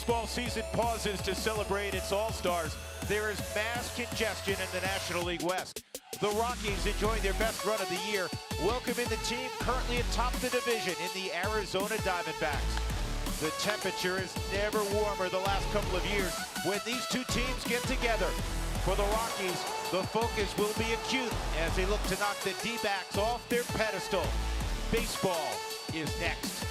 baseball season pauses to celebrate its all-stars, there is mass congestion in the National League West. The Rockies enjoying their best run of the year, welcoming the team currently atop the division in the Arizona Diamondbacks. The temperature is never warmer the last couple of years when these two teams get together. For the Rockies, the focus will be acute as they look to knock the D-backs off their pedestal. Baseball is next.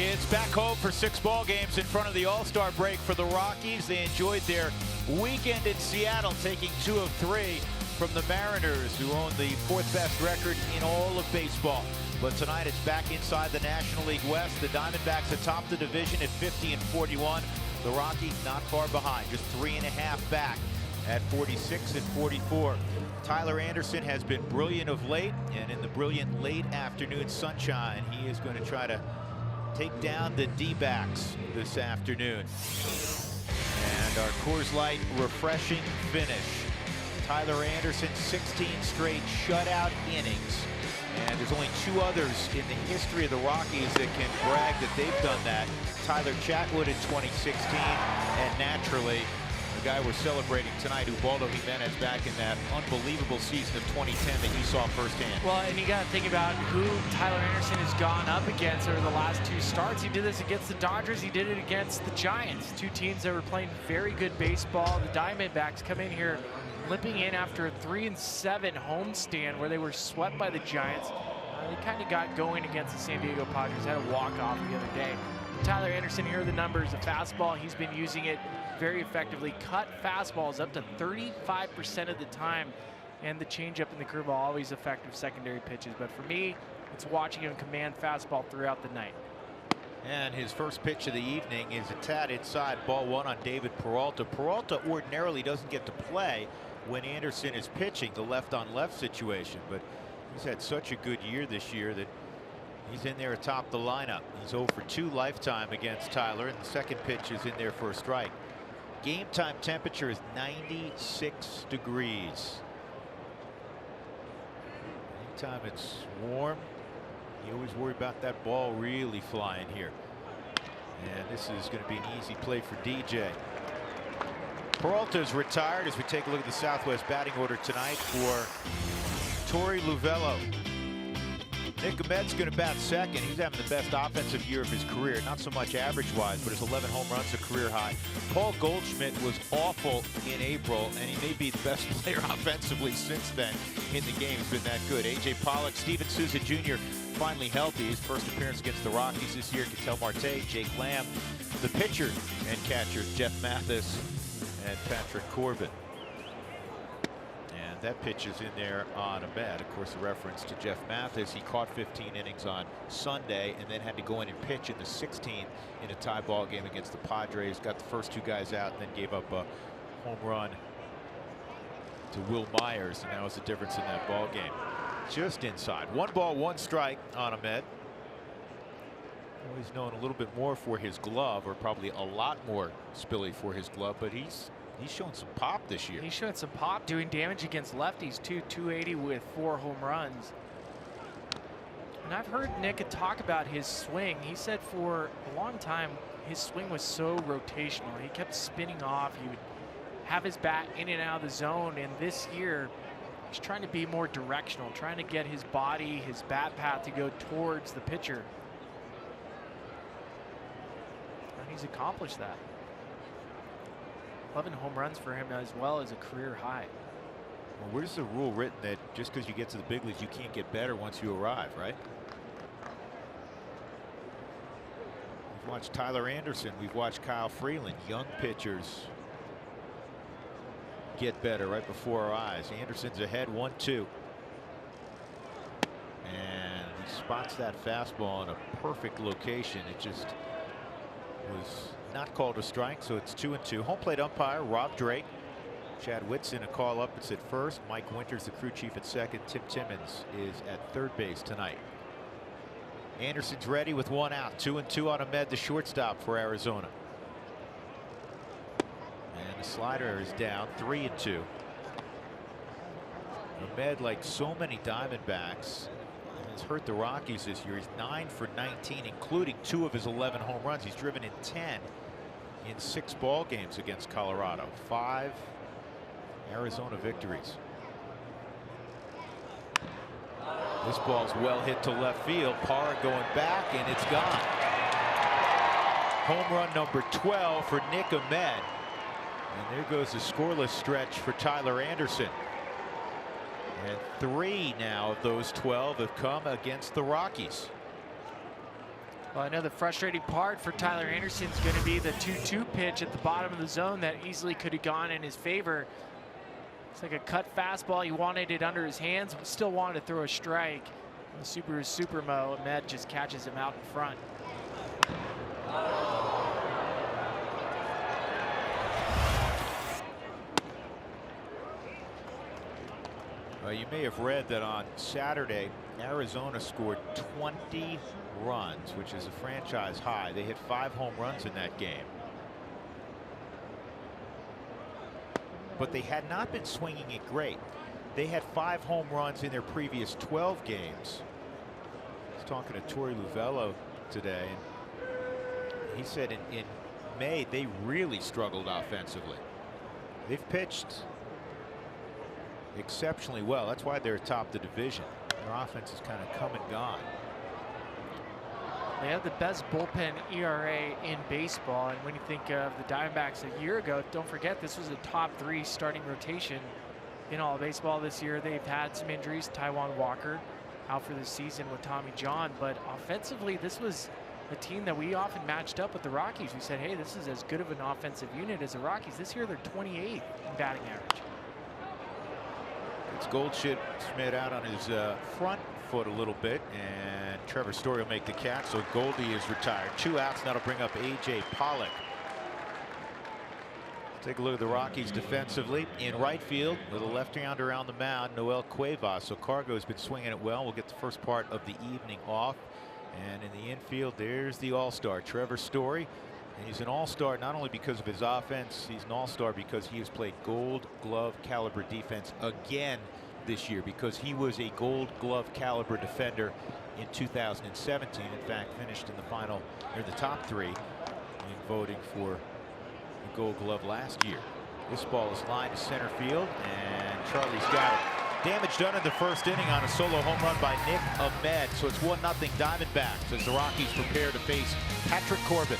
It's back home for 6 ball games in front of the All-Star break for the Rockies. They enjoyed their weekend in Seattle, taking 2 of 3 from the Mariners, who own the 4th best record in all of baseball. But tonight it's back inside the National League West. The Diamondbacks atop the division at 50-41. The Rockies not far behind, just 3.5 back at 46-44. Tyler Anderson has been brilliant of late, and in the brilliant late afternoon sunshine, he is going to try to take down the D-backs this afternoon. And our Coors Light refreshing finish. Tyler Anderson, 16 straight shutout innings. And there's only 2 others in the history of the Rockies that can brag that they've done that. Tyler Chatwood in 2016, and naturally, the guy we're celebrating tonight, Ubaldo Jimenez, back in that unbelievable season of 2010 that you saw firsthand. Well, and you got to think about who Tyler Anderson has gone up against over the last 2 starts. He did this against the Dodgers. He did it against the Giants, 2 teams that were playing very good baseball. The Diamondbacks come in here limping in after a 3-7 homestand where they were swept by the Giants. They kind of got going against the San Diego Padres, had a walk-off the other day. Tyler Anderson, here are the numbers. The fastball, he's been using it very effectively. Cut fastballs up to 35% of the time, and the changeup and the curveball always effective secondary pitches. But for me, it's watching him command fastball throughout the night. And his first pitch of the evening is a tad inside, ball 1 on David Peralta. Peralta ordinarily doesn't get to play when Anderson is pitching, the left-on-left situation, but he's had such a good year this year that he's in there atop the lineup. He's 0 for 2 lifetime against Tyler, and the second pitch is in there for a strike. Game time temperature is 96 degrees. Anytime it's warm, you always worry about that ball really flying here. And this is going to be an easy play for DJ. Peralta's retired as we take a look at the Southwest batting order tonight for Torey Luvello. Nick Ahmed's going to bat second. He's having the best offensive year of his career. Not so much average-wise, but his 11 home runs, a career high. Paul Goldschmidt was awful in April, and he may be the best player offensively since then in the game. He's been that good. A.J. Pollock, Steven Souza Jr. finally healthy. His first appearance against the Rockies this year. Ketel Marte, Jake Lamb, the pitcher and catcher, Jeff Mathis, and Patrick Corbin. That pitch is in there on Ahmed. Of course, a reference to Jeff Mathis. He caught 15 innings on Sunday and then had to go in and pitch in the 16th in a tie ball game against the Padres. Got the first 2 guys out and then gave up a home run to Will Myers. And that was the difference in that ball game. Just inside. 1 ball, 1 strike on Ahmed. He's known a little bit more for his glove, or probably a lot more, Spilly, for his glove, but he's shown some pop this year. He's shown some pop, doing damage against lefties too. 280 with 4 home runs. And I've heard Nick talk about his swing. He said for a long time his swing was so rotational. He kept spinning off. He would have his bat in and out of the zone. And this year he's trying to be more directional, trying to get his body, his bat path to go towards the pitcher. And he's accomplished that. 11 home runs for him, as well as a career high. Well, where's the rule written that just because you get to the big leagues you can't get better once you arrive, right? We've watched Tyler Anderson, we've watched Kyle Freeland, young pitchers get better right before our eyes. Anderson's ahead 1-2, and he spots that fastball in a perfect location. It just was not called a strike, so it's 2-2. Home plate umpire Rob Drake. Chad Whitson a call up. It's at first. Mike Winters, the crew chief, at second. Tim Timmons is at third base tonight. Anderson's ready with 1 out. 2-2 on Ahmed, the shortstop for Arizona. And the slider is down. 3-2. Ahmed, like so many Diamondbacks, has hurt the Rockies this year. He's 9 for 19, including 2 of his 11 home runs. He's driven in 10 in 6 ball games against Colorado. 5 Arizona victories. This ball's well hit to left field. Parra going back, and it's gone. Home run number 12 for Nick Ahmed. And there goes the scoreless stretch for Tyler Anderson. And 3 now of those 12 have come against the Rockies. Well, I know the frustrating part for Tyler Anderson is going to be the 2-2 pitch at the bottom of the zone that easily could have gone in his favor. It's like a cut fastball. He wanted it under his hands, but still wanted to throw a strike. The Supermo, Ahmed just catches him out in front. You may have read that on Saturday, Arizona scored 20 runs, which is a franchise high. They hit 5 home runs in that game. But they had not been swinging it great. They had 5 home runs in their previous 12 games. I was talking to Torey Luvello today, and he said in May they really struggled offensively. They've pitched exceptionally well. That's why they're atop the division. Their offense is kind of come and gone. They have the best bullpen ERA in baseball, and when you think of the Diamondbacks a year ago, don't forget this was a top 3 starting rotation in all of baseball this year. They've had some injuries. Taijuan Walker out for the season with Tommy John, but offensively this was a team that we often matched up with the Rockies. We said, hey, this is as good of an offensive unit as the Rockies. This year they're 28th in batting average. It's Goldschmidt out on his front foot a little bit, and Trevor Story will make the catch, so Goldie is retired. 2 outs. That'll bring up A.J. Pollock. Take a look at the Rockies defensively. In right field, with a left-hander on the mound, Noel Cuevas. So Cargo's been swinging it well. We'll get the first part of the evening off. And in the infield, there's the all-star, Trevor Story. And he's an all-star not only because of his offense, he's an all-star because he has played Gold Glove caliber defense again this year, because he was a Gold Glove caliber defender in 2017. In fact, finished in the final, or the top 3 in voting for the Gold Glove last year. This ball is lined to center field, and Charlie's got it. Damage done in the first inning on a solo home run by Nick Ahmed. So it's 1-0 Diamondbacks as the Rockies prepare to face Patrick Corbin.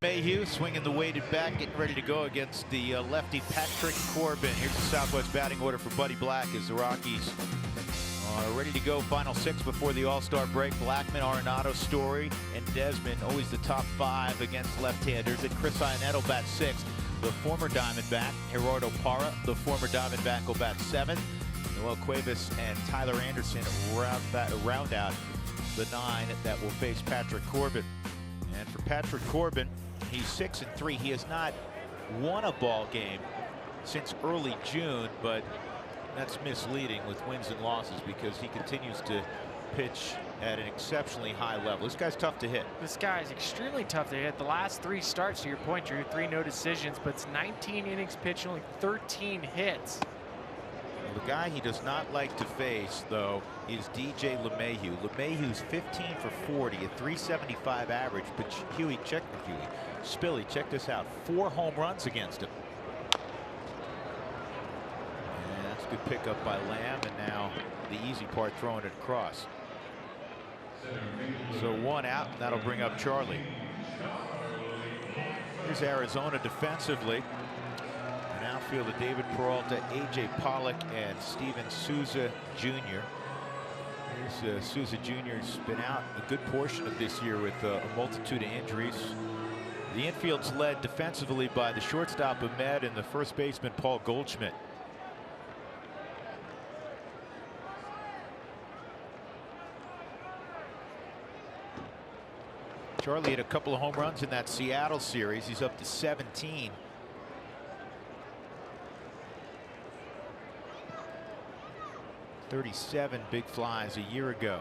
Mayhew swinging the weighted bat, getting ready to go against the lefty Patrick Corbin. Here's the Southwest batting order for Buddy Black as the Rockies are ready to go. Final 6 before the All-Star break. Blackman, Arenado, Story, and Desmond, always the top 5 against left-handers. And Chris Iannetto bats 6. the former Diamondback. Gerardo Parra, the former Diamondback, will bat 7th. Noel Cuevas and Tyler Anderson round out the 9 that will face Patrick Corbin. And for Patrick Corbin, he's 6-3. He has not won a ball game since early June, but that's misleading with wins and losses because he continues to pitch at an exceptionally high level. This guy's tough to hit. This guy is extremely tough to hit. The last 3 starts, to your point, Drew, 3 no decisions, but it's 19 innings pitched, only 13 hits. The guy he does not like to face, though, is DJ LeMahieu. LeMahieu's 15 for 40, a 375 average, but Spilly, check this out. 4 home runs against him. And that's a good pickup by Lamb, and now the easy part, throwing it across. So 1 out, and that'll bring up Charlie. Here's Arizona defensively. An outfielder, David Peralta, A.J. Pollock, and Steven Souza Jr. Here's Souza Jr.'s been out a good portion of this year with a multitude of injuries. The infield's led defensively by the shortstop Ahmed and the first baseman Paul Goldschmidt. Charlie had a couple of home runs in that Seattle series. He's up to 17. .37 big flies a year ago.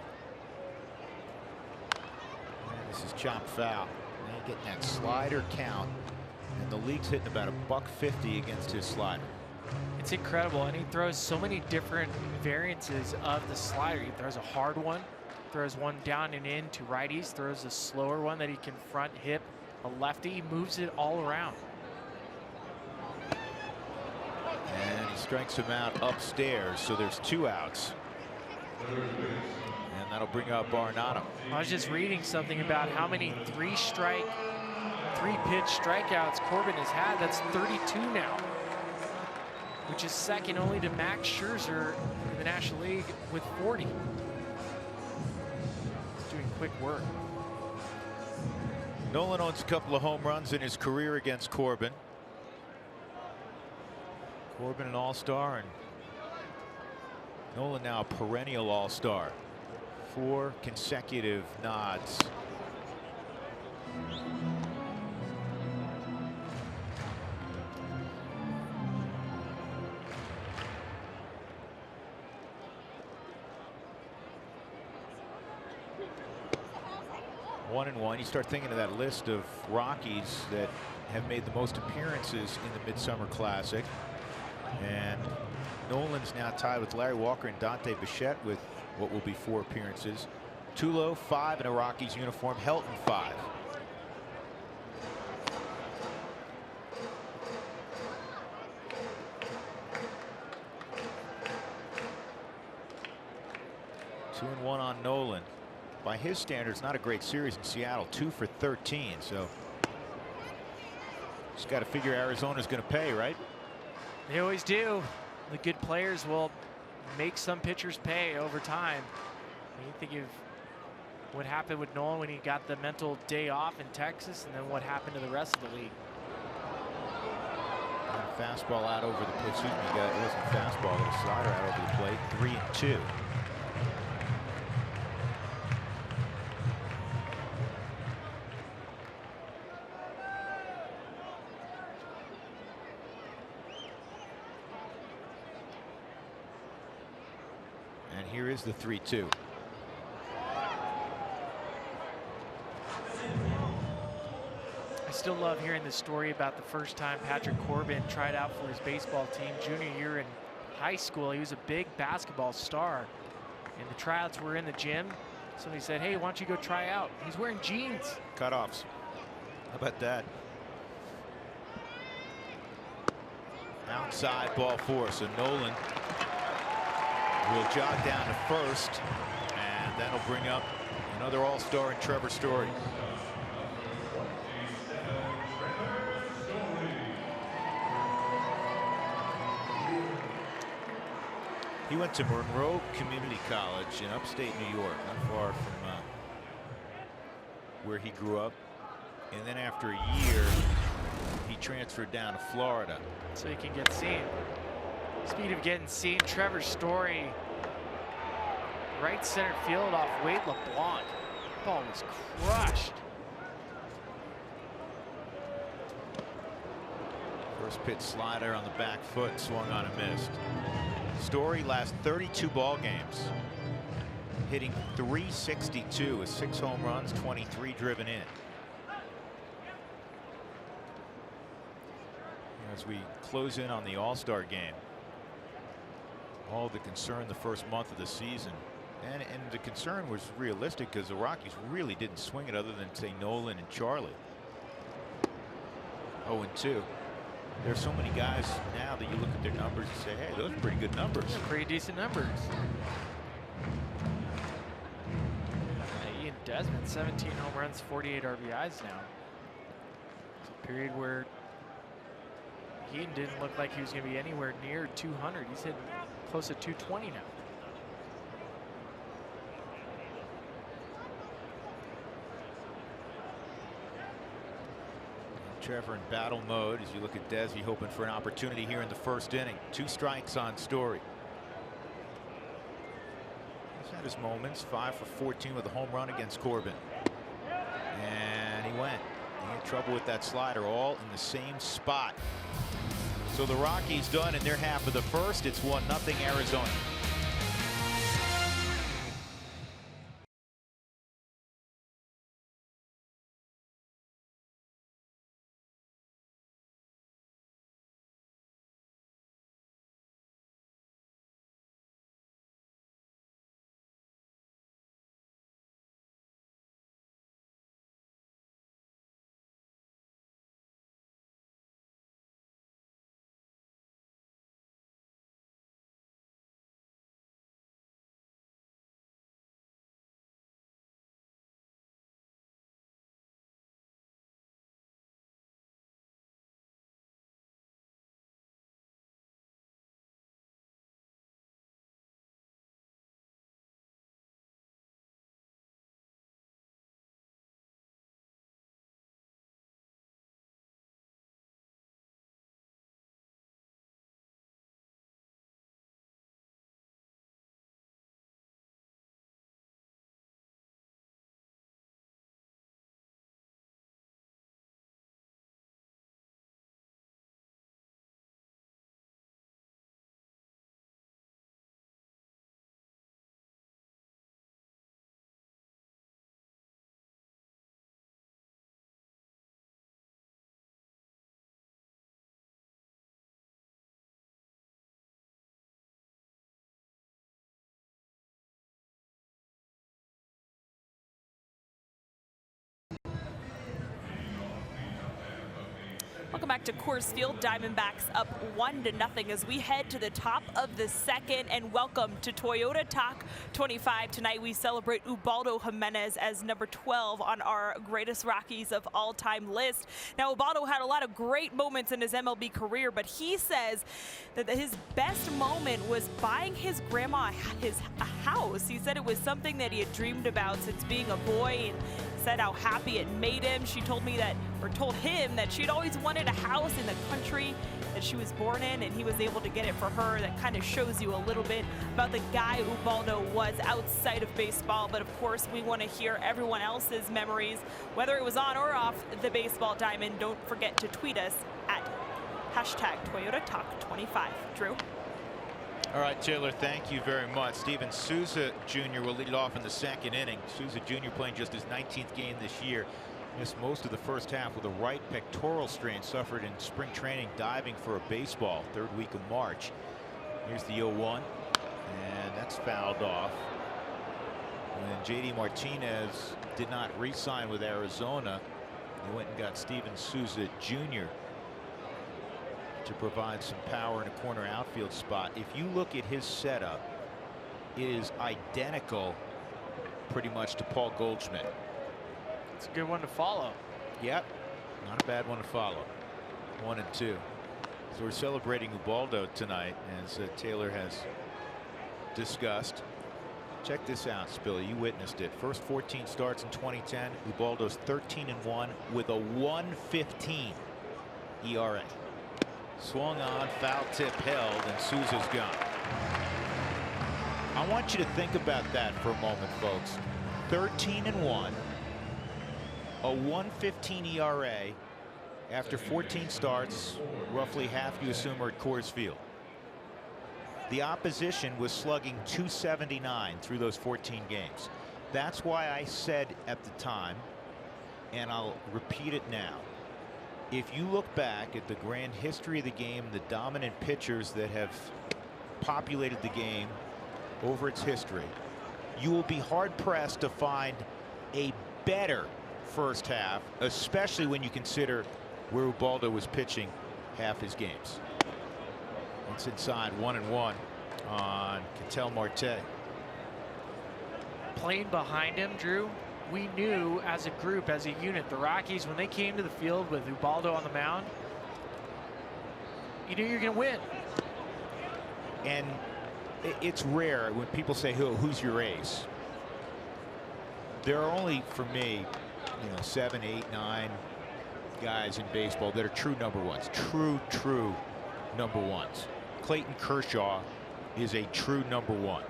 And this is chopped foul. And getting that slider count, and the league's hitting about $150 against his slider. It's incredible, and he throws so many different variances of the slider. He throws a hard one, throws one down and in to righties, throws a slower one that he can front hip a lefty. He moves it all around. And he strikes him out upstairs, so there's 2 outs. And that'll bring up Arenado. I was just reading something about how many 3-pitch strikeouts Corbin has had. That's 32 now, which is second only to Max Scherzer in the National League with 40. He's doing quick work. Nolan owns a couple of home runs in his career against Corbin. Corbin an all-star, and Nolan now a perennial all-star. 4 consecutive nods. One and one. You start thinking of that list of Rockies that have made the most appearances in the Midsummer Classic. And Nolan's now tied with Larry Walker and Dante Bichette with what will be 4 appearances. Tulo 5 in a Rockies uniform. Helton 5. Two and 1 on Nolan. By his standards, not a great series in Seattle. 2 for 13. So just got to figure Arizona's going to pay, right? They always do. The good players will make some pitchers pay over time. You think of what happened with Nolan when he got the mental day off in Texas, and then what happened to the rest of the league. Fastball out over the plate. Excuse me, it wasn't fastball, it was a slider out over the plate. 3-2. And here is the 3-2. I still love hearing the story about the first time Patrick Corbin tried out for his baseball team junior year in high school. He was a big basketball star, and the tryouts were in the gym. Somebody said, hey, why don't you go try out? He's wearing jeans. Cutoffs. How about that? Outside ball 4. So Nolan will jog down to first, and that'll bring up another all-star in Trevor Story. He went to Monroe Community College in upstate New York, not far from where he grew up. And then after a year he transferred down to Florida. So he can get seen. Speed of getting seen. Trevor Story, right center field off Wade LeBlanc. Ball was crushed. First pitch slider on the back foot, swung on and missed. Story last 32 ball games, hitting .362 with 6 home runs, 23 driven in. As we close in on the All-Star game, all the concern the first month of the season, and the concern was realistic because the Rockies really didn't swing it other than, say, Nolan and Charlie. 0-2. There's so many guys now that you look at their numbers and say, hey, those are pretty good numbers. Yeah, pretty decent numbers. Ian Desmond, 17 home runs, 48 RBIs now. It's a period where he didn't look like he was going to be anywhere near 200. He's hitting close to 220 now. Trevor in battle mode as you look at Desi hoping for an opportunity here in the first inning. 2 strikes on Story. He's had his moments. 5 for 14 with a home run against Corbin. And he went. He had trouble with that slider, all in the same spot. So the Rockies done in their half of the first. It's 1-0 Arizona. Welcome back to Coors Field. Diamondbacks up 1-0 as we head to the top of the second. And welcome to Toyota Talk 25. Tonight we celebrate Ubaldo Jimenez as number 12 on our greatest Rockies of all time list. Now, Ubaldo had a lot of great moments in his MLB career, but he says that his best moment was buying his grandma a house. He said it was something that he had dreamed about since being a boy, and said how happy it made him. She told me that, or told him that she'd always wanted a house in the country that she was born in, and he was able to get it for her. That kind of shows you a little bit about the guy Ubaldo was outside of baseball. But of course, we want to hear everyone else's memories, whether it was on or off the baseball diamond. Don't forget to tweet us at #Toyota Talk 25. Drew. All right, Taylor, thank you very much. Steven Souza Jr. will lead off in the second inning. Souza Jr. playing just his 19th game this year. Missed most of the first half with a right pectoral strain suffered in spring training diving for a baseball, 3rd week of March. Here's the 0-1, and that's fouled off. And then J.D. Martinez did not re-sign with Arizona. They went and got Steven Souza Jr. to provide some power in a corner outfield spot. If you look at his setup, it is identical pretty much to Paul Goldschmidt. It's a good one to follow. Yep, not a bad one to follow. 1 and 2. So we're celebrating Ubaldo tonight, as Taylor has discussed. Check this out, Spilly. You witnessed it. First 14 starts in 2010. Ubaldo's 13-1 with a 115 ERA. Swung on, foul tip held, and Souza's gone. I want you to think about that for a moment, folks. 13-1, a 1.15 ERA after 14 starts, roughly half you assume are at Coors Field. The opposition was slugging .279 through those 14 games. That's why I said at the time, and I'll repeat it now, if you look back at the grand history of the game, the dominant pitchers that have populated the game over its history, you will be hard-pressed to find a better first half, especially when you consider where Ubaldo was pitching half his games. It's inside, 1-1 on Ketel Marte. Playing behind him, Drew, we knew as a group, as a unit, the Rockies, when they came to the field with Ubaldo on the mound, you knew you're going to win. And it's rare when people say, who's your ace? There are only, for me, 7, 8, 9 guys in baseball that are true number ones. True number ones. Clayton Kershaw is a true number one.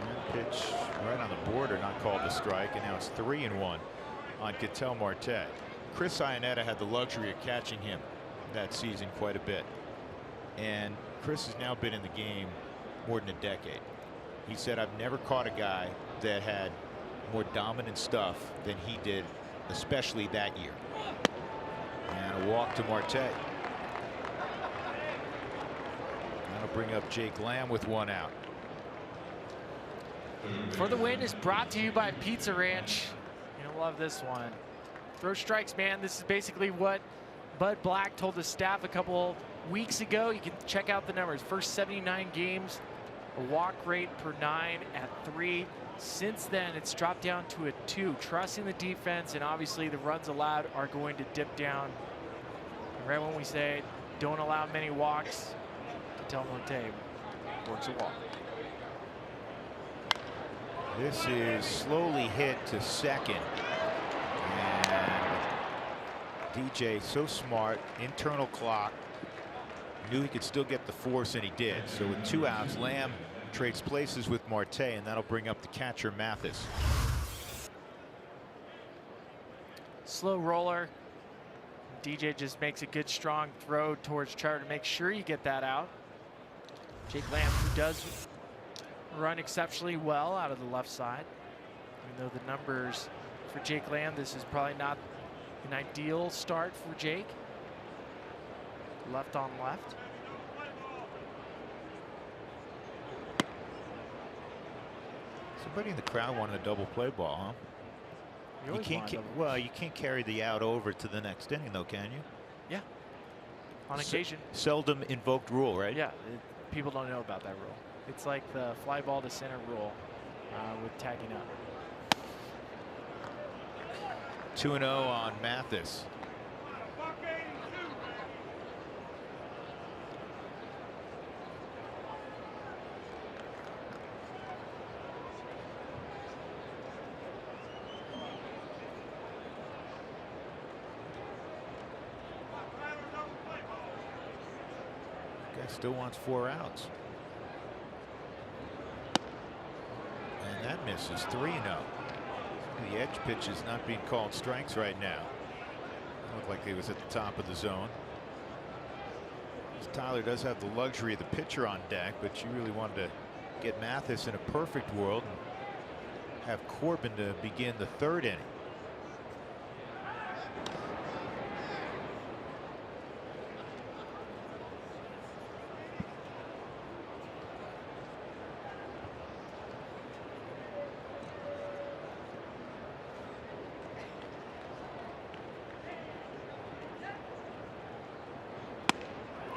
And pitch right on the border, not called a strike, and now it's 3-1 on Ketel Marte. Chris Iannetta had the luxury of catching him that season quite a bit. And Chris has now been in the game more than a decade. He said, I've never caught a guy that had more dominant stuff than he did, especially that year. And a walk to Marte. That'll bring up Jake Lamb with one out. For the Win is brought to you by Pizza Ranch. You'll love this one. Throw strikes, man. This is basically what Bud Black told the staff a couple weeks ago. You can check out the numbers. First 79 games, a walk rate per 9 at 3. Since then, it's dropped down to a 2. Trusting the defense, and obviously the runs allowed are going to dip down. And right when we say don't allow many walks, Ketel Marte works a walk. This is slowly hit to second. And DJ, so smart, internal clock, knew he could still get the force, and he did. So with 2 outs, Lamb trades places with Marte, and that'll bring up the catcher Mathis. Slow roller. DJ just makes a good strong throw towards Charter to make sure you get that out. Jake Lamb, who does run exceptionally well out of the left side. Even though the numbers for Jake Lamb, this is probably not an ideal start for Jake. Left on left. Somebody in the crowd wanted a double play ball, huh? You can't carry the out over to the next inning, though, can you? Yeah. On occasion. Seldom invoked rule, right? Yeah. People don't know about that rule. It's like the fly ball to center rule with tagging up. 2-0 on Mathis. Guy still wants 4 outs. And that misses. 3-0. The edge pitch is not being called strikes right now. Looked like he was at the top of the zone. Tyler does have the luxury of the pitcher on deck, but you really wanted to get Mathis in a perfect world and have Corbin to begin the 3rd inning.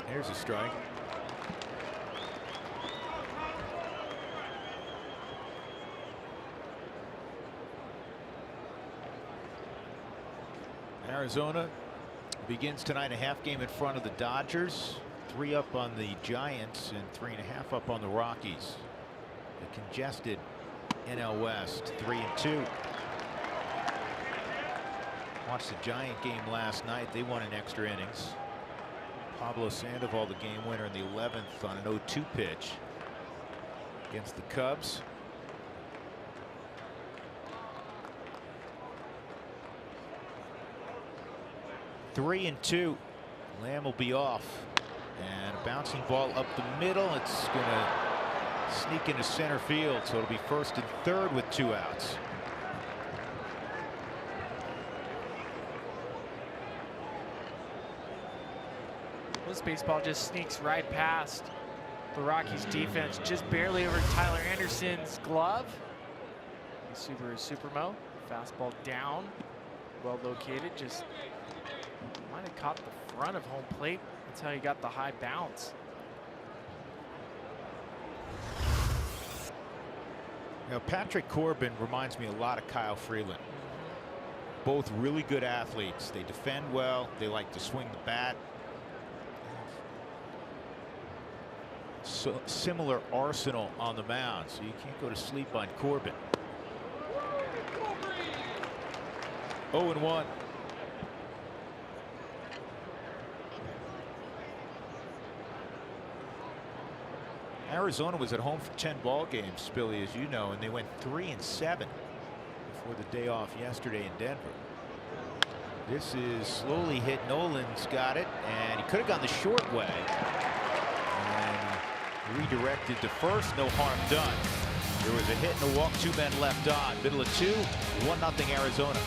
Here's a strike. Arizona begins tonight a half game in front of the Dodgers, 3 up on the Giants and 3.5 up on the Rockies. The congested NL West, 3-2. watched the Giant game last night. They won in extra innings. Pablo Sandoval, the game winner in the 11th on an 0-2 pitch against the Cubs. Three and two. Lamb will be off. And a bouncing ball up the middle. It's going to sneak into center field. So it'll be first and third with 2 outs. This baseball just sneaks right past the Rockies defense, just barely over Tyler Anderson's glove. Subaru Supermo, fastball down, well located, just might have caught the front of home plate. That's how he got the high bounce. You know, Patrick Corbin reminds me a lot of Kyle Freeland. Both really good athletes. They defend well. They like to swing the bat. So similar arsenal on the mound, so you can't go to sleep on Corbin. 0-1. Arizona was at home for 10 ball games, Spilly, as you know, and they went 3-7 before the day off yesterday in Denver. This is slowly hit. Nolan's got it, and he could have gone the short way. Redirected to first, no harm done. There was a hit and a walk, 2 men left on. Middle of 2, 1-0 Arizona.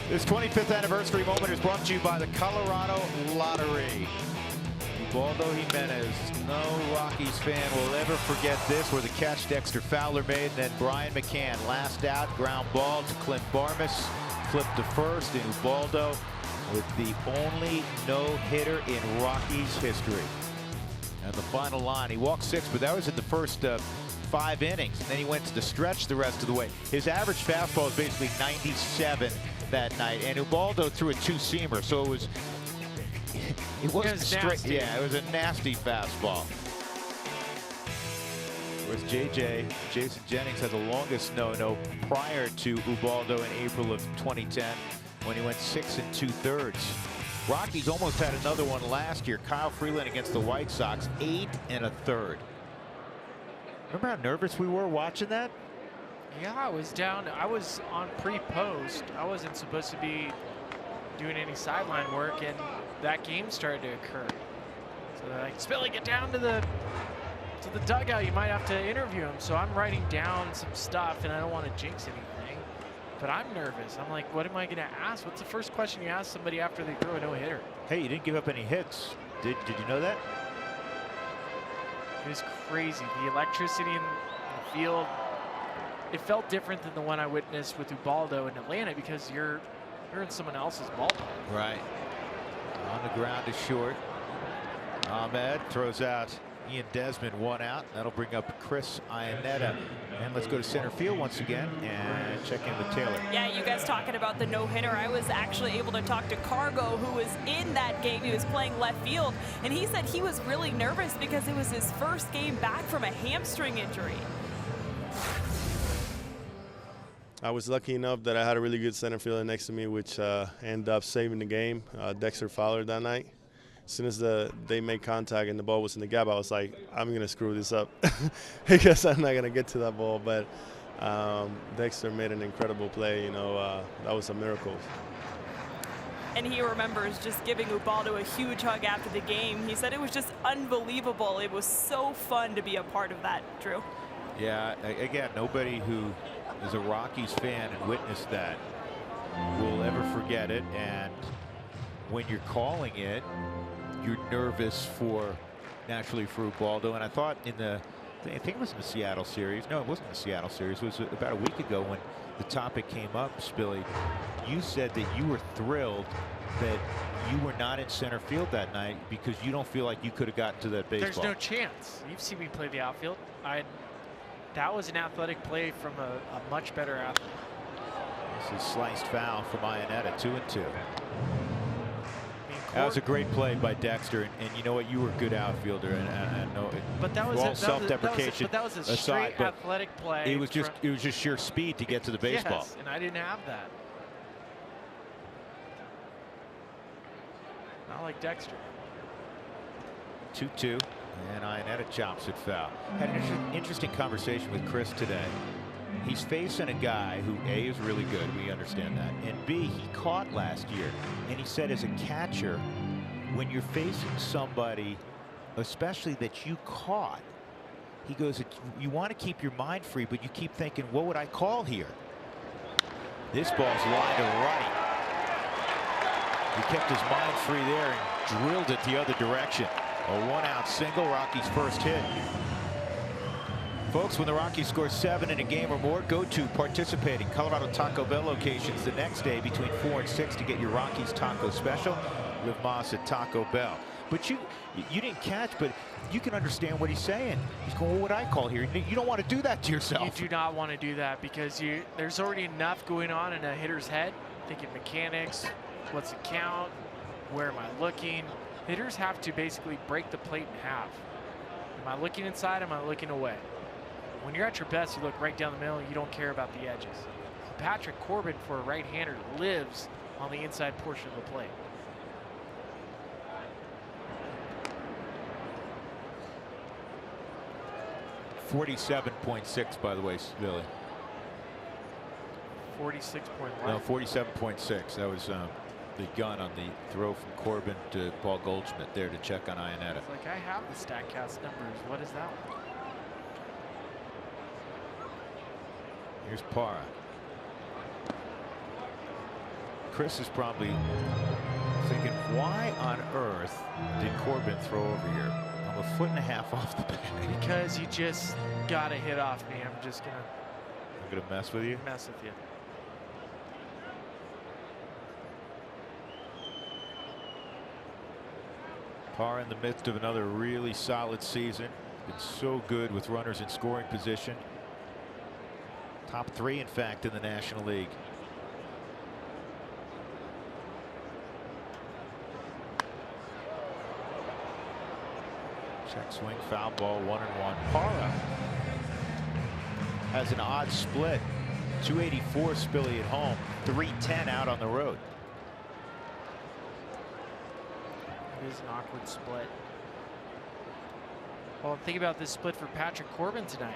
This 25th anniversary moment is brought to you by the Colorado Lottery. Ubaldo Jimenez. No Rockies fan will ever forget this, where the catch Dexter Fowler made, and then Brian McCann last out, ground ball to Clint Barmas, flipped to first, and Ubaldo with the only no-hitter in Rockies history. And the final line, he walked 6, but that was in the first 5 innings, and then he went to the stretch the rest of the way. His average fastball was basically 97 that night, and Ubaldo threw a 2-seamer, so it wasn't straight. Nasty. Yeah, it was a nasty fastball. Whereas Jason Jennings had the longest no-no prior to Ubaldo in April of 2010, when he went 6 2/3. Rockies almost had another one last year. Kyle Freeland against the White Sox, 8 1/3. Remember how nervous we were watching that? Yeah, I was down. I was on pre-post. I wasn't supposed to be doing any sideline work, and that game started to occur. So they're like, Spilly, get down to the dugout. You might have to interview him. So I'm writing down some stuff, and I don't want to jinx anything. But I'm nervous. I'm like, what am I going to ask? What's the first question you ask somebody after they throw a no-hitter? Hey, you didn't give up any hits. Did you know that? It was crazy. The electricity in the field. it felt different than the one I witnessed with Ubaldo in Atlanta because you're in someone else's ballpark. Right. On the ground is short. Ahmed throws out Ian Desmond, 1 out. That'll bring up Chris Iannetta. And let's go to center field once again and check in with Taylor. Yeah, you guys talking about the no-hitter. I was actually able to talk to Cargo, who was in that game. He was playing left field, and he said he was really nervous because it was his first game back from a hamstring injury. I was lucky enough that I had a really good center fielder next to me, which ended up saving the game. Dexter Fowler that night. As soon as they made contact and the ball was in the gap, I was like, I'm going to screw this up because I'm not going to get to that ball. But Dexter made an incredible play. That was a miracle. And he remembers just giving Ubaldo a huge hug after the game. He said it was just unbelievable. It was so fun to be a part of that, Drew. Yeah, again, nobody who is a Rockies fan and witnessed that will ever forget it. And when you're calling it, you're nervous naturally for Ubaldo. And I thought I think it was in the Seattle series. No, it wasn't the Seattle series. It was about a week ago when the topic came up, Spilly. You said that you were thrilled that you were not in center field that night because you don't feel like you could have gotten to that baseball. There's no chance. You've seen me play the outfield. That was an athletic play from a much better athlete. This is sliced foul from Iannetta, 2-2. That was a great play by Dexter, and you know what? You were a good outfielder, and I know it. But that was all self-deprecation. But that was a straight athletic play. It was just sheer speed to get to the baseball. Yes, and I didn't have that. Not like Dexter. 2-2, and Iannetta chops it foul. Had an interesting conversation with Chris today. He's facing a guy who A, is really good, we understand that, and B, he caught last year. And he said as a catcher, when you're facing somebody, especially that you caught, he goes, you want to keep your mind free, but you keep thinking, what would I call here? This ball's line to right. He kept his mind free there and drilled it the other direction. A 1-out single, Rockies' first hit. Folks, when the Rockies score 7 in a game or more, go to participating Colorado Taco Bell locations the next day between 4 and 6 to get your Rockies taco special. Liv Moss at Taco Bell. But you didn't catch, but you can understand what he's saying. He's going, what would I call here? You don't want to do that to yourself. You do not want to do that because there's already enough going on in a hitter's head. Thinking mechanics, what's the count, where am I looking? Hitters have to basically break the plate in half. Am I looking inside? Am I looking away? When you're at your best, you look right down the middle. You don't care about the edges. Patrick Corbin, for a right-hander, lives on the inside portion of the plate. .46, by the way, Billy. 46.1. No, 47.6. That was the gun on the throw from Corbin to Paul Goldschmidt there to check on Iannetta. It's like, I have the StatCast numbers. What is that one? Here's Parra. Chris is probably thinking, why on earth did Corbin throw over here? I'm 1.5 feet off the bat. Because you just got a hit off me. I'm just gonna. I'm gonna mess with you. Mess with you. Parra in the midst of another really solid season. Been so good with runners in scoring position. Top 3, in fact, in the National League. Check swing, foul ball, 1-1. Parra has an odd split. 284 Spilly at home, 310 out on the road. It is an awkward split. Well, think about this split for Patrick Corbin tonight.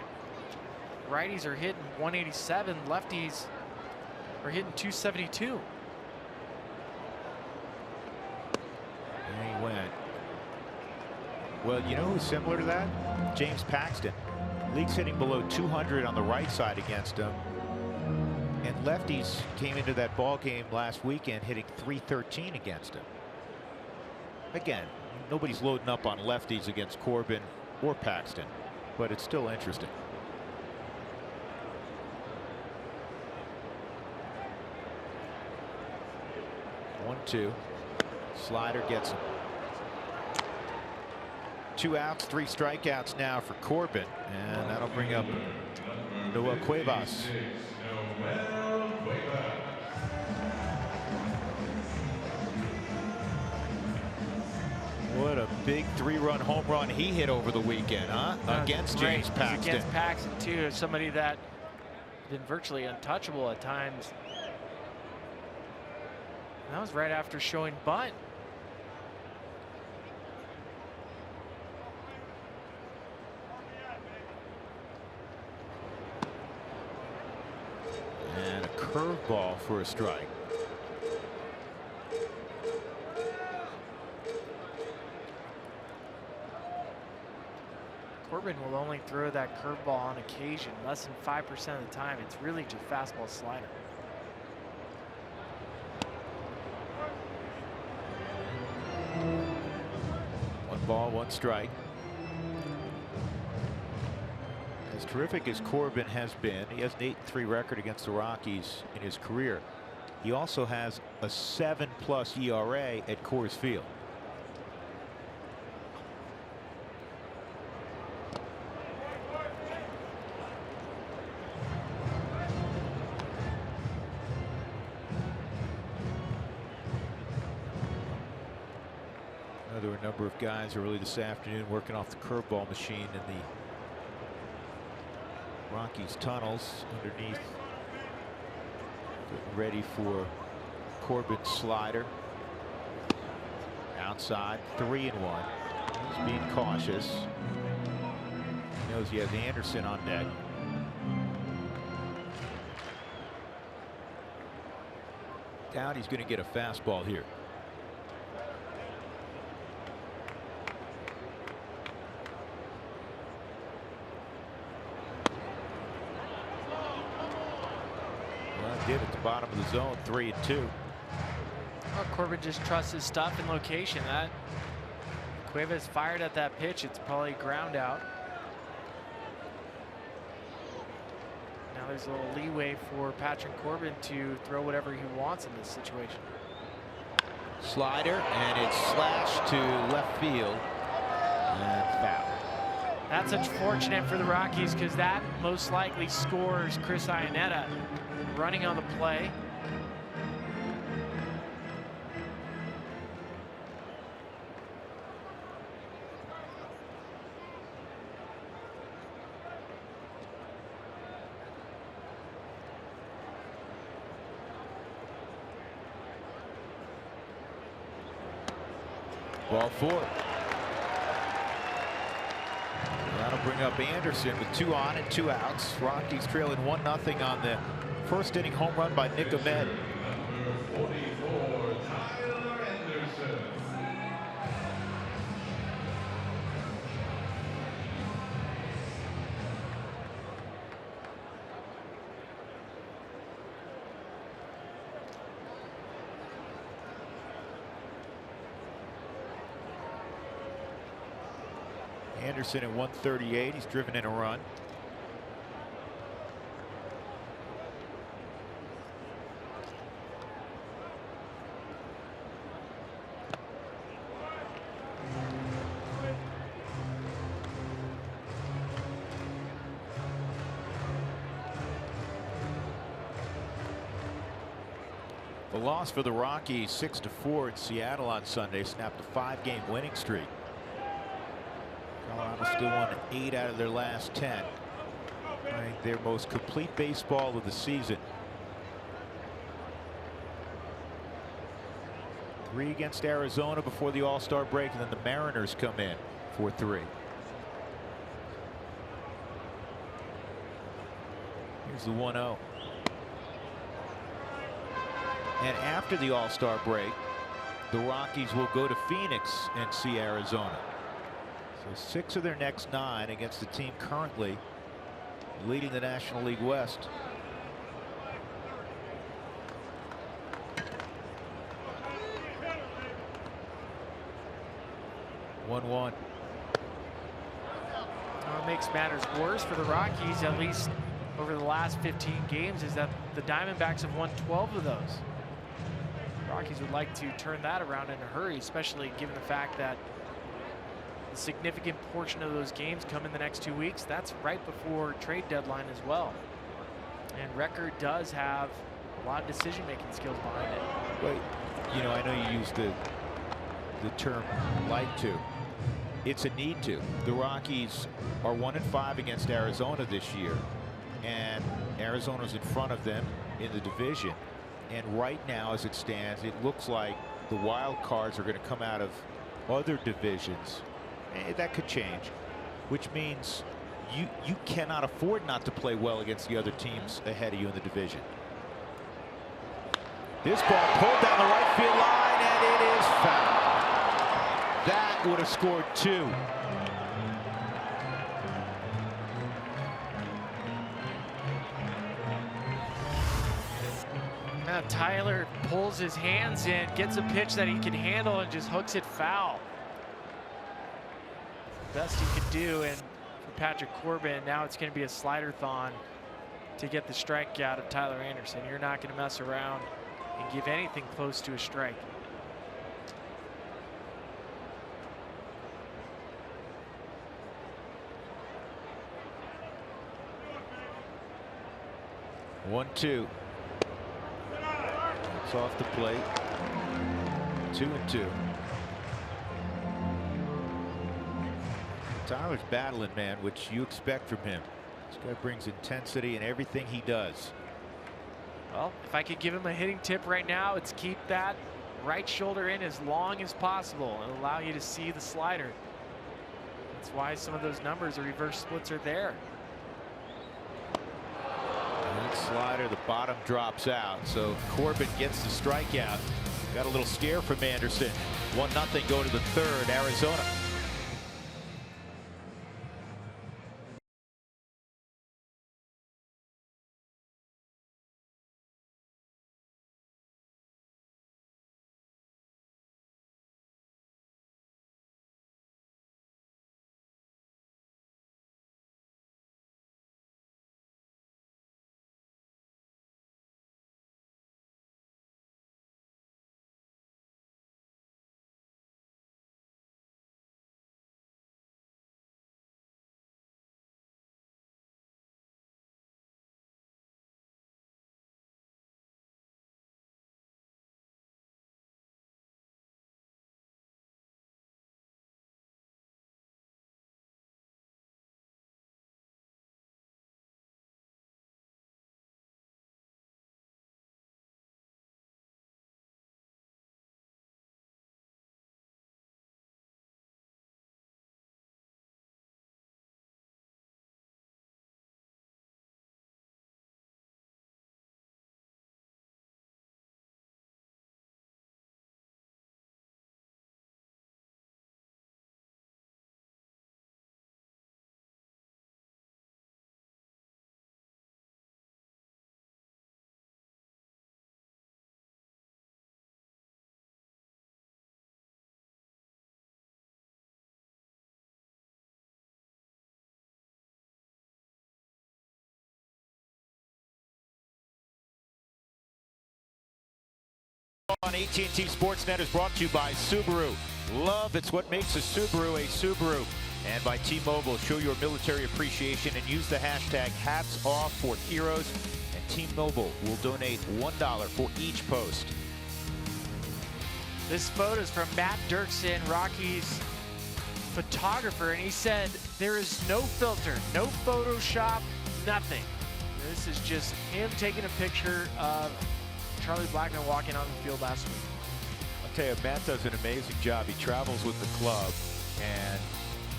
Righties are hitting 187, lefties are hitting 272. And he went. Well, you know who's similar to that? James Paxton. League's hitting below 200 on the right side against him. And lefties came into that ball game last weekend hitting 313 against him. Again, nobody's loading up on lefties against Corbin or Paxton, but it's still interesting. 1-2. Slider gets him. 2 outs, 3 strikeouts now for Corbin, and that'll bring up Noel Cuevas. What a big 3-run home run he hit over the weekend, huh? Against James Paxton. Against Paxton, too. Somebody that been virtually untouchable at times. And that was right after showing bunt. And a curveball for a strike. Corbin will only throw that curveball on occasion, less than 5% of the time. It's really just fastball slider. One ball, 1 strike. As terrific as Corbin has been, he has an 8-3 record against the Rockies in his career. He also has a 7+ ERA at Coors Field. There were a number of guys early this afternoon working off the curveball machine in the Rockies tunnels underneath, getting ready for Corbin's slider. Outside, 3-1. He's being cautious. He knows he has Anderson on deck. Doubt he's going to get a fastball here. Did at the bottom of the zone, 3-2. Well, Corbin just trusts his stuff and location. That Cuevas fired at that pitch. It's probably ground out. Now there's a little leeway for Patrick Corbin to throw whatever he wants in this situation. Slider, and it's slashed to left field and foul. That's unfortunate for the Rockies because that most likely scores Chris Iannetta. Running on the play. Ball 4. That'll bring up Anderson with 2 on and 2 outs. Rockies trailing 1-0 on the first inning home run by Nick Ahmed. Anderson at 138. He's driven in a run. The loss for the Rockies, 6-4 in Seattle on Sunday, snapped a 5-game winning streak. Colorado still won 8 out of their last 10. Playing their most complete baseball of the season. 3 against Arizona before the All-Star break, and then the Mariners come in for 3. Here's the 1-0. And after the All-Star break, the Rockies will go to Phoenix and see Arizona. So 6 of their next 9 against the team currently leading the National League West. What makes matters worse for the Rockies, at least over the last 15 games, is that the Diamondbacks have won 12 of those. Rockies would like to turn that around in a hurry, especially given the fact that a significant portion of those games come in the next 2 weeks. That's right before trade deadline as well. And Record does have a lot of decision-making skills behind it. Well, you know, I know you used the term like to. It's a need to. The Rockies are 1-5 against Arizona this year, and Arizona's in front of them in the division. And right now, as it stands, it looks like the wild cards are going to come out of other divisions. That could change, which means you cannot afford not to play well against the other teams ahead of you in the division. This ball pulled down the right field line, and it is foul. That would have scored 2. Now Tyler pulls his hands in, gets a pitch that he can handle, and just hooks it foul. Best he could do, and for Patrick Corbin, now it's going to be a slider-thon to get the strike out of Tyler Anderson. You're not going to mess around and give anything close to a strike. One, 2. It's off the plate. 2-2. Tyler's battling, man, which you expect from him. This guy brings intensity in everything he does. Well, if I could give him a hitting tip right now, it's keep that right shoulder in as long as possible and allow you to see the slider. That's why some of those numbers, the reverse splits, are there. That slider, the bottom drops out, so Corbin gets the strikeout. Got a little scare from Anderson. 1-0 go to the third, Arizona. On AT&T Sportsnet is brought to you by Subaru. Love, it's what makes a Subaru. And by T-Mobile, show your military appreciation and use the hashtag #HatsOffForHeroes. And T-Mobile will donate $1 for each post. This photo is from Matt Dirksen, Rockies photographer, and he said there is no filter, no Photoshop, nothing. This is just him taking a picture of Charlie Blackmon walking on the field last week. I'll tell you, Matt does an amazing job. He travels with the club, and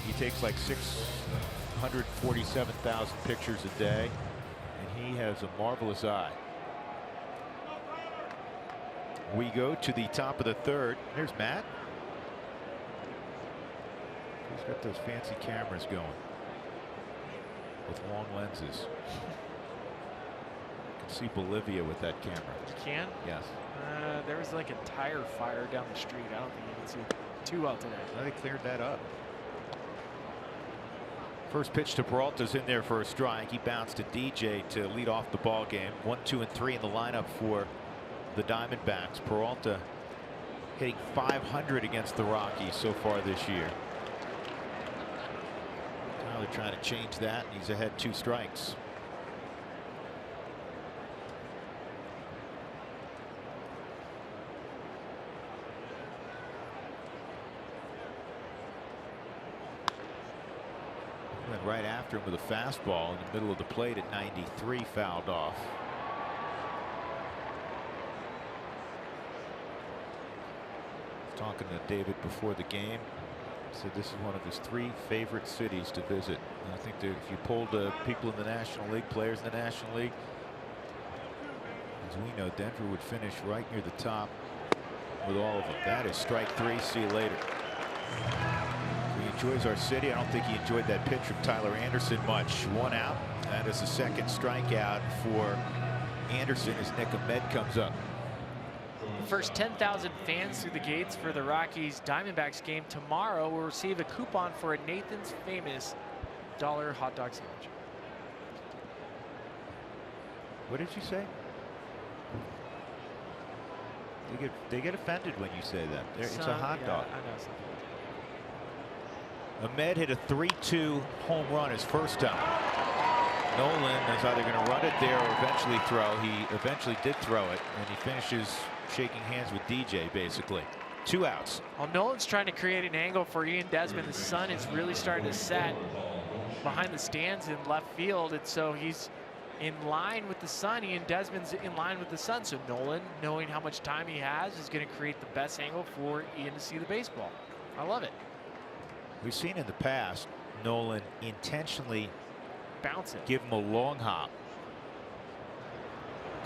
he takes like 647,000 pictures a day, and he has a marvelous eye. We go to the top of the third. There's Matt. He's got those fancy cameras going with long lenses. See Bolivia with that camera. You can? Yes. There was like a tire fire down the street. I don't think you can see too well today. They cleared that up. First pitch to Peralta's in there for a strike. He bounced to DJ to lead off the ball game. 1, 2, and 3 in the lineup for the Diamondbacks. Peralta hitting .500 against the Rockies so far this year. Tyler trying to change that. He's ahead 2 strikes. Went right after him with a fastball in the middle of the plate at 93, fouled off. Talking to David before the game, said this is one of his 3 favorite cities to visit. And I think that if you polled people in the National League, players in the National League, as we know, Denver would finish right near the top with all of them. That is strike 3. See you later. He enjoys our city. I don't think he enjoyed that pitch from Tyler Anderson much. 1 out. That is the 2nd strikeout for Anderson as Nick Ahmed comes up. The first 10,000 fans through the gates for the Rockies Diamondbacks game tomorrow will receive a coupon for a Nathan's Famous $1 hot dog sandwich. What did you say? They get offended when you say that. It's a hot dog. I know something. Ahmed hit a 3-2 home run his first time. Nolan is either going to run it there or eventually throw. He eventually did throw it, and he finishes shaking hands with DJ, basically. 2 outs. Well, Nolan's trying to create an angle for Ian Desmond. The sun is really starting to set behind the stands in left field, and so he's in line with the sun. Ian Desmond's in line with the sun, so Nolan, knowing how much time he has, is going to create the best angle for Ian to see the baseball. I love it. We've seen in the past Nolan intentionally Bounce it. give him a long hop.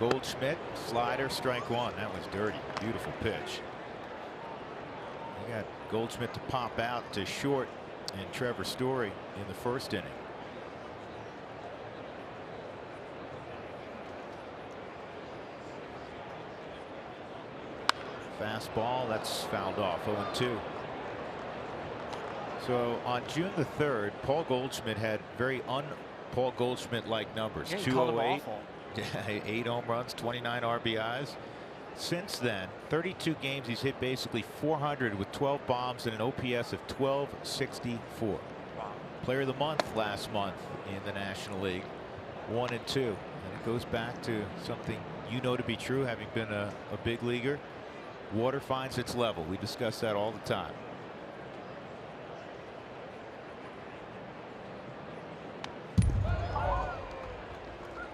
Goldschmidt, slider, strike 1. That was dirty. Beautiful pitch. You got Goldschmidt to pop out to short and Trevor Story in the first inning. Fastball, that's fouled off. 0-2. So on June the 3rd, Paul Goldschmidt had very Paul Goldschmidt-like numbers. Yeah, 208. 8 home runs, 29 RBIs. Since then, 32 games, he's hit basically 400 with 12 bombs and an OPS of 1264. Wow. Player of the month last month in the National League, 1 and 2. And it goes back to something you know to be true, having been a big leaguer. Water finds its level. We discuss that all the time.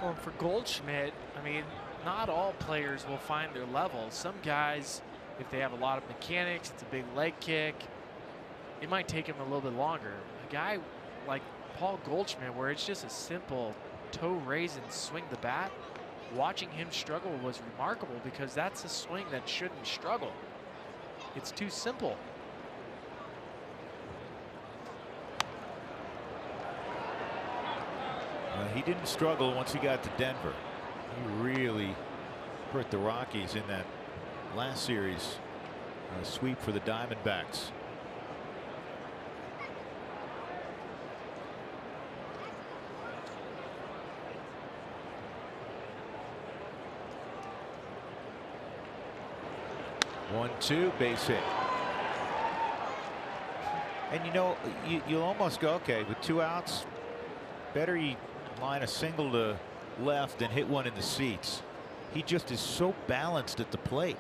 Well, for Goldschmidt, I mean, not all players will find their level. Some guys, if they have a lot of mechanics, it's a big leg kick, it might take him a little bit longer. A guy like Paul Goldschmidt, where it's just a simple toe raise and swing the bat, watching him struggle was remarkable because that's a swing that shouldn't struggle. It's too simple. He didn't struggle once he got to Denver. He really hurt the Rockies in that last series sweep for the Diamondbacks. One, two, base hit. And you know, you'll almost go, okay, with 2 outs, better you line a single to left and hit one in the seats. He just is so balanced at the plate.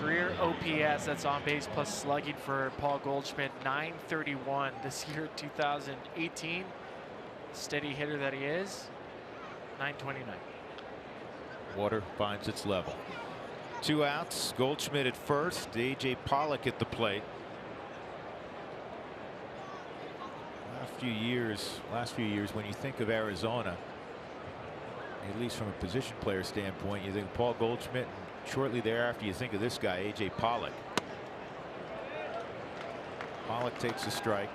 Career OPS, that's on base plus slugging for Paul Goldschmidt, 931 this year, 2018. Steady hitter that he is, 929. Water finds its level. 2 outs, Goldschmidt at first, AJ Pollock at the plate. Last few years, when you think of Arizona, at least from a position player standpoint, you think Paul Goldschmidt, and shortly thereafter you think of this guy, AJ Pollock. Pollock takes a strike.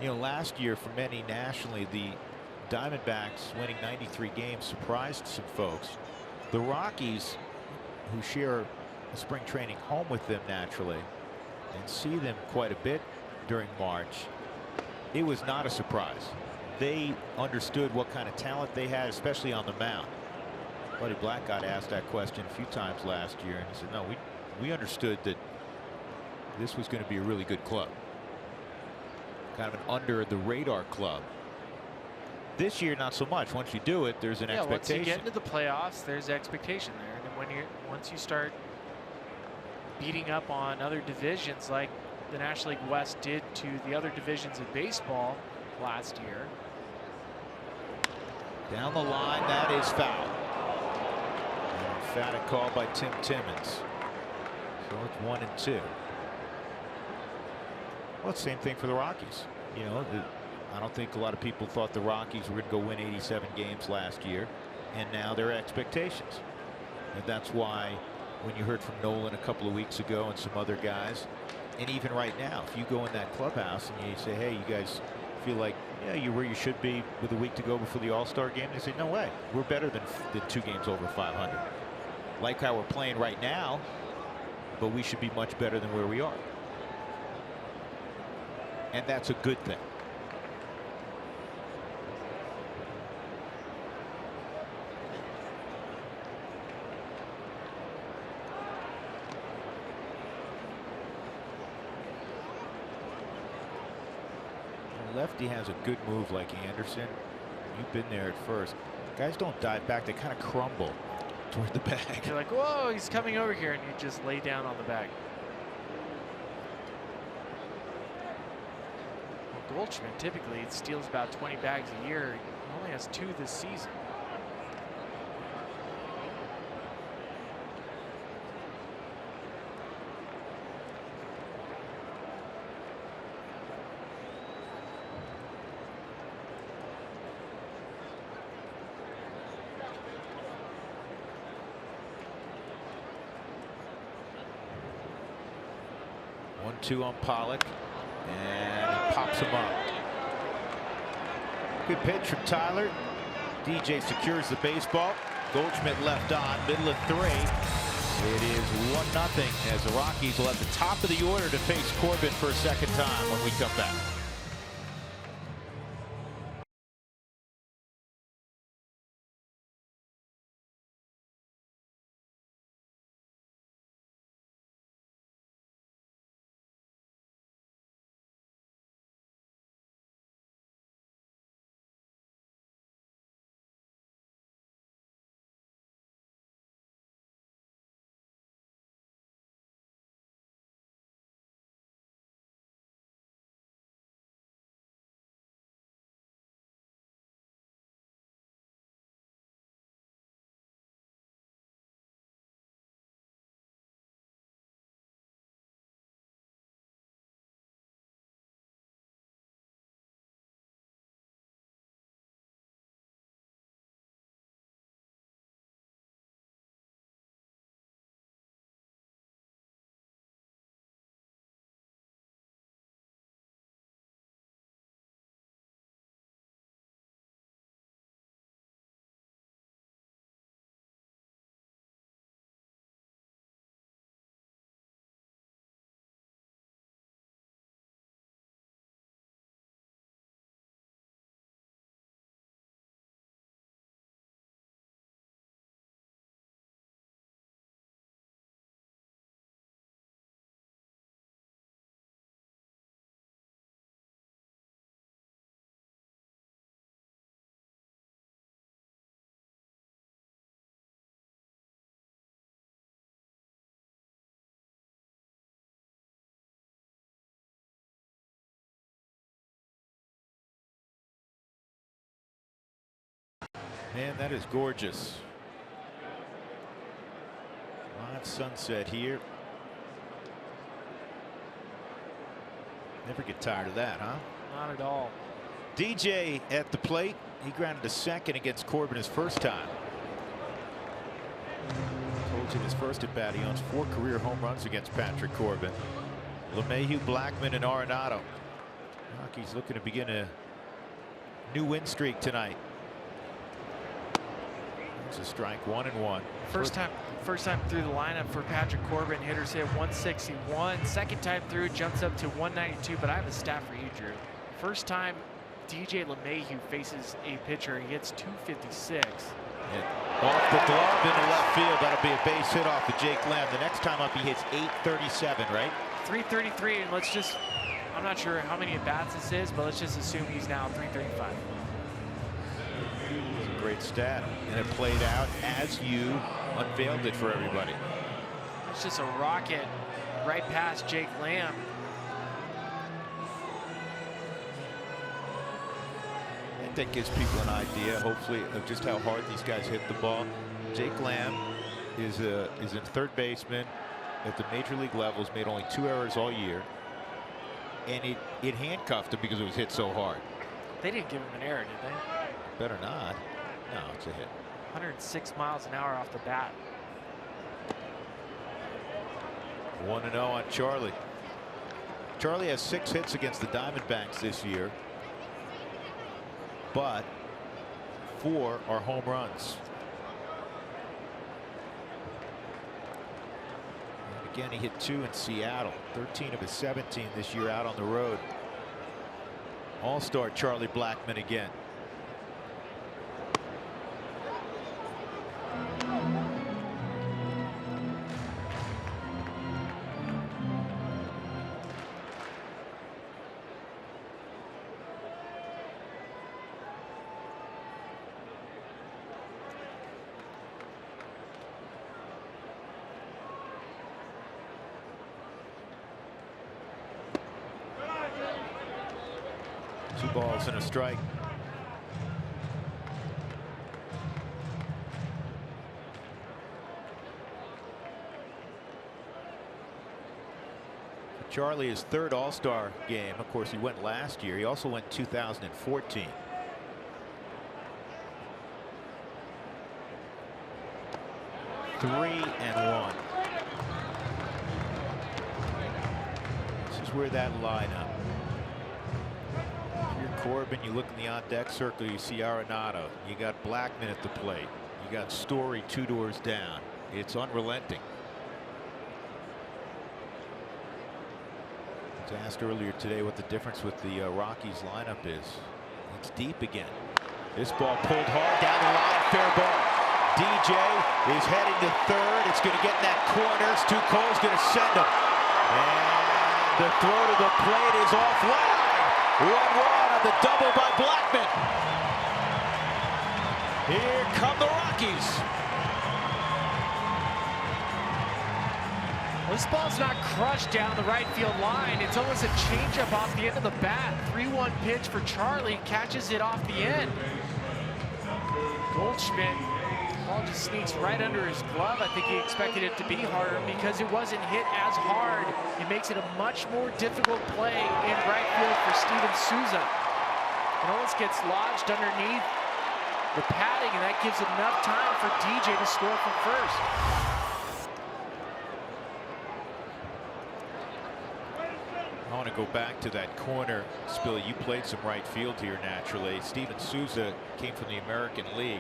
You know, last year for many nationally, the Diamondbacks winning 93 games surprised some folks. The Rockies, who share a spring training home with them naturally and see them quite a bit during March, it was not a surprise. They understood what kind of talent they had, especially on the mound. Buddy Black got asked that question a few times last year, and he said, no, we understood that this was going to be a really good club. Kind of an under the radar club. This year, not so much. Once you do it, there's an expectation. Once you get into the playoffs, there's expectation there. And then once you start beating up on other divisions like the National League West did to the other divisions of baseball last year. Down the line, that is foul. An emphatic call by Tim Timmons. So it's 1-2. Well, same thing for the Rockies. You know, I don't think a lot of people thought the Rockies were going to go win 87 games last year, and now their expectations. And that's why when you heard from Nolan a couple of weeks ago and some other guys, and even right now, if you go in that clubhouse and you say, hey, you guys feel like, yeah, you're where you should be with a week to go before the All-Star game, they say, no way, we're better than 2 games over 500. Like how we're playing right now, but we should be much better than where we are. And that's a good thing. Lefty has a good move like Anderson. You've been there at first. Guys don't dive back, they kind of crumble toward the bag. You're like, whoa, he's coming over here, and you just lay down on the bag. Well, Goldschmidt typically steals about 20 bags a year. He only has 2 this season. Two on Pollock, and he pops him up. Good pitch from Tyler. DJ secures the baseball. Goldschmidt left on, middle of 3. It is 1-0 as the Rockies will at the top of the order to face Corbin for a second time when we come back. Man, that is gorgeous. Live sunset here. Never get tired of that, huh? Not at all. DJ at the plate. He grounded to second against Corbin his first time. Told you his first at bat, he owns 4 career home runs against Patrick Corbin. LeMahieu, Blackman, and Arenado. Rockies looking to begin a new win streak tonight. It's a strike, 1-1. First time through the lineup for Patrick Corbin. Hitters hit 161. Second time through, jumps up to 192. But I have a stat for you, Drew. First time DJ LeMahieu faces a pitcher, he hits 256. Off the glove into left field. That'll be a base hit off of Jake Lamb. The next time up, he hits 837, right? 333, and let's just, I'm not sure how many at-bats this is, but let's just assume he's now 335. It's a great stat, and it played out as you unveiled it for everybody. It's just a rocket right past Jake Lamb. I think that gives people an idea, hopefully, of just how hard these guys hit the ball. Jake Lamb is a third baseman at the major league levels, made only 2 errors all year, and it handcuffed him because it was hit so hard. They didn't give him an error, did they? Better not. No, it's a hit. 106 miles an hour off the bat. 1-0 on Charlie. Charlie has 6 hits against the Diamondbacks this year, but 4 are home runs. And again, he hit 2 in Seattle. 13 of his 17 this year out on the road. All-star Charlie Blackmon again. Two balls and a strike. Charlie, his third All-Star game. Of course, he went last year. He also went 2014. Three and one. This is where that lineup. Corbin, you look in the on-deck circle, you see Arenado. You got Blackmon at the plate. You got Story 2 doors down. It's unrelenting. I was asked earlier today what the difference with the Rockies lineup is. It's deep again. This ball pulled hard down the line. Fair ball. DJ is heading to third. It's going to get in that corner. Stu Cole's going to send him. And the throw to the plate is offline. 1-1 on the double by Blackmon. Here come the Rockies. Well, this ball's not crushed down the right field line. It's almost a changeup off the end of the bat. 3-1 pitch for Charlie. Catches it off the end. Goldschmidt. Ball just sneaks right under his glove. I think he expected it to be harder because it wasn't hit as hard. It makes it a much more difficult play in right field for Steven Souza. It almost gets lodged underneath the padding, and that gives enough time for DJ to score from first. I want to go back to that corner. Spill, you played some right field here naturally. Steven Souza came from the American League.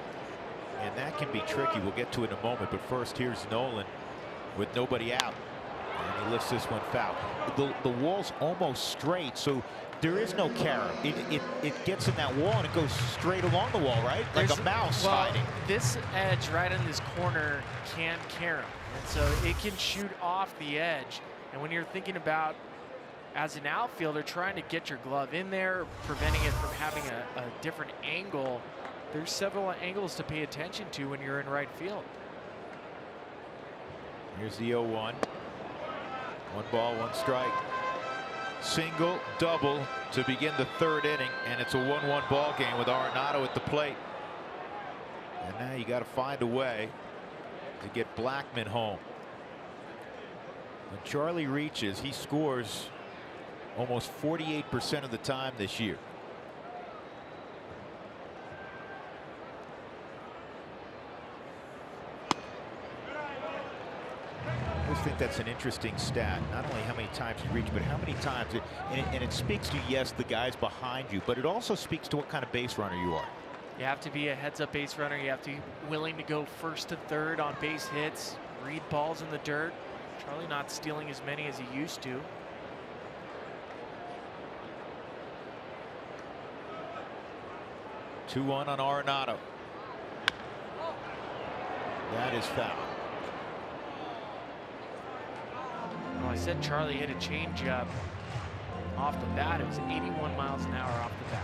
And that can be tricky. We'll get to it in a moment. But first, here's Nolan with nobody out. And he lifts this one foul. The wall's almost straight, so there is no carom. It gets in that wall, and it goes straight along the wall, right? Like a mouse hiding. This edge right in this corner can carom. And so it can shoot off the edge. And when you're thinking about, as an outfielder, trying to get your glove in there, preventing it from having a different angle, there's several angles to pay attention to when you're in right field. Here's the 0-1. 1 ball, 1 strike. Single, double to begin the third inning, and it's a 1-1 ball game with Arenado at the plate. And now you got to find a way to get Blackmon home. When Charlie reaches, he scores almost 48% of the time this year. I think that's an interesting stat. Not only how many times you reach, but how many times and it speaks to, yes, the guys behind you, but it also speaks to what kind of base runner you are. You have to be a heads-up base runner. You have to be willing to go first to third on base hits, read balls in the dirt. Charlie not stealing as many as he used to. 2-1 on Arenado. That is foul. Well, I said Charlie hit a changeup off the bat. It was 81 miles an hour off the bat.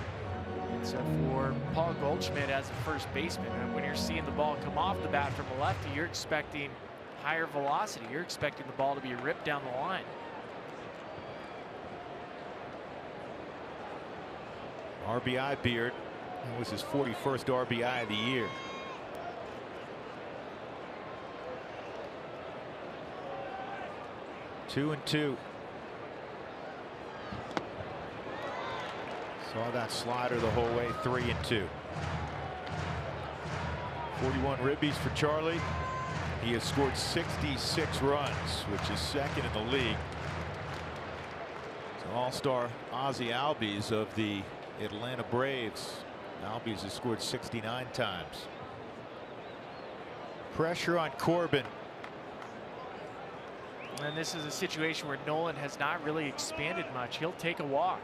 And so for Paul Goldschmidt as a first baseman, and when you're seeing the ball come off the bat from a lefty, you're expecting higher velocity. You're expecting the ball to be ripped down the line. RBI Beard. That was his 41st RBI of the year. Two and two. Saw that slider the whole way. 3-2. 41 ribbies for Charlie. He has scored 66 runs, which is second in the league. So all-star Ozzie Albies of the Atlanta Braves. Albies has scored 69 times. Pressure on Corbin. And this is a situation where Nolan has not really expanded much. He'll take a walk.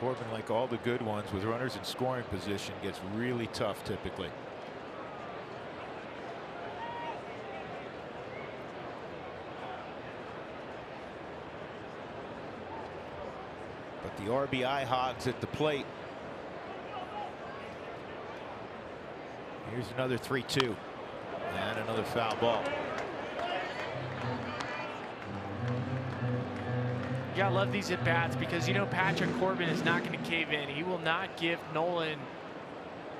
Corbin, like all the good ones with runners in scoring position, gets really tough typically. But the RBI hogs at the plate. Here's another 3-2 and another foul ball. Yeah, I love these at bats because, you know, Patrick Corbin is not going to cave in. He will not give Nolan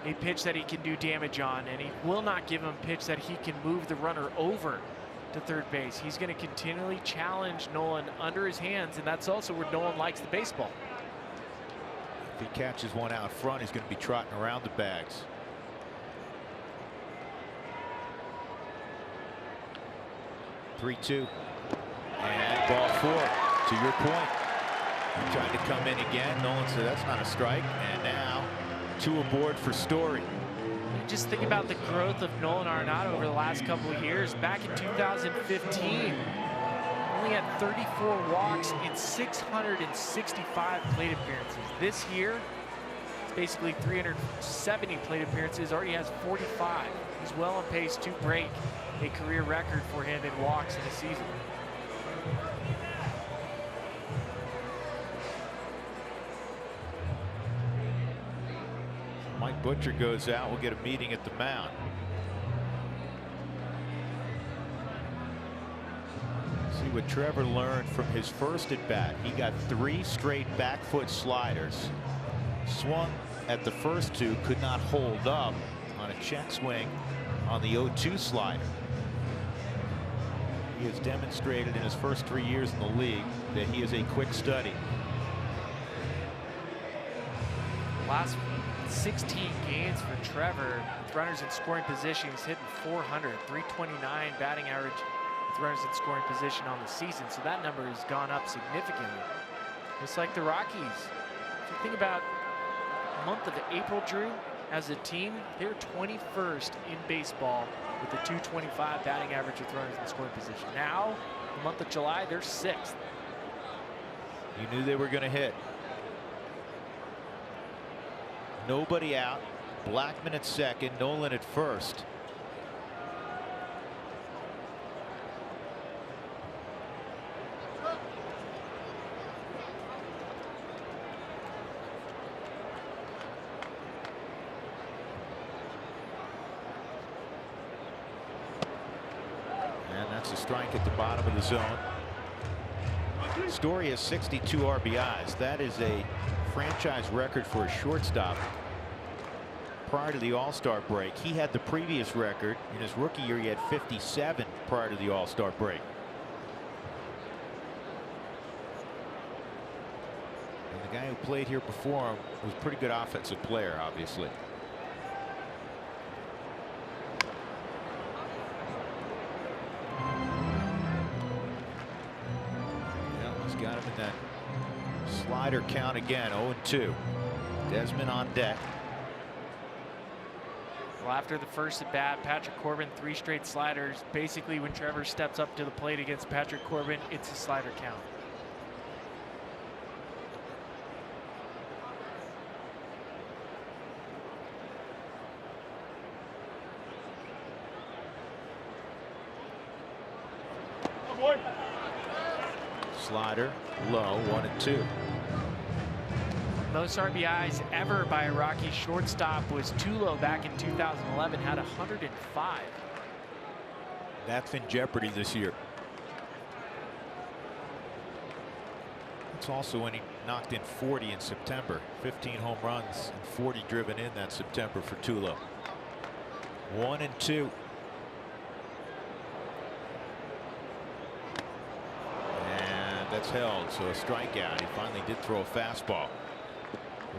a pitch that he can do damage on, and he will not give him a pitch that he can move the runner over to third base. He's going to continually challenge Nolan under his hands, and that's also where Nolan likes the baseball. If he catches one out front, he's going to be trotting around the bags. Three-two and ball four. To your point, he tried to come in again. Nolan said that's not a strike, and now two aboard for Story. Just think about the growth of Nolan Arenado over the last couple of years. Back in 2015, only had 34 walks in 665 plate appearances. This year, it's basically 370 plate appearances. Already has 45. He's well on pace to break a career record for him in walks in a season. Mike Butcher goes out. We'll get a meeting at the mound. See what Trevor learned from his first at bat. He got 3 straight back foot sliders. Swung at the first 2, could not hold up on a check swing on the 0-2 slider. He has demonstrated in his first 3 years in the league that he is a quick study. Last 16 games for Trevor with runners in scoring position. He's hitting 400, 329 batting average with runners in scoring position on the season. So that number has gone up significantly. It's like the Rockies. If you think about the month of April, Drew, as a team, they're 21st in baseball with a 225 batting average with runners in scoring position. Now, the month of July, they're 6th. You knew they were going to hit. Nobody out. Blackman at second, Nolan at first. And that's a strike at the bottom of the zone. Story has 62 RBIs. That is a franchise record for a shortstop. Prior to the All-Star break, he had the previous record. In his rookie year, he had 57 prior to the All-Star break. And the guy who played here before him was a pretty good offensive player, obviously. Got him in that slider count again. 0-2. Desmond on deck. Well, after the first at bat, Patrick Corbin, 3 straight sliders. Basically, when Trevor steps up to the plate against Patrick Corbin, it's a slider count. Slider low, 1-2. Most RBIs ever by a Rocky shortstop was Tulo back in 2011, had 105. That's in jeopardy this year. It's also when he knocked in 40 in September. 15 home runs and 40 driven in that September for Tulo. 1-2. And that's held, so a strikeout. He finally did throw a fastball.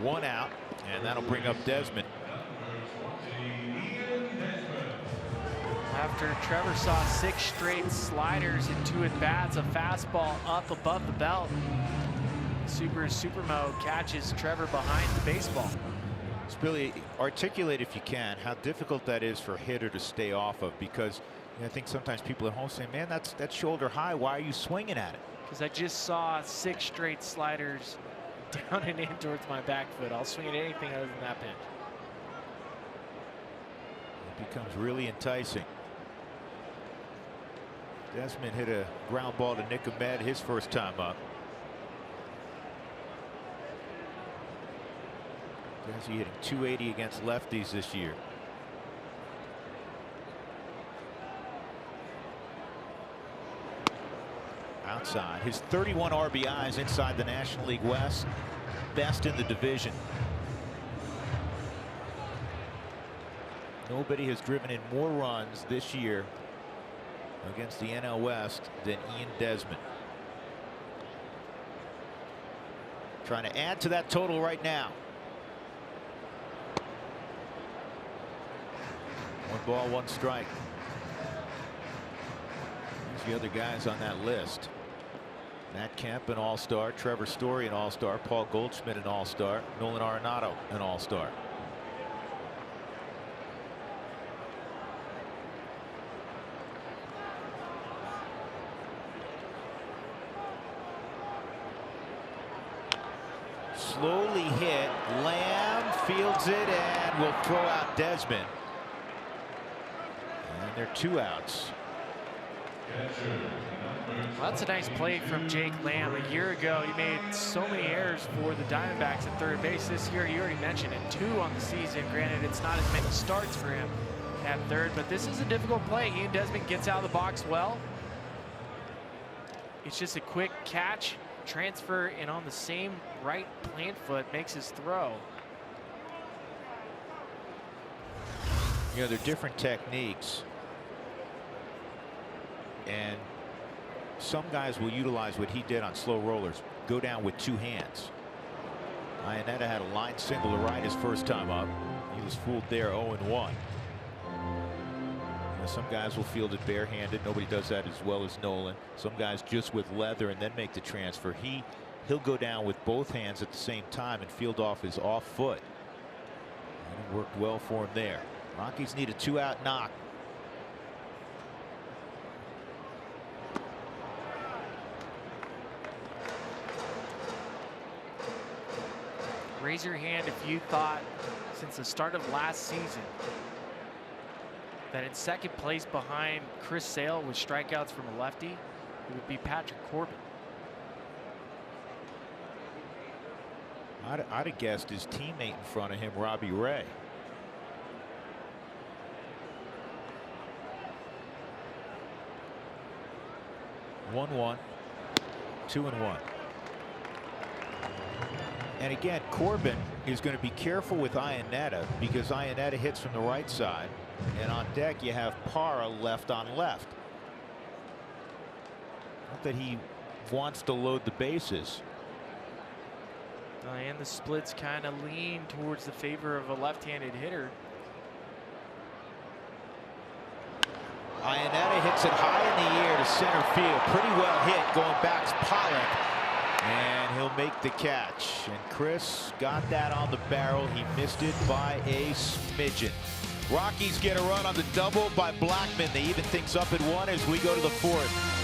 1 out, and that'll bring up Desmond. After Trevor saw 6 straight sliders and 2 at-bats, a fastball up above the belt. Supermo catches Trevor behind the baseball. Billy, articulate if you can how difficult that is for a hitter to stay off of, because I think sometimes people at home say, man, that's shoulder high. Why are you swinging at it? Because I just saw 6 straight sliders down and in towards my back foot. I'll swing at anything other than that pitch. It becomes really enticing. Desmond hit a ground ball to Nick Ahmed his first time up. Desi hitting .280 against lefties this year. Outside, his 31 RBIs inside the National League West, best in the division. Nobody has driven in more runs this year against the NL West than Ian Desmond. Trying to add to that total right now. 1 ball, 1 strike. There's the other guys on that list. Matt Kemp, an all-star. Trevor Story, an all-star. Paul Goldschmidt, an all-star. Nolan Arenado, an all-star. Slowly hit. Lamb fields it and will throw out Desmond. And there are 2 outs. Well, that's a nice play from Jake Lamb. A year ago, he made so many errors for the Diamondbacks at third base. This year, you already mentioned it, 2 on the season. Granted, it's not as many starts for him at third, but this is a difficult play. Ian Desmond gets out of the box well. It's just a quick catch, transfer, and on the same right plant foot makes his throw. You know, they're different techniques. And some guys will utilize what he did on slow rollers, go down with 2 hands. Iannetta had a line single to right his first time up. He was fooled there, 0-1. You know, some guys will field it barehanded. Nobody does that as well as Nolan. Some guys just with leather and then make the transfer. He'll go down with both hands at the same time and field off his off foot. And it worked well for him there. Rockies need a 2-out knock. Raise your hand if you thought since the start of last season that in second place behind Chris Sale with strikeouts from a lefty, it would be Patrick Corbin. I'd have guessed his teammate in front of him, Robbie Ray. One, 2-1. And again, Corbin is going to be careful with Iannetta because Iannetta hits from the right side. And on deck, you have Parra left on left. Not that he wants to load the bases. And the splits kind of lean towards the favor of a left-handed hitter. Iannetta hits it high in the air to center field. Pretty well hit. Going back to Pollock. And he'll make the catch. And Chris got that on the barrel. He missed it by a smidgen. Rockies get a run on the double by Blackman. They even things up at 1 as we go to the 4th.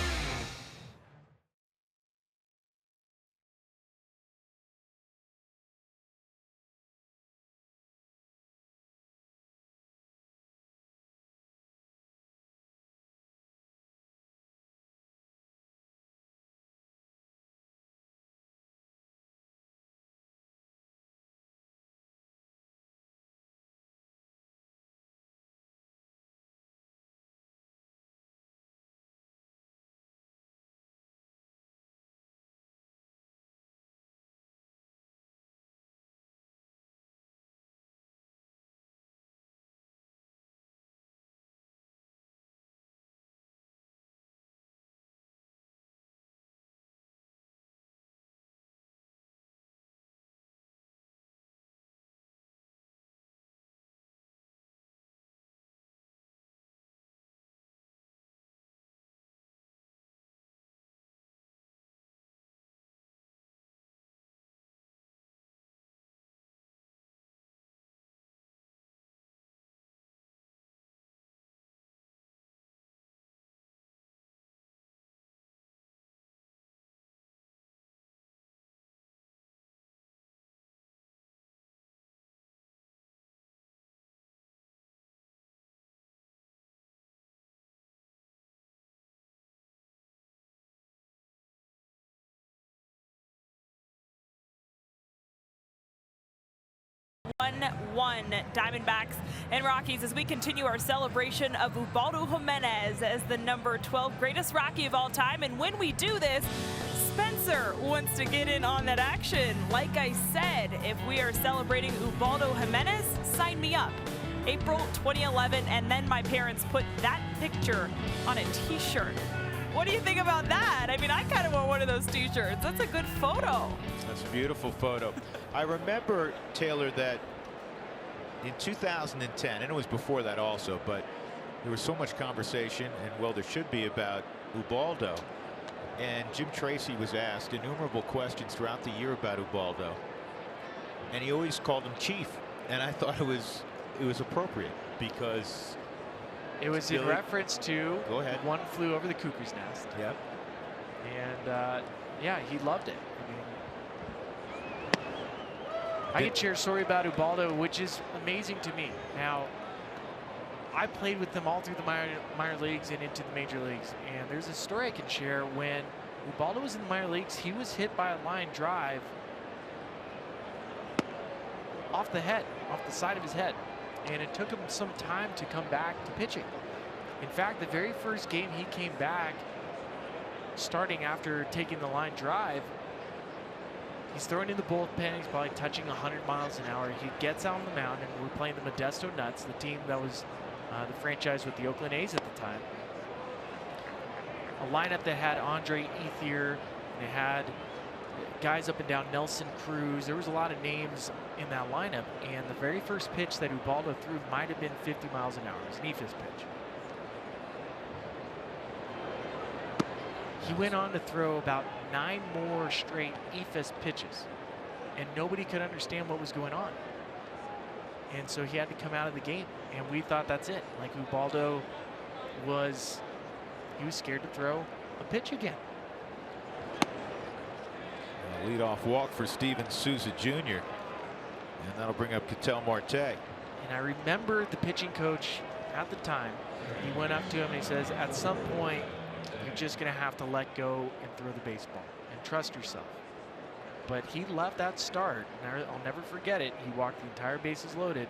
One Diamondbacks and Rockies as we continue our celebration of Ubaldo Jimenez as the number 12 greatest Rocky of all time. And when we do this, Spencer wants to get in on that action. Like I said, if we are celebrating Ubaldo Jimenez, sign me up. April 2011, and then my parents put that picture on a t-shirt. What do you think about that? I mean, I kind of want one of those t-shirts. That's a good photo. That's a beautiful photo. I remember, Taylor, that in 2010, and it was before that also, but there was so much conversation, and well, there should be, about Ubaldo. And Jim Tracy was asked innumerable questions throughout the year about Ubaldo, and he always called him Chief. And I thought it was appropriate because it was in reference to Go ahead. One Flew Over the Cuckoo's Nest. Yep. And yeah, he loved it. I can share a story about Ubaldo, which is amazing to me. Now, I played with them all through the minor leagues and into the major leagues. And there's a story I can share. When Ubaldo was in the minor leagues, he was hit by a line drive off the head, off the side of his head. And it took him some time to come back to pitching. In fact, the very first game he came back, starting after taking the line drive, he's throwing in the bullpen. He's probably touching 100 miles an hour. He gets out on the mound, and we're playing the Modesto Nuts, the team that was the franchise with the Oakland A's at the time. A lineup that had Andre Ethier, and they had guys up and down, Nelson Cruz. There was a lot of names in that lineup, and the very first pitch that Ubaldo threw might have been 50 miles an hour. It was an eephus pitch. He went on to throw about 9 more straight eephus pitches, and nobody could understand what was going on. And so he had to come out of the game, and we thought that's it. Like, Ubaldo was scared to throw a pitch again. A leadoff walk for Steven Souza Jr. And that'll bring up Ketel Marte. And I remember the pitching coach at the time, he went up to him and he says, at some point, you're just going to have to let go and throw the baseball and trust yourself. But he left that start, and I'll never forget it. He walked the entire bases loaded,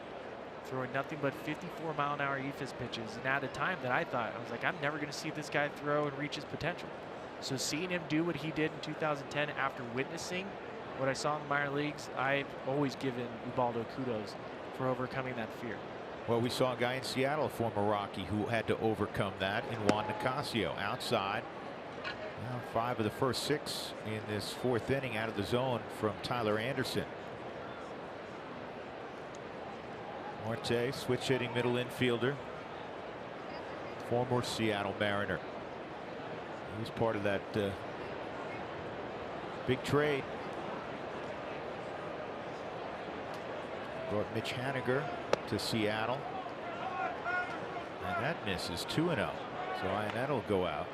throwing nothing but 54-mile-an-hour eephus pitches. And at a time that I was like, I'm never going to see this guy throw and reach his potential. So seeing him do what he did in 2010 after witnessing what I saw in the minor leagues, I've always given Ubaldo kudos for overcoming that fear. Well, we saw a guy in Seattle, a former Rocky, who had to overcome that in Juan Nicasio. Outside, 5 of the first 6 in this 4th inning out of the zone from Tyler Anderson. Marte, switch hitting middle infielder, former Seattle Mariner. He was part of that big trade. Brought Mitch Haniger to Seattle. And that misses 2-0. So that'll go out.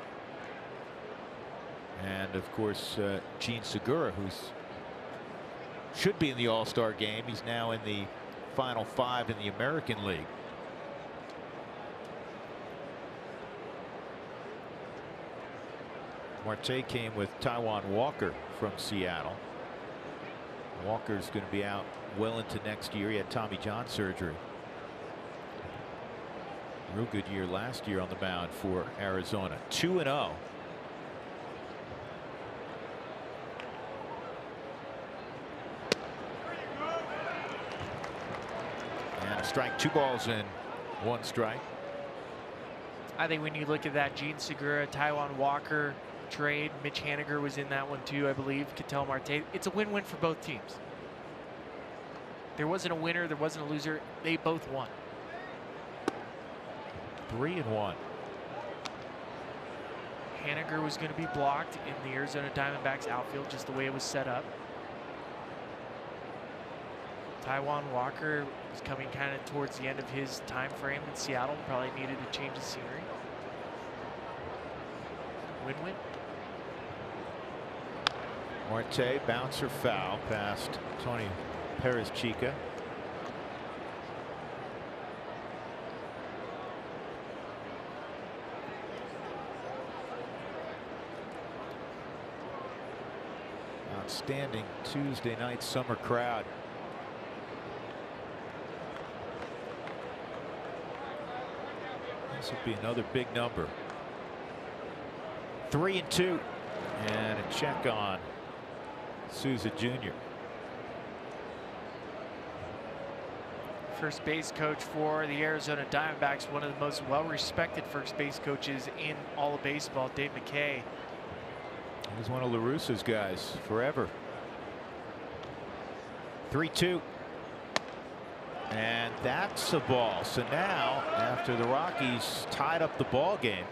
And of course, Gene Segura, who's should be in the All-Star game. He's now in the Final Five in the American League. Marte came with Taijuan Walker from Seattle. Walker's going to be out well into next year. He had Tommy John surgery. Real good year last year on the mound for Arizona. 2-0. And a strike, 2 balls in, 1 strike. I think when you look at that Gene Segura, Taijuan Walker trade, Mitch Haniger was in that one too, I believe. Ketel Marte. It's a win-win for both teams. There wasn't a winner, there wasn't a loser. They both won. 3-1. Haniger was going to be blocked in the Arizona Diamondbacks outfield, just the way it was set up. Taijuan Walker was coming kind of towards the end of his time frame in Seattle. Probably needed a change of scenery. Win-win. Marte, bouncer foul past Tony Perez-Chica. Outstanding Tuesday night summer crowd. This will be another big number. 3-2, and a check on Souza Jr. First base coach for the Arizona Diamondbacks, one of the most well-respected first base coaches in all of baseball, Dave McKay. He was one of La Russa's guys forever. 3-2. And that's a ball. So now, after the Rockies tied up the ball game,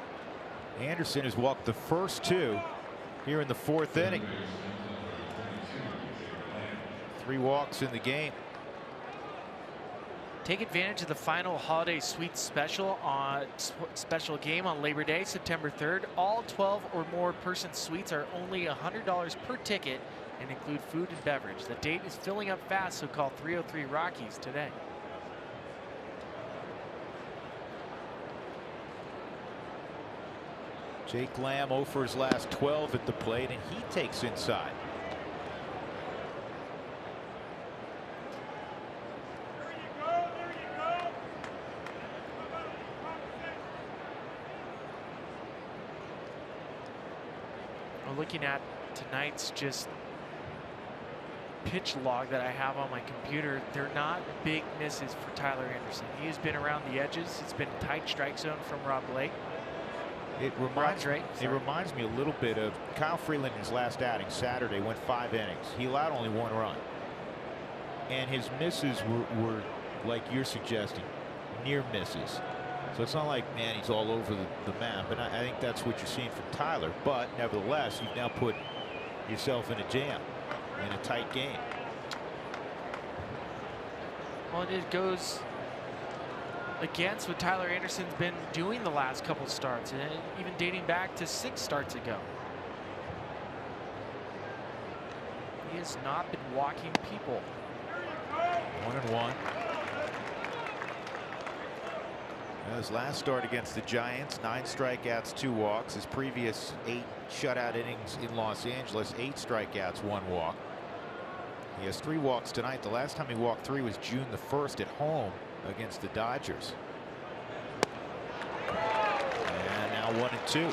Anderson has walked the first 2 here in the 4th inning. 3 walks in the game. Take advantage of the final holiday suite special game on Labor Day, September 3rd. All 12 or more person suites are only $100 per ticket and include food and beverage. The date is filling up fast, so call 303 Rockies today. Jake Lamb 0 for his last 12 at the plate, and he takes inside. Looking at tonight's just pitch log that I have on my computer, they're not big misses for Tyler Anderson. He has been around the edges. It's been a tight strike zone from Rob Blake. It reminds me a little bit of Kyle Freeland in his last outing Saturday. Went 5 innings. He allowed only 1 run, and his misses were like you're suggesting, near misses. So it's not like, man, he's all over the map, and I think that's what you're seeing from Tyler. But nevertheless, you've now put yourself in a jam in a tight game. Well, it goes against what Tyler Anderson's been doing the last couple starts, and even dating back to 6 starts ago. He has not been walking people. 1-1. His last start against the Giants, 9 strikeouts, 2 walks. His previous 8 shutout innings in Los Angeles, 8 strikeouts, 1 walk. He has 3 walks tonight. The last time he walked 3 was June the 1st at home against the Dodgers. And now 1-2.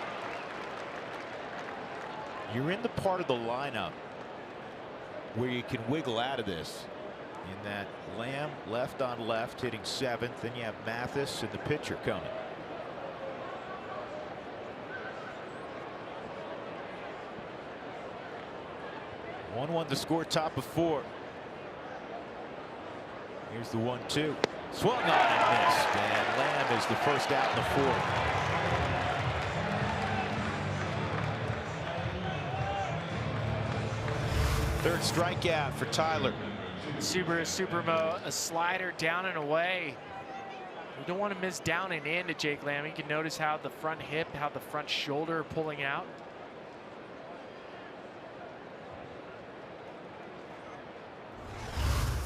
You're in the part of the lineup where you can wiggle out of this. In that Lamb left on left hitting 7th, then you have Mathis and the pitcher coming. One to score, top of 4. Here's the 1-2. Swung on and missed, and Lamb is the first out in the 4th. Third strikeout for Tyler. Subaru Supremo, a slider down and away. You don't want to miss down and in to Jake Lamb. You can notice how the front hip, how the front shoulder are pulling out.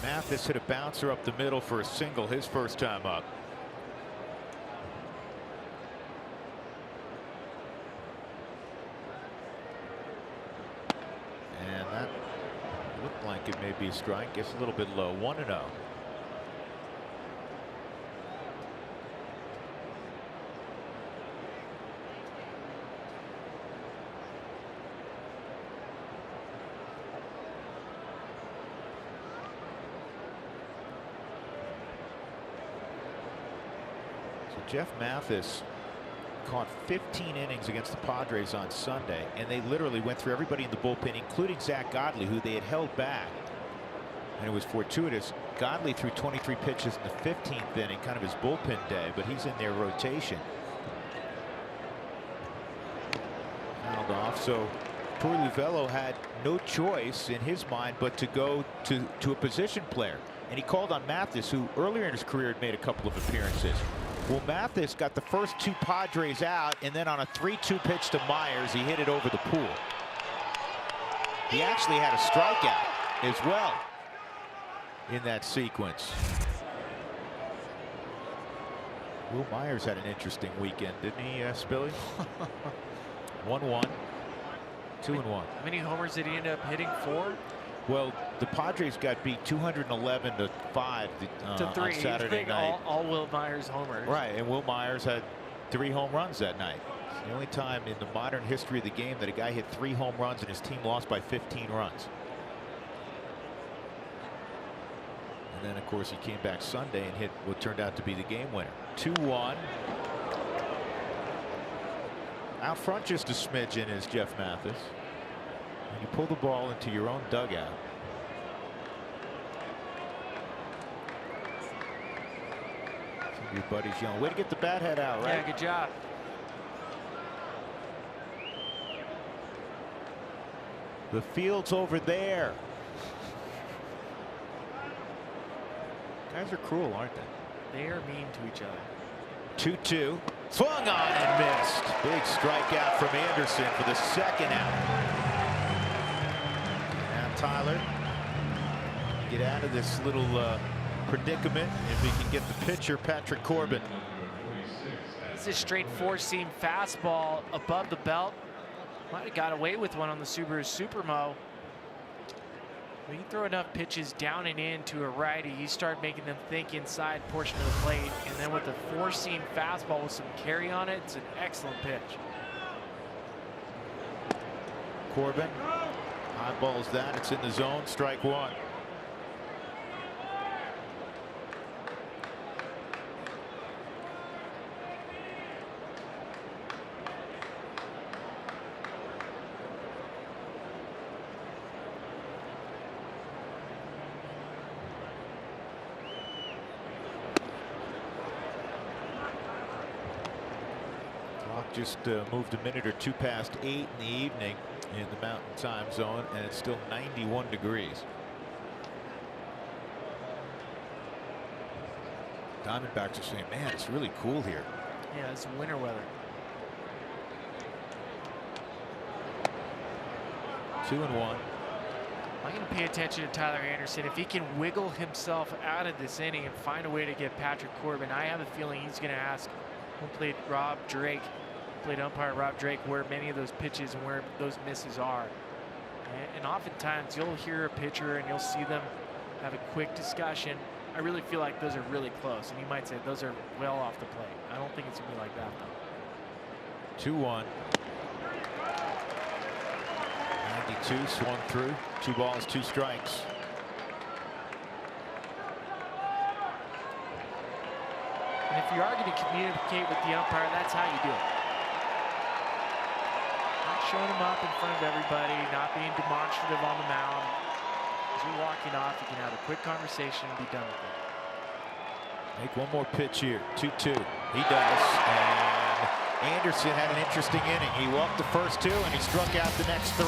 Mathis hit a bouncer up the middle for a single his first time up. And that looked like it may be a strike. Gets a little bit low. 1-0. Jeff Mathis caught 15 innings against the Padres on Sunday, and they literally went through everybody in the bullpen, including Zach Godley, who they had held back. And it was fortuitous. Godley threw 23 pitches in the 15th inning, kind of his bullpen day, but he's in their rotation. Fouled off, so Troy Luvello had no choice in his mind but to go to a position player. And he called on Mathis, who earlier in his career had made a couple of appearances. Well, Mathis got the first two Padres out, and then on a 3-2 pitch to Myers, he hit it over the pool. He actually had a strikeout as well in that sequence. Will Myers had an interesting weekend, didn't he, Spilly? 1-1, 2-1. How many homers did he end up hitting? 4? Well, the Padres got beat 211 to 5 to 3 on Saturday night. All Will Myers homers. Right, and Will Myers had 3 home runs that night. It's the only time in the modern history of the game that a guy hit 3 home runs and his team lost by 15 runs. And then, of course, he came back Sunday and hit what turned out to be the game winner. 2-1. Out front just a smidgen is Jeff Mathis. You pull the ball into your own dugout. Some of your buddies yelling, way to get the bat head out, right? Yeah, good job. The field's over there. Guys are cruel, aren't they? They are mean to each other. 2-2. Swung on and missed. Big strikeout from Anderson for the second out. Tyler, get out of this little predicament if we can get the pitcher, Patrick Corbin. It's a straight 4-seam fastball above the belt. Might have got away with one on the Subaru Supermo. When you throw enough pitches down and in to a righty, you start making them think inside portion of the plate. And then with the 4-seam fastball with some carry on it, it's an excellent pitch. Corbin eyeballs that. It's in the zone. Strike 1. Clock just moved a minute or 2 past 8 in the evening in the Mountain Time Zone, and it's still 91 degrees. Diamondbacks are saying, man, it's really cool here. Yeah, it's winter weather. 2-1. I'm going to pay attention to Tyler Anderson. If he can wiggle himself out of this inning and find a way to get Patrick Corbin, I have a feeling he's going to ask who played Rob Drake, played umpire Rob Drake, where many of those pitches and where those misses are. And oftentimes you'll hear a pitcher and you'll see them have a quick discussion. I really feel like those are really close, and you might say those are well off the plate. I don't think it's going to be like that, though. 2-1. 92 swung through. 2 balls, 2 strikes. And if you are going to communicate with the umpire, that's how you do it. Not showing him up in front of everybody, not being demonstrative on the mound. As you're walking off, you can have a quick conversation and be done with it. Make one more pitch here. 2-2. He does. And Anderson had an interesting inning. He walked the first 2 and he struck out the next 3.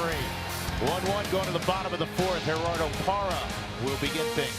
1-1 going to the bottom of the 4th. Gerardo Parra will begin things.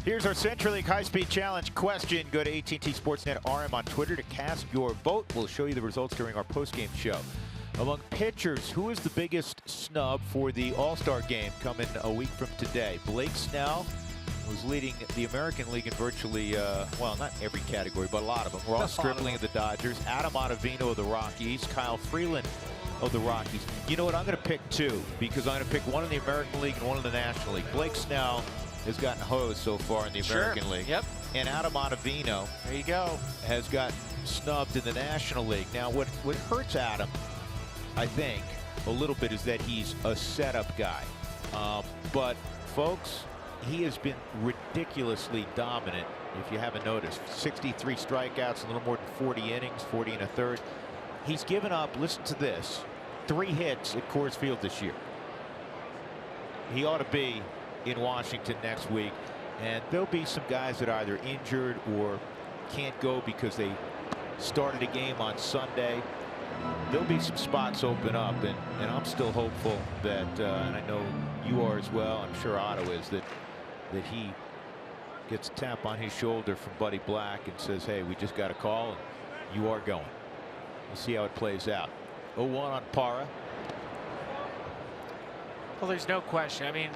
Here's our Central League High-Speed Challenge question. Go to AT&T Sportsnet RM on Twitter to cast your vote. We'll show you the results during our post-game show. Among pitchers, who is the biggest snub for the All-Star game coming a week from today? Blake Snell, who's leading the American League in virtually, well, not every category, but a lot of them. Ross Stripling of the Dodgers, Adam Ottavino of the Rockies, Kyle Freeland of the Rockies. You know what? I'm going to pick two, because I'm going to pick one in the American League and one in the National League. Blake Snell has gotten hosed so far in the American League. Yep. And Adam Ottavino, there you go, has gotten snubbed in the National League. Now, what hurts Adam, I think, a little bit, is that he's a setup guy. But, folks, he has been ridiculously dominant, if you haven't noticed. 63 strikeouts, a little more than 40 innings, 40 and a third. He's given up, listen to this, 3 hits at Coors Field this year. He ought to be in Washington next week, and there'll be some guys that are either injured or can't go because they started a game on Sunday. There'll be some spots open up, and I'm still hopeful that, and I know you are as well, I'm sure Otto is, that he gets a tap on his shoulder from Buddy Black and says, hey, we just got a call, and you are going. We'll see how it plays out. 0-1 on Parra. Well, there's no question. I mean,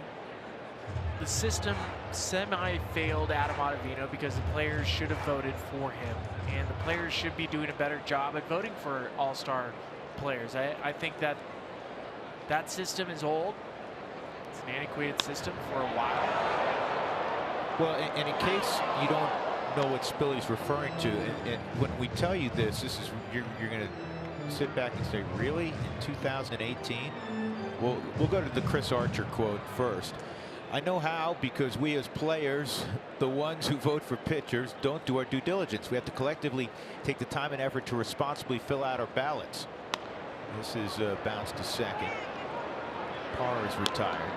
the system semi-failed Adam Ottavino because the players should have voted for him, and the players should be doing a better job at voting for all-star players. I think that system is old. It's an antiquated system for a while. Well, and in case you don't know what Spilly's referring to, and when we tell you this is you're going to sit back and say, really, in 2018? Well, we'll go to the Chris Archer quote first. I know how, because we as players, the ones who vote for pitchers, don't do our due diligence. We have to collectively take the time and effort to responsibly fill out our ballots. This is bounced to second. Parr is retired.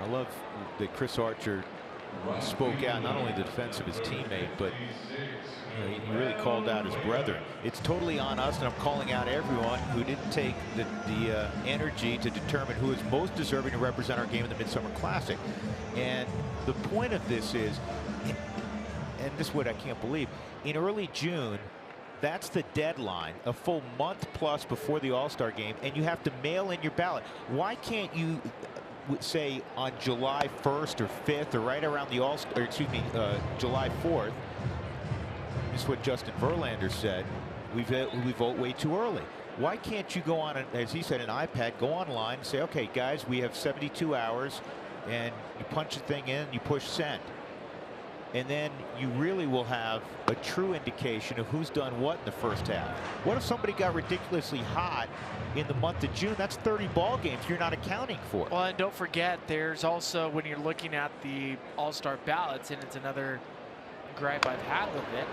I love that Chris Archer spoke out, not only the defense of his teammate, but he really called out his brethren. It's totally on us, and I'm calling out everyone who didn't take the energy to determine who is most deserving to represent our game in the Midsummer Classic. And the point of this is, and this is what I can't believe, in early June, that's the deadline, a full month plus before the All-Star game, and you have to mail in your ballot. Why can't you say on July 1st or 5th or right around the All-Star, or excuse me, July 4th? This is what Justin Verlander said. We vote way too early. Why can't you go on, as he said, an iPad, go online and say, okay, guys, we have 72 hours, and you punch the thing in, you push send. And then you really will have a true indication of who's done what in the first half. What if somebody got ridiculously hot in the month of June? That's 30 ball games you're not accounting for. Well, and don't forget, there's also, when you're looking at the All-Star ballots, and it's another gripe I've had with it,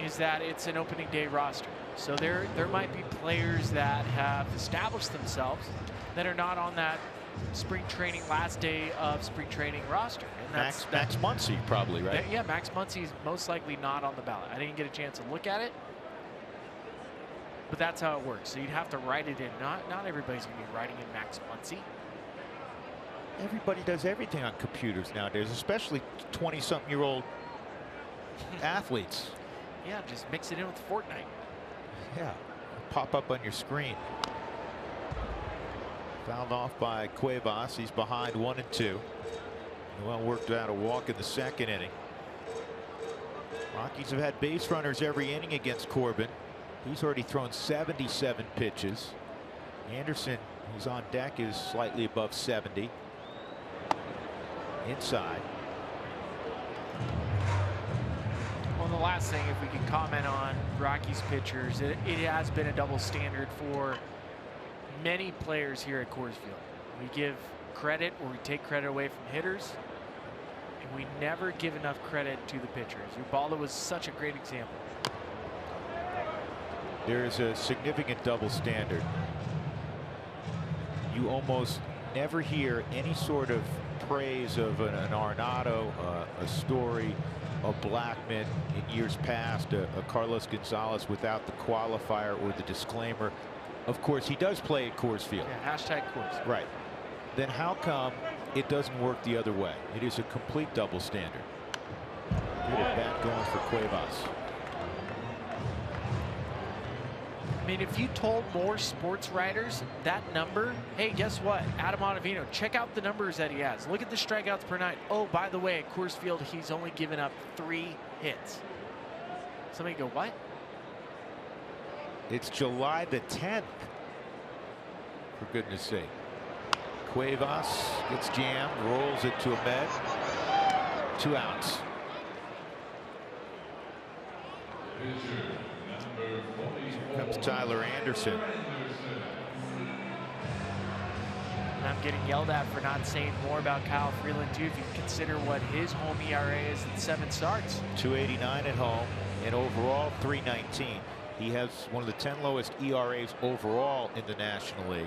is that it's an opening day roster. So there might be players that have established themselves that are not on that spring training, last day of spring training roster. And that's Max Muncy, probably, right? Yeah, Max Muncy is most likely not on the ballot. I didn't get a chance to look at it, but that's how it works. So you'd have to write it in. Not everybody's going to be writing in Max Muncy. Everybody does everything on computers nowadays, especially 20-something-year-old athletes. Yeah, just mix it in with Fortnite. Yeah, pop up on your screen. Fouled off by Cuevas. He's behind 1-2. Well, worked out a walk in the second inning. Rockies have had base runners every inning against Corbin. He's already thrown 77 pitches. Anderson, who's on deck, is slightly above 70. Inside. Well, the last thing, if we can comment on Rockies pitchers, it has been a double standard for many players here at Coors Field. We give credit or we take credit away from hitters, and we never give enough credit to the pitchers. Ubaldo was such a great example. There is a significant double standard. You almost never hear any sort of praise of an Arenado, a Story, a Blackman in years past, a Carlos Gonzalez without the qualifier or the disclaimer. Of course, he does play at Coors Field. Yeah, hashtag Coors. Right. Then how come it doesn't work the other way. It is a complete double standard. Good at bat going for Cuevas. I mean, if you told more sports writers that number, hey, guess what? Adam Ottavino, check out the numbers that he has. Look at the strikeouts per night. Oh, by the way, at Coors Field, he's only given up 3 hits. Somebody go, what? It's July the 10th. For goodness sake. Cuevas gets jammed, rolls it to Ahmed. 2 outs. Here comes Tyler Anderson. And I'm getting yelled at for not saying more about Kyle Freeland, too, if you consider what his home ERA is at 7 starts. 2.89 at home, and overall 3.19. He has one of the 10 lowest ERAs overall in the National League.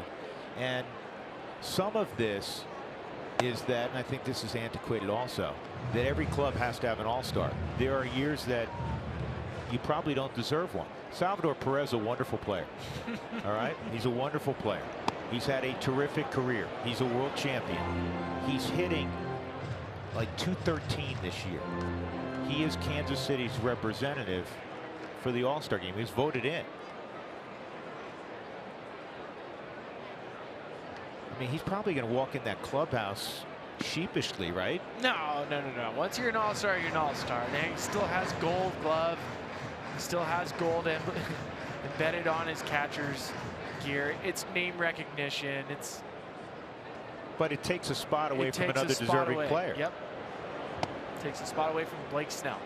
And some of this is that, and I think this is antiquated also, that every club has to have an all-star. There are years that you probably don't deserve one. Salvador Perez, a wonderful player. All right, he's a wonderful player. He's had a terrific career. He's a world champion. He's hitting like 213 this year. He is Kansas City's representative for the All-Star game. He was voted in. I mean, he's probably going to walk in that clubhouse sheepishly, right? No. Once you're an all-star, you're an all-star. And he still has gold glove. He still has gold embedded on his catcher's gear. It's name recognition. But it takes a spot away from another deserving player. Yep. Takes a spot away from Blake Snell.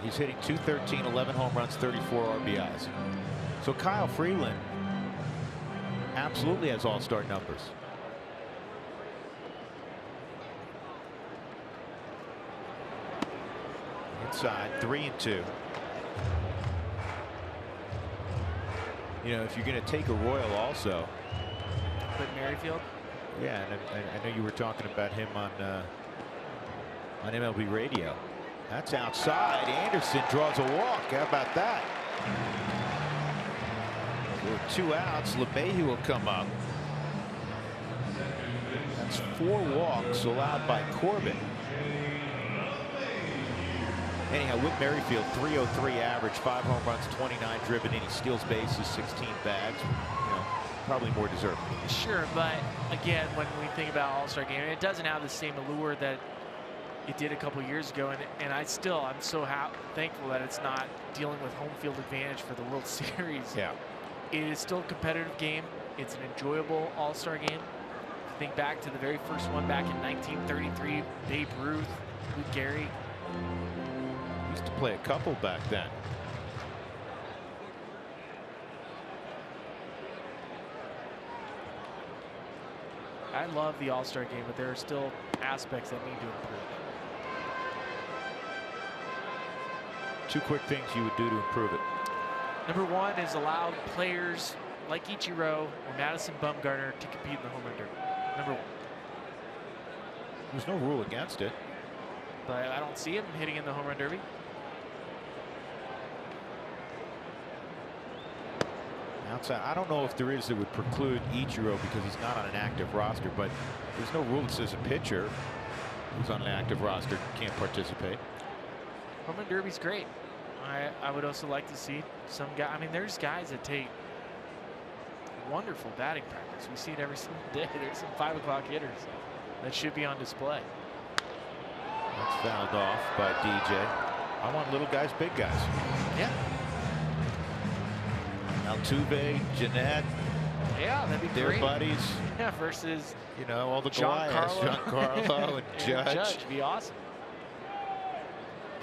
He's hitting 213, 11 home runs, 34 RBIs. So Kyle Freeland absolutely has all-star numbers. Inside, 3-2. You know, if you're going to take a Royal also. But Merrifield? Yeah, and I know you were talking about him on MLB radio. That's outside. Anderson draws a walk. How about that? For 2 outs, LeMahieu will come up. That's 4 walks allowed by Corbin. Anyhow, with Merrifield, 303 average, 5 home runs, 29 driven in. He steals bases, 16 bags. You know, probably more deserving. Sure, but again, when we think about All-Star Game, it doesn't have the same allure that it did a couple years ago, and I'm so thankful that it's not dealing with home field advantage for the World Series. Yeah. It is still a competitive game. It's an enjoyable All-Star game. If you think back to the very first one back in 1933, Babe Ruth, Lou Gehrig. Used to play a couple back then. I love the All-Star game, but there are still aspects that need to improve. 2 quick things you would do to improve it. Number 1 is allow players like Ichiro or Madison Bumgarner to compete in the home run derby. Number 1. There's no rule against it. But I don't see him hitting in the home run derby. Outside, I don't know if there is that would preclude Ichiro because he's not on an active roster, but there's no rule that says a pitcher who's on an active roster can't participate. Home run derby's great. I would also like to see some guy. I mean, there's guys that take wonderful batting practice. We see it every single day. There's some 5 o'clock hitters that should be on display. That's fouled off by DJ. I want little guys, big guys. Yeah. Altuve, Jeanette. Yeah, that'd be their great. buddies. Yeah, versus, you know, all the Goliaths, Giancarlo and Judge. Judge would be awesome.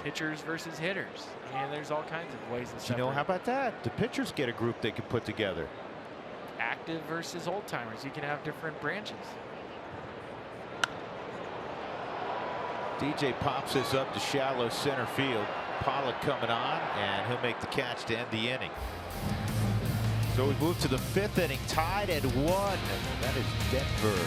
Pitchers versus hitters. I mean, there's all kinds of ways to separate. You know, how about that? The pitchers get a group they can put together. Active versus old timers. You can have different branches. DJ pops this up to shallow center field. Pollock coming on, and he'll make the catch to end the inning. So we move to the 5th inning, tied at 1. That is Denver.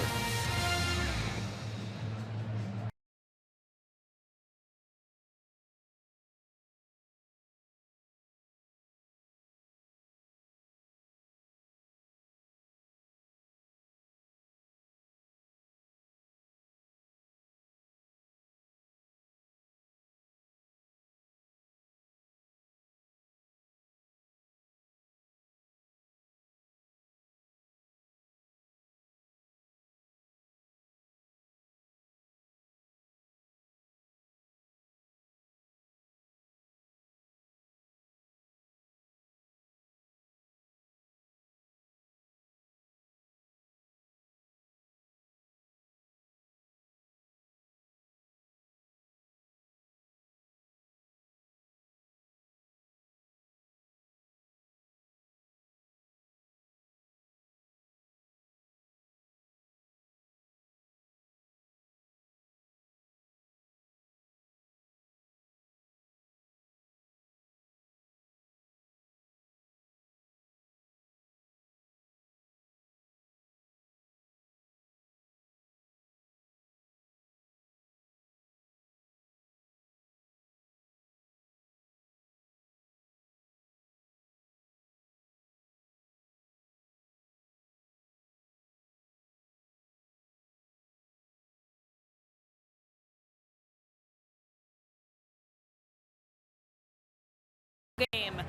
game.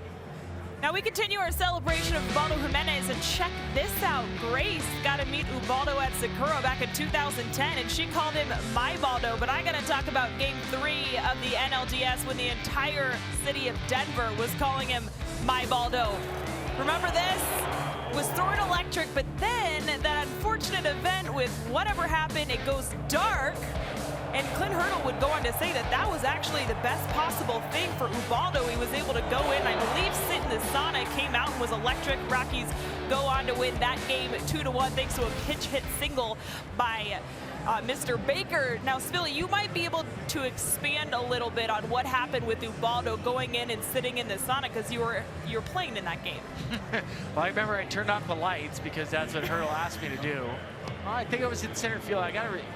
Now we continue our celebration of Ubaldo Jimenez, and check this out. Grace got to meet Ubaldo at Sakura back in 2010, and she called him my Baldo. But I got to talk about Game 3 of the NLDS when the entire city of Denver was calling him my Baldo. Remember this? Was throwing electric, but then that unfortunate event with whatever happened, it goes dark. And Clint Hurdle would go on to say that that was actually the best possible thing for Ubaldo. He was able to go in, I believe, sit in the sauna, came out and was electric. Rockies go on to win that game 2-1 thanks to a pinch hit single by Mr. Baker. Now, Spilly, you might be able to expand a little bit on what happened with Ubaldo going in and sitting in the sauna, because you were playing in that game. Well, I remember I turned off the lights because that's what Hurdle asked me to do. I think I was in center field.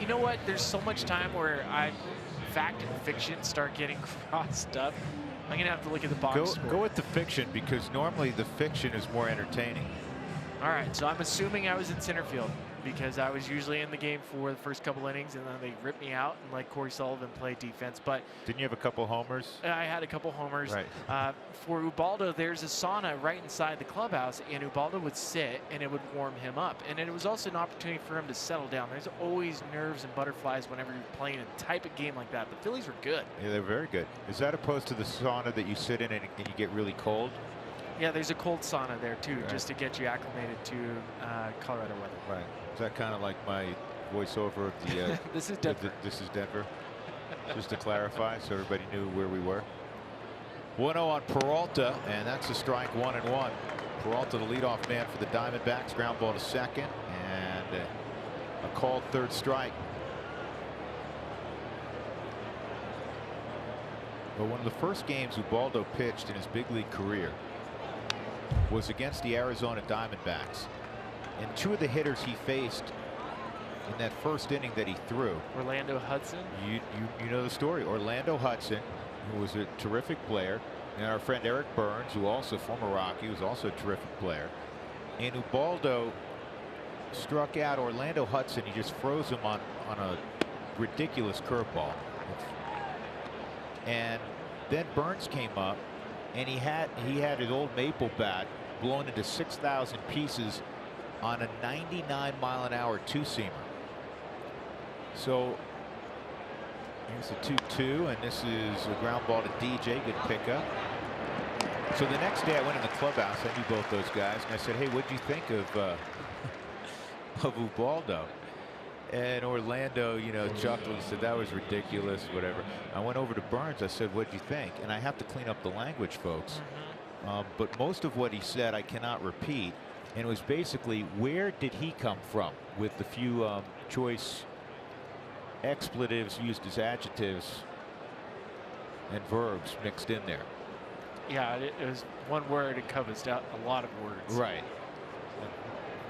You know what? There's so much time where fact and fiction start getting crossed up. I'm gonna have to look at the box score. Go with the fiction, because normally the fiction is more entertaining. All right, so I'm assuming I was in center field because I was usually in the game for the first couple innings, and then they ripped me out and let Corey Sullivan play defense. But didn't you have a couple homers? I had a couple homers. Right. For Ubaldo, there's a sauna right inside the clubhouse, and Ubaldo would sit and it would warm him up. And it was also an opportunity for him to settle down. There's always nerves and butterflies whenever you're playing a type of game like that. The Phillies were good. Yeah, they're very good. Is that opposed to the sauna that you sit in and you get really cold? Yeah, there's a cold sauna there too, right, just to get you acclimated to Colorado weather. Right. Is that kind of like my voiceover of the? This is Denver. This is Denver. Just to clarify, so everybody knew where we were. 1-0 on Peralta, and that's a strike, 1-1. Peralta, the leadoff man for the Diamondbacks. Ground ball to second, and a called third strike. But one of the first games Ubaldo pitched in his big league career was against the Arizona Diamondbacks. And two of the hitters he faced in that first inning that he threw. Orlando Hudson. You know the story. Orlando Hudson, who was a terrific player, and our friend Eric Burns, who also former Rocky, was also a terrific player. And Ubaldo struck out Orlando Hudson. He just froze him on a ridiculous curveball. And then Burns came up, and he had his old maple bat blown into 6,000 pieces on a 99-mile-an-hour two-seamer. So here's a 2-2, and this is a ground ball to DJ. Good pickup. So the next day I went in the clubhouse. I knew both those guys, and I said, "Hey, what'd you think of Ubaldo?" And Orlando, chuckled and said, "That was ridiculous," whatever. I went over to Burns. I said, "What'd you think?" And I have to clean up the language, folks. But most of what he said I cannot repeat. And it was basically, where did he come from with the few choice expletives used as adjectives and verbs mixed in there. Yeah, it was one word. It covers a lot of words. Right.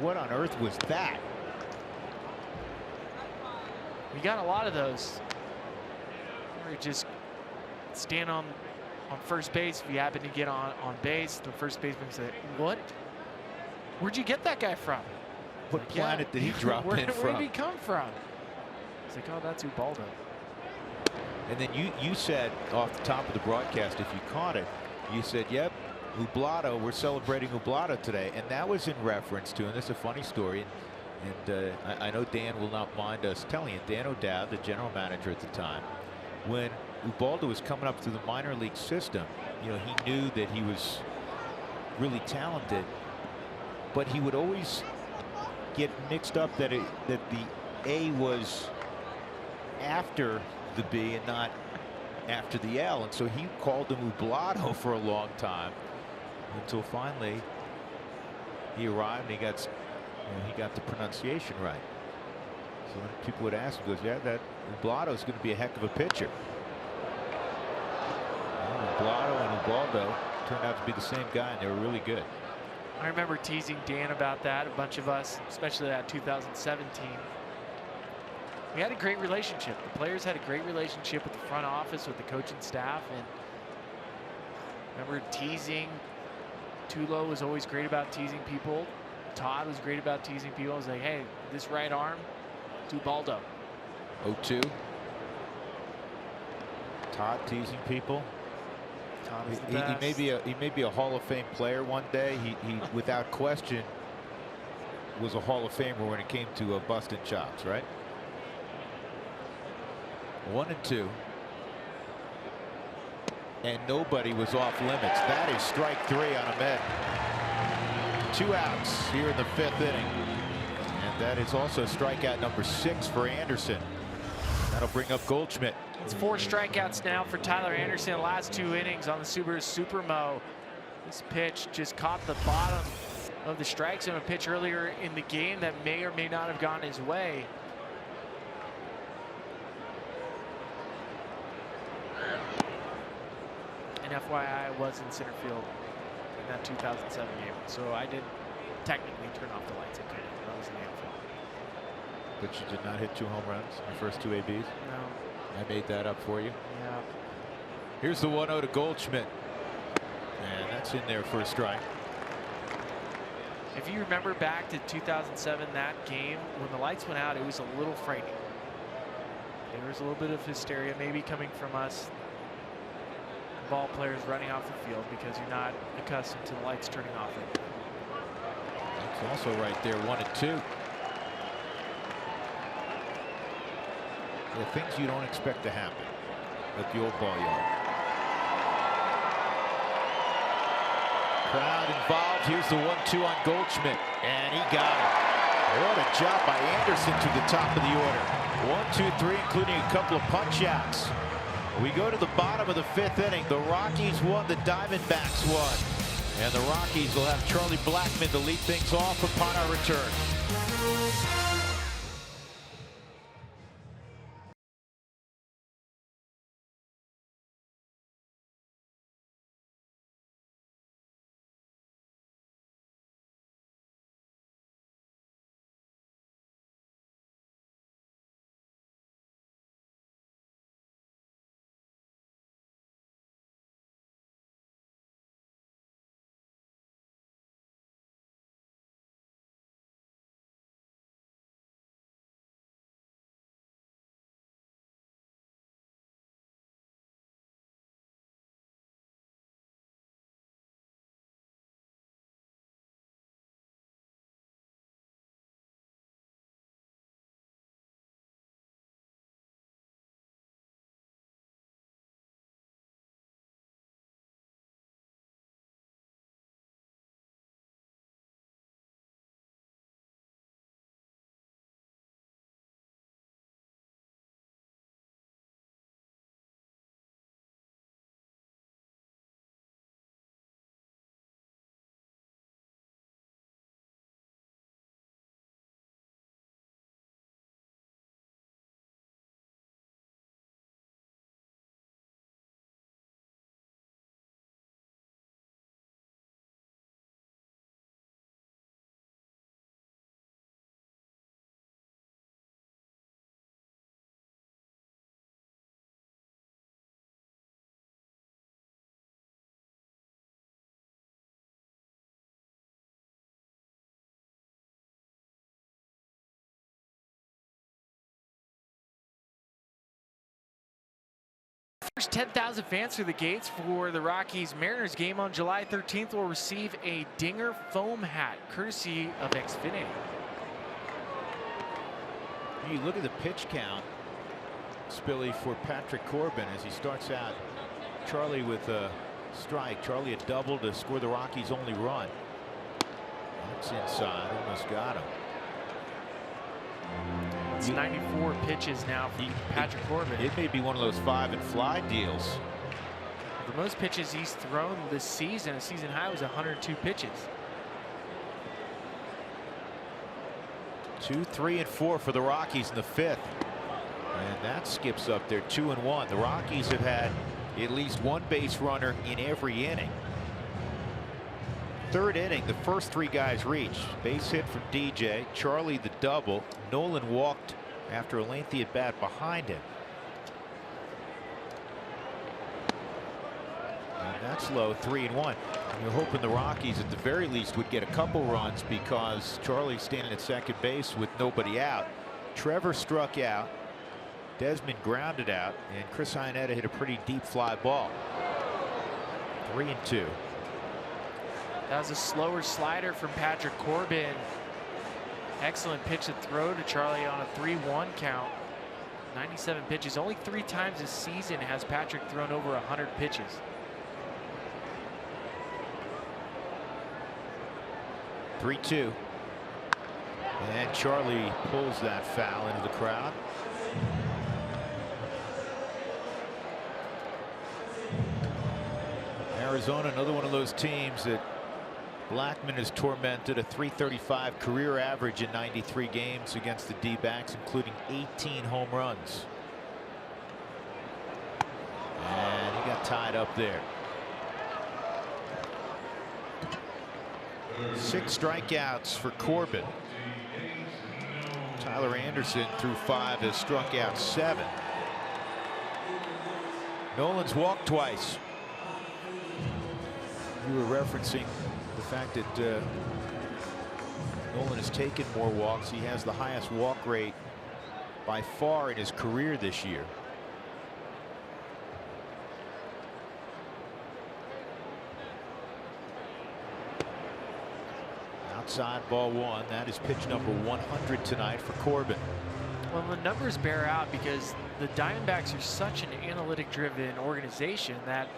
What on earth was that? We got a lot of those. Where you just stand on first base. If you happen to get on base, the first baseman say, "What? Where'd you get that guy from?" What planet did he drop in from? Where did he come from? It's like, oh, that's Ubaldo. And then you said off the top of the broadcast, if you caught it, you said, "Yep, Ubaldo, we're celebrating Ubaldo today." And that was in reference to, and this is a funny story, and I know Dan will not mind us telling you, Dan O'Dowd, the general manager at the time, when Ubaldo was coming up through the minor league system, he knew that he was really talented, but he would always get mixed up that the A was after the B and not after the L, and so he called him Ubaldo for a long time until finally he arrived and he got the pronunciation right. So when people would ask him, he goes, "Yeah, that Ubaldo is going to be a heck of a pitcher." Well, Ubaldo and Ubaldo turned out to be the same guy, and they were really good. I remember teasing Dan about that, a bunch of us, especially that 2017. We had a great relationship. The players had a great relationship with the front office, with the coaching staff, and I remember teasing. Tulo was always great about teasing people. Todd was great about teasing people. I was like, "Hey, this right arm, it's Ubaldo." 0-2. Todd teasing people. Tom is the He best. may be a Hall of Fame player one day. He without question was a Hall of Famer when it came to busting chops, right? 1-2. And nobody was off limits. That is strike 3 on Ahmed. 2 outs here in the 5th inning. And that is also strikeout number 6 for Anderson. That'll bring up Goldschmidt. It's 4 strikeouts now for Tyler Anderson. Last 2 innings on the Subaru Supermo. This pitch just caught the bottom of the strike zone. A pitch earlier in the game that may or may not have gone his way. And FYI, I was in center field in that 2007 game, so I did technically turn off the lights. I couldn't. I was in the outfield. But you did not hit 2 home runs in your first 2 ABs? No. I made that up for you. Yeah. Here's the 1-0 to Goldschmidt. And that's in there for a strike. If you remember back to 2007, that game, when the lights went out, it was a little frightening. There was a little bit of hysteria maybe coming from us ball players running off the field because you're not accustomed to the lights turning off. It's also right there, 1-2. The things you don't expect to happen at the old ball yard. Crowd involved. Here's the 1-2 on Goldschmidt, and he got it. What a job by Anderson to the top of the order. 1, 2, 3, including a couple of punch outs. We go to the bottom of the 5th inning. The Rockies won, the Diamondbacks won. And the Rockies will have Charlie Blackmon to lead things off upon our return. First 10,000 fans through the gates for the Rockies-Mariners game on July 13th will receive a Dinger foam hat, courtesy of Xfinity. You look at the pitch count, Spilly, for Patrick Corbin as he starts out. Charlie with a strike. Charlie a double to score the Rockies' only run. That's inside, almost got him. It's 94 pitches now for Patrick Corbin. It may be one of those 5 and fly deals. The most pitches he's thrown this season, a season high, was 102 pitches. 2, 3, and 4 for the Rockies in the 5th. And that skips up there, 2 and 1. The Rockies have had at least one base runner in every inning. 3rd inning, the first 3 guys reached. Base hit from DJ, Charlie the double. Nolan walked after a lengthy at bat behind him. And that's low, 3 and 1. You're hoping the Rockies at the very least would get a couple runs because Charlie's standing at second base with nobody out. Trevor struck out. Desmond grounded out, and Chris Iannetta hit a pretty deep fly ball. 3-2. That was a slower slider from Patrick Corbin. Excellent pitch to throw to Charlie on a 3-1 count. 97 pitches. Only 3 times this season has Patrick thrown over 100 pitches. (3-2). And Charlie pulls that foul into the crowd. Arizona, another one of those teams that Blackman has tormented. A .335 career average in 93 games against the D-backs, including 18 home runs. And he got tied up there. 6 strikeouts for Corbin. Tyler Anderson through 5 has struck out 7. Nolan's walked twice. You were referencing the fact that Nolan has taken more walks. He has the highest walk rate by far in his career this year. Outside ball 1. That is pitch number 100 tonight for Corbin. Well, the numbers bear out because the Diamondbacks are such an analytic driven organization that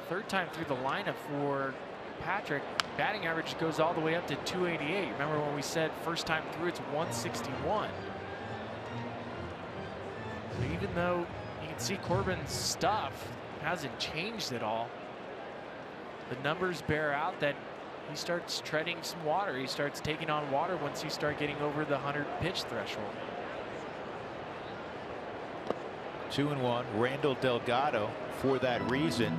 third time through the lineup for Patrick, batting average goes all the way up to 288. Remember when we said first time through it's 161. So even though you can see Corbin's stuff hasn't changed at all, the numbers bear out that he starts treading some water. He starts taking on water once you start getting over the 100 pitch threshold. 2-1. Randall Delgado, for that reason,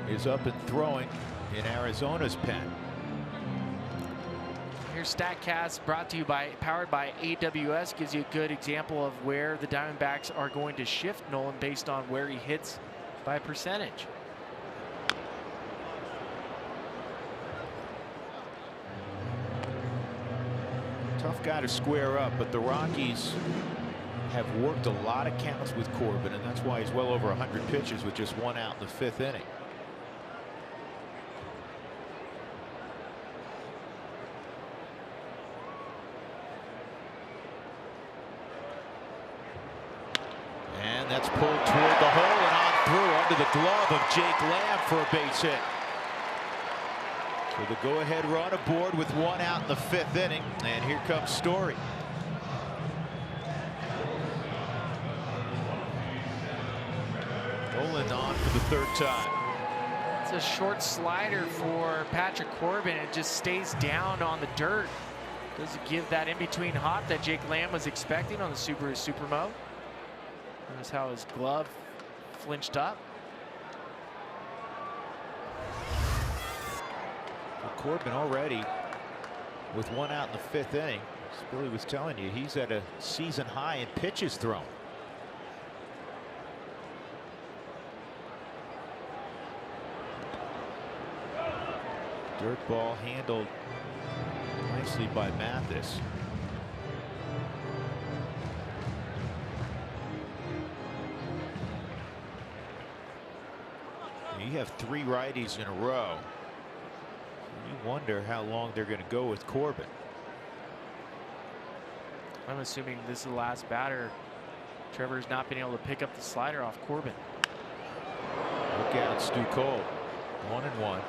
is up and throwing in Arizona's pen. Here's StatCast, brought to you by, powered by AWS, gives you a good example of where the Diamondbacks are going to shift Nolan based on where he hits by percentage. Tough guy to square up, but the Rockies have worked a lot of counts with Corbin, and that's why he's well over 100 pitches with just 1 out in the 5th inning. And that's pulled toward the hole and on through under the glove of Jake Lamb for a base hit. So the go-ahead run aboard with 1 out in the 5th inning, and here comes Story. Nolan on for the 3rd time. It's a short slider for Patrick Corbin. It just stays down on the dirt. Doesn't give that in-between hop that Jake Lamb was expecting on the Subaru Supermo. Notice how his glove flinched up. Well, Corbin already with 1 out in the 5th inning. As Billy was telling you, he's at a season high in pitches thrown. Dirt ball handled nicely by Mathis. You have 3 righties in a row. You wonder how long they're going to go with Corbin. I'm assuming this is the last batter. Trevor's not been able to pick up the slider off Corbin. Look out, Stu Cole. 1-1.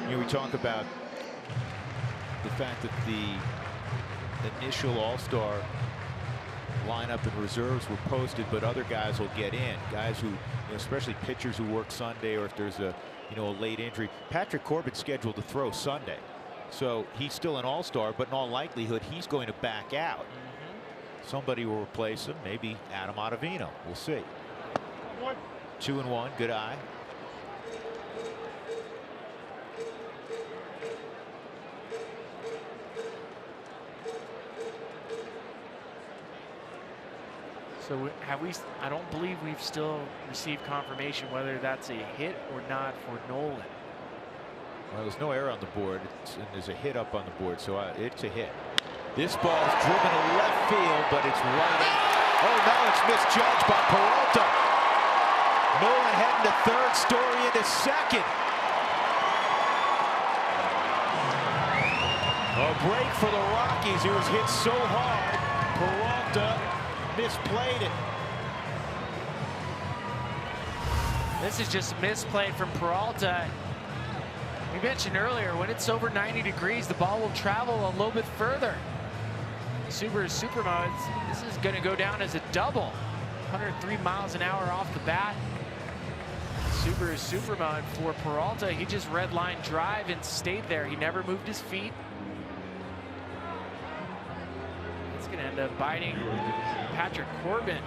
You know, we talk about the fact that the initial All-Star lineup and reserves were posted, but other guys will get in. Guys who, you know, especially pitchers who work Sunday, or if there's a, you know, a late injury. Patrick Corbin's scheduled to throw Sunday, so he's still an All-Star, but in all likelihood he's going to back out. Somebody will replace him, maybe Adam Ottavino. We'll see. 2-1. Good eye. So have we? I don't believe we've still received confirmation whether that's a hit or not for Nolan. Well, there's no error on the board, and there's a hit up on the board, so it's a hit. This ball's driven to left field, but it's right out. Oh no, it's misjudged by Peralta. Nolan heading to third, Story into second. A break for the Rockies. He was hit so hard, Peralta misplayed it. This is just misplayed from Peralta. We mentioned earlier, when it's over 90 degrees, the ball will travel a little bit further. Subaru Super Modes, this is going to go down as a double. 103 miles an hour off the bat. Subaru Super Mode for Peralta. He just red line drive and stayed there. He never moved his feet. It's going to end up biting Patrick Corbin.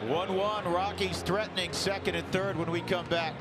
1-1, Rockies threatening second and third when we come back.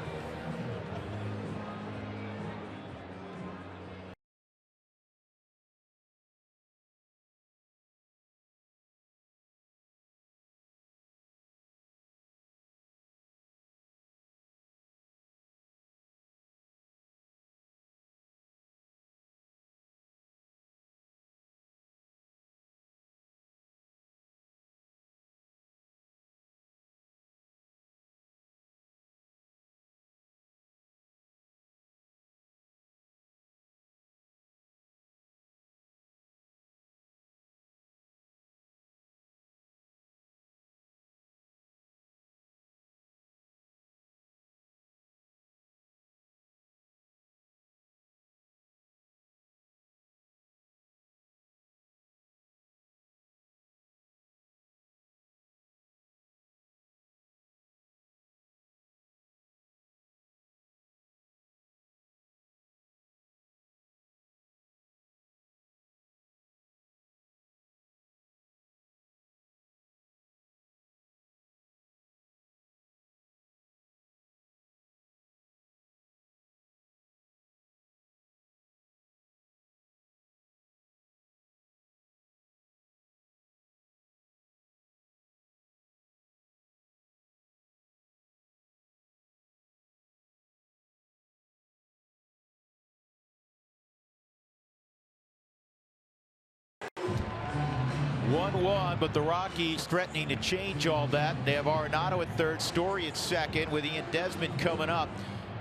But the Rockies threatening to change all that. They have Arenado at third, Story at second, with Ian Desmond coming up.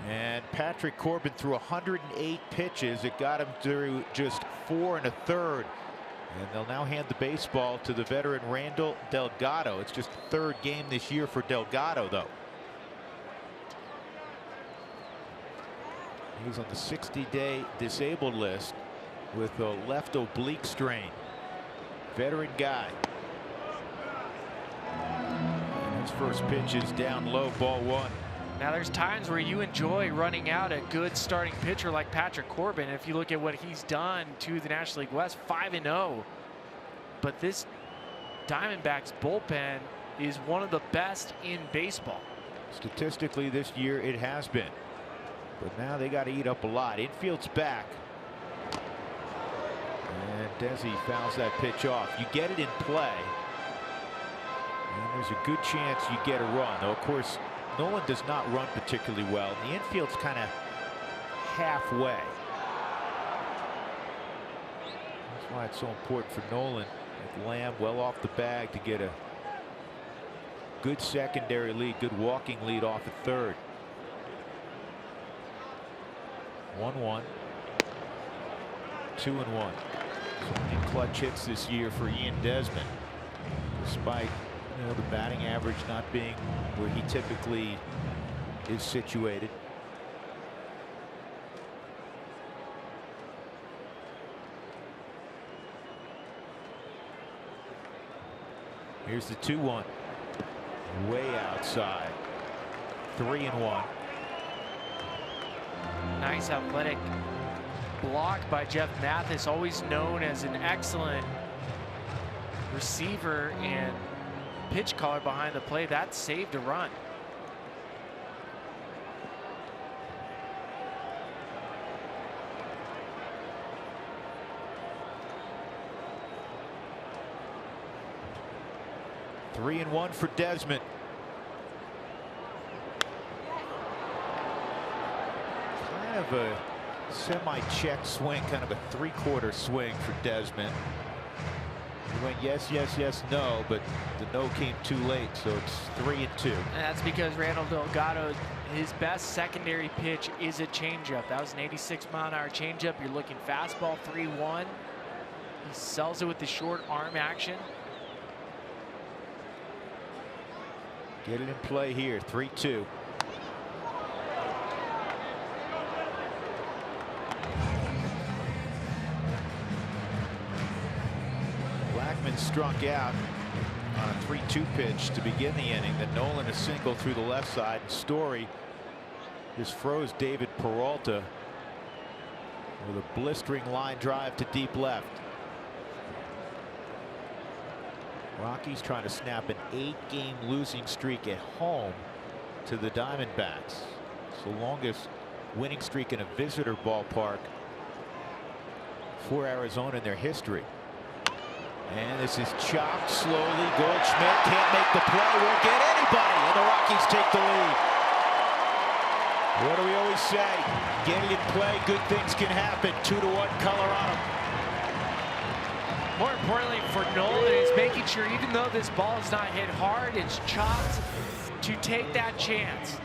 And Patrick Corbin threw 108 pitches. It got him through just 4 1/3. And they'll now hand the baseball to the veteran Randall Delgado. It's just the third game this year for Delgado, though. He was on the 60-day disabled list with a left oblique strain. Veteran guy. And his first pitch is down low, ball 1. Now there's times where you enjoy running out a good starting pitcher like Patrick Corbin. If you look at what he's done to the National League West, 5-0. But this Diamondbacks bullpen is one of the best in baseball. Statistically this year it has been. But now they got to eat up a lot. Infield's back. And Desi fouls that pitch off. You get it in play, and there's a good chance you get a run. Though, of course, Nolan does not run particularly well. The infield's kind of halfway. That's why it's so important for Nolan, with Lamb well off the bag, to get a good secondary lead, good walking lead off at third. 1-1. 2-1. In clutch hits this year for Ian Desmond, despite the batting average not being where he typically is situated. Here's the 2-1, way outside. 3-1. Nice athletic block by Jeff Mathis, always known as an excellent receiver and pitch caller behind the plate. That saved a run. 3-1 for Desmond. Kind of a semi-check swing, kind of a 3/4 swing for Desmond. He went yes, yes, yes, no, but the no came too late, so it's 3-2. And that's because Randall Delgado, his best secondary pitch is a changeup. That was an 86-mile-an-hour changeup. You're looking fastball 3-1. He sells it with the short arm action. Get it in play here, 3-2. Blackman struck out on a 3-2 pitch to begin the inning. Then Nolan a single through the left side. Story just froze David Peralta with a blistering line drive to deep left. Rockies trying to snap an 8-game losing streak at home to the Diamondbacks. It's the longest winning streak in a visitor ballpark for Arizona in their history. And this is chopped slowly. Goldschmidt can't make the play, won't get anybody, and the Rockies take the lead. What do we always say? Get it in play, good things can happen. 2-1 Colorado. More importantly for Nolan is making sure, even though this ball is not hit hard, it's chopped to take that chance.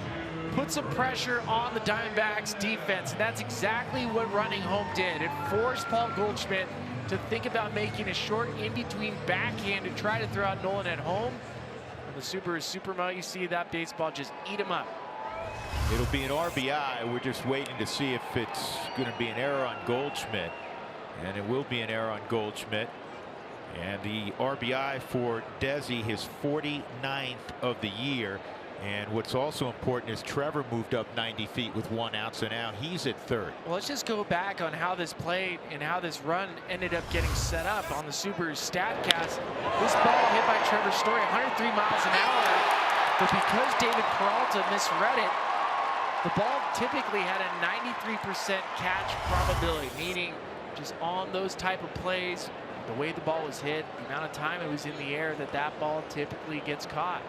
Put some pressure on the Diamondbacks defense. And that's exactly what running home did. It forced Paul Goldschmidt to think about making a short in-between backhand to try to throw out Nolan at home. And the Super is super mode. You see that baseball just eat him up. It'll be an RBI. We're just waiting to see if it's going to be an error on Goldschmidt. And it will be an error on Goldschmidt. And the RBI for Desi, his 49th of the year. And what's also important is Trevor moved up 90 feet with 1 out, so now he's at third. Well, let's just go back on how this played and how this run ended up getting set up on the Super's StatCast. This ball hit by Trevor Story 103 miles an hour, but because David Peralta misread it, the ball typically had a 93% catch probability, meaning just on those type of plays, the way the ball was hit, the amount of time it was in the air, that ball typically gets caught.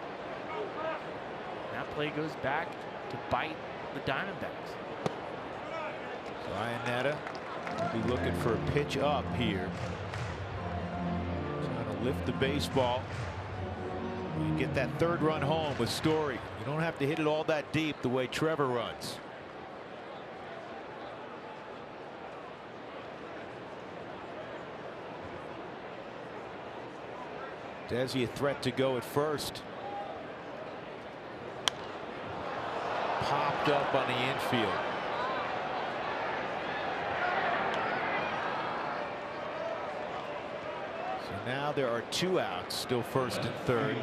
That play goes back to bite the Diamondbacks. Ryan Netta will be looking for a pitch up here. Trying to lift the baseball. You get that third run home with Story. You don't have to hit it all that deep the way Trevor runs. Desi a threat to go at first. Popped up on the infield. So now there are 2 outs, still first and third,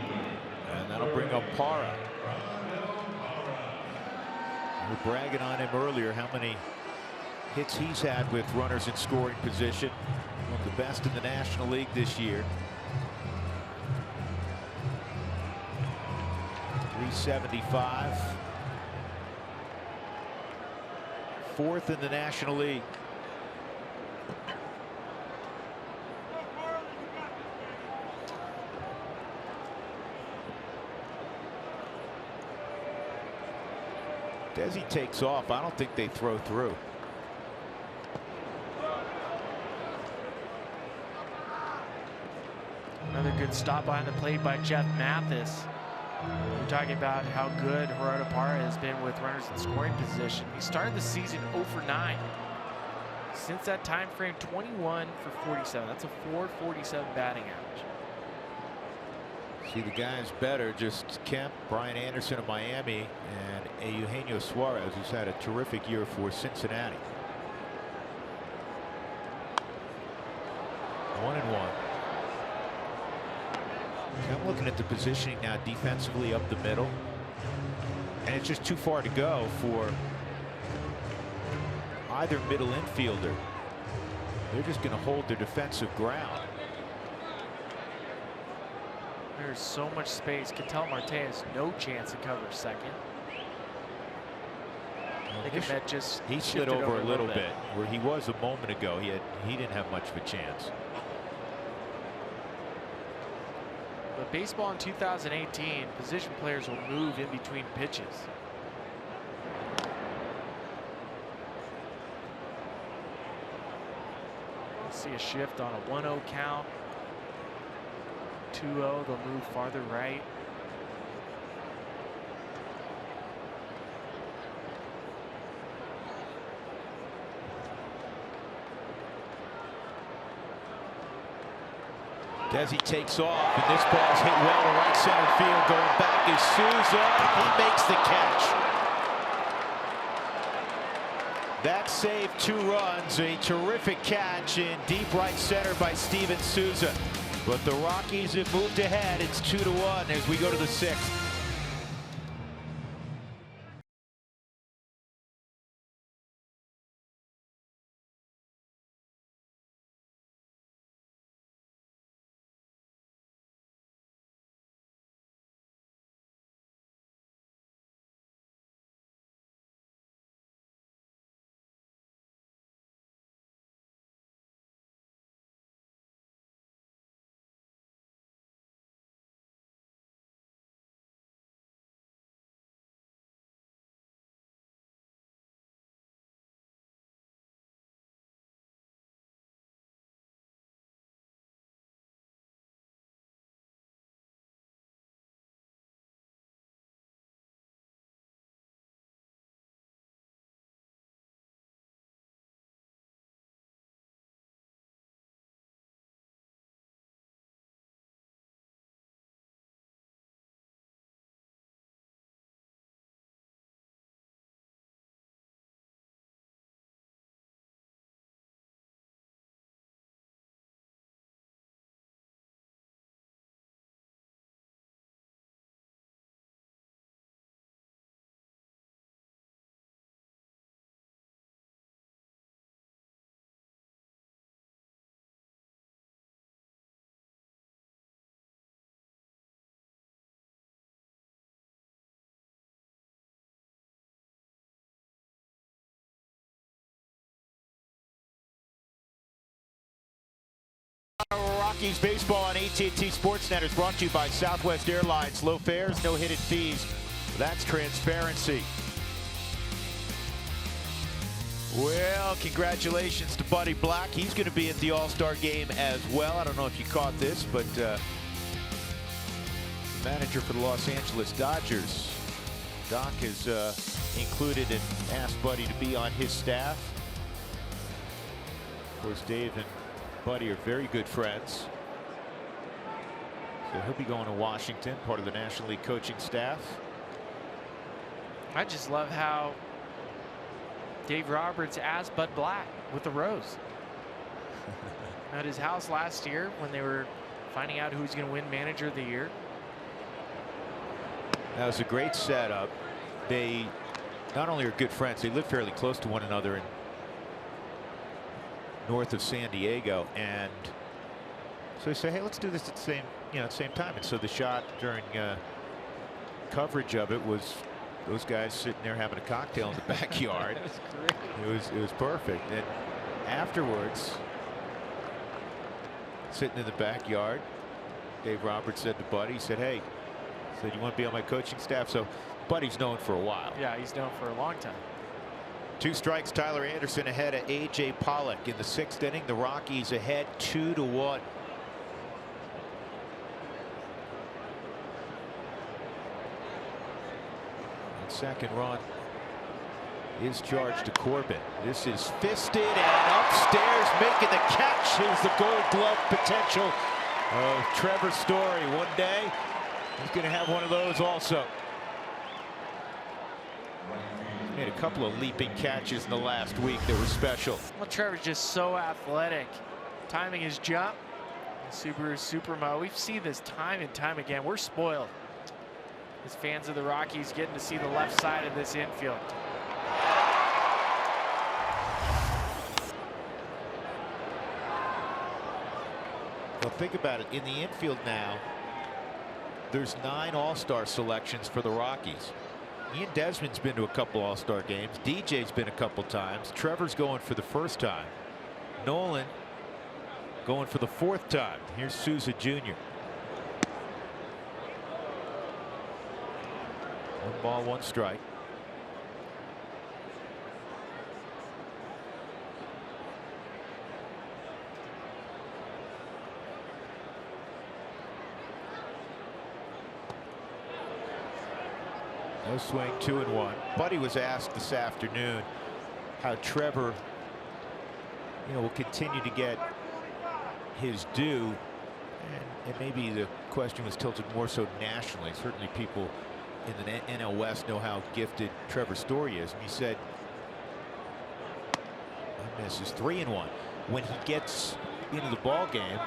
and that'll bring up Parra. We were bragging on him earlier how many hits he's had with runners in scoring position. One of the best in the National League this year. 375. 4th in the National League. Desi takes off. I don't think they throw through. Another good stop behind the plate by Jeff Mathis. We're talking about how good Gerardo Parra has been with runners in scoring position. He started the season 0 for 9. Since that time frame, 21 for 47. That's a .447 batting average. See the guys better, just Kemp, Brian Anderson of Miami, and Eugenio Suarez, who's had a terrific year for Cincinnati. 1-1. I'm looking at the positioning now defensively up the middle, and it's just too far to go for either middle infielder. They're just going to hold their defensive ground. There's so much space. Ketel Marte has no chance to cover second. I think that just he slid over a little bit where he was a moment ago. He didn't have much of a chance. But baseball in 2018, position players will move in between pitches. Let's see a shift on a 1-0 count. 2-0. They'll move farther right. Desi takes off, and this ball's hit well to right center field. Going back is Souza. He makes the catch. That saved 2 runs. A terrific catch in deep right center by Steven Souza. But the Rockies have moved ahead. It's 2-1 as we go to the 6th. Rockies baseball on AT&T Sportsnet is brought to you by Southwest Airlines. Low fares, no hidden fees. That's transparency. Well, congratulations to Buddy Black. He's going to be at the All-Star game as well. I don't know if you caught this, but the manager for the Los Angeles Dodgers, Doc, has included and asked Buddy to be on his staff. Of course, Dave and Buddy are very good friends. So he'll be going to Washington, part of the National League coaching staff. I just love how Dave Roberts asked Bud Black with the rose at his house last year when they were finding out who was going to win Manager of the Year. That was a great setup. They not only are good friends, they live fairly close to one another in north of San Diego, and so they say, hey, let's do this at the same time. And so the shot during coverage of it was those guys sitting there having a cocktail in the backyard. That was great. It was perfect. And afterwards, sitting in the backyard, Dave Roberts said to Buddy, he said, hey, you want to be on my coaching staff? So Buddy's known for a while. Yeah, he's known for a long time. 2 strikes, Tyler Anderson ahead of A.J. Pollock in the 6th inning. The Rockies ahead 2-1. And second run is charged to Corbin. This is fisted, and upstairs making the catch is the Gold Glove potential of Trevor Story. One day he's going to have one of those also. Made a couple of leaping catches in the last week that were special. Well, Trevor's just so athletic. Timing his jump. Subaru Supermo. We've seen this time and time again. We're spoiled as fans of the Rockies getting to see the left side of this infield. Well, think about it. In the infield now, there's 9 All-Star selections for the Rockies. Ian Desmond's been to a couple All-Star games. DJ's been a couple times. Trevor's going for the first time. Nolan going for the 4th time. Here's Souza Jr. 1 ball, 1 strike. No swing, 2-1. Buddy was asked this afternoon how Trevor, will continue to get his due, and maybe the question was tilted more so nationally. Certainly people in the NL West know how gifted Trevor Story is, and he said, I miss, is 3-1. When he gets into the ball game,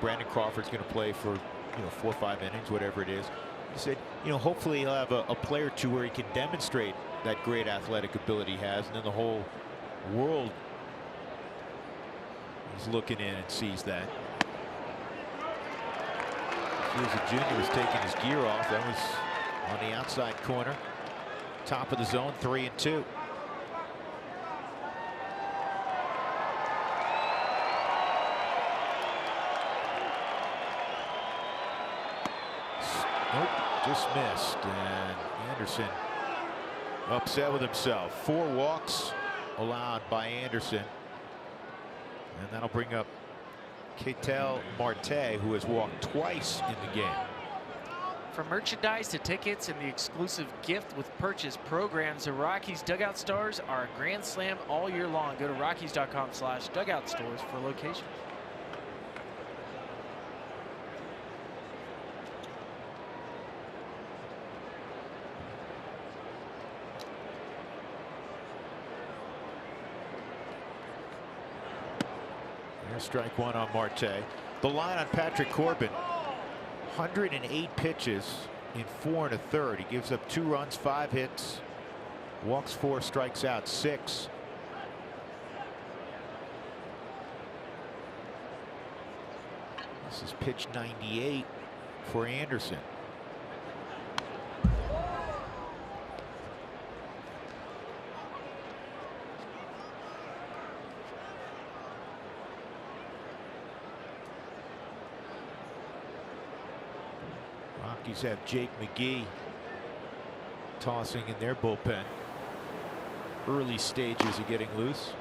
Brandon Crawford's going to play for 4 or 5 innings, whatever it is. He said, hopefully he'll have a play or two where he can demonstrate that great athletic ability he has, and then the whole world is looking in and sees that. Souza Jr. was taking his gear off. That was on the outside corner, top of the zone, 3-2. Nope, just missed, and Anderson upset with himself. 4 walks allowed by Anderson, and that'll bring up Ketel Marte, who has walked twice in the game. From merchandise to tickets and the exclusive gift with purchase programs, the Rockies Dugout Stars are a grand slam all year long. Go to Rockies.com/dugout stores for locations. Strike one on Marte. The line on Patrick Corbin, 108 pitches in 4 1/3. He gives up 2 runs, 5 hits, walks 4, strikes out 6. This is pitch 98 for Anderson. Rockies have Jake McGee tossing in their bullpen. Early stages of getting loose.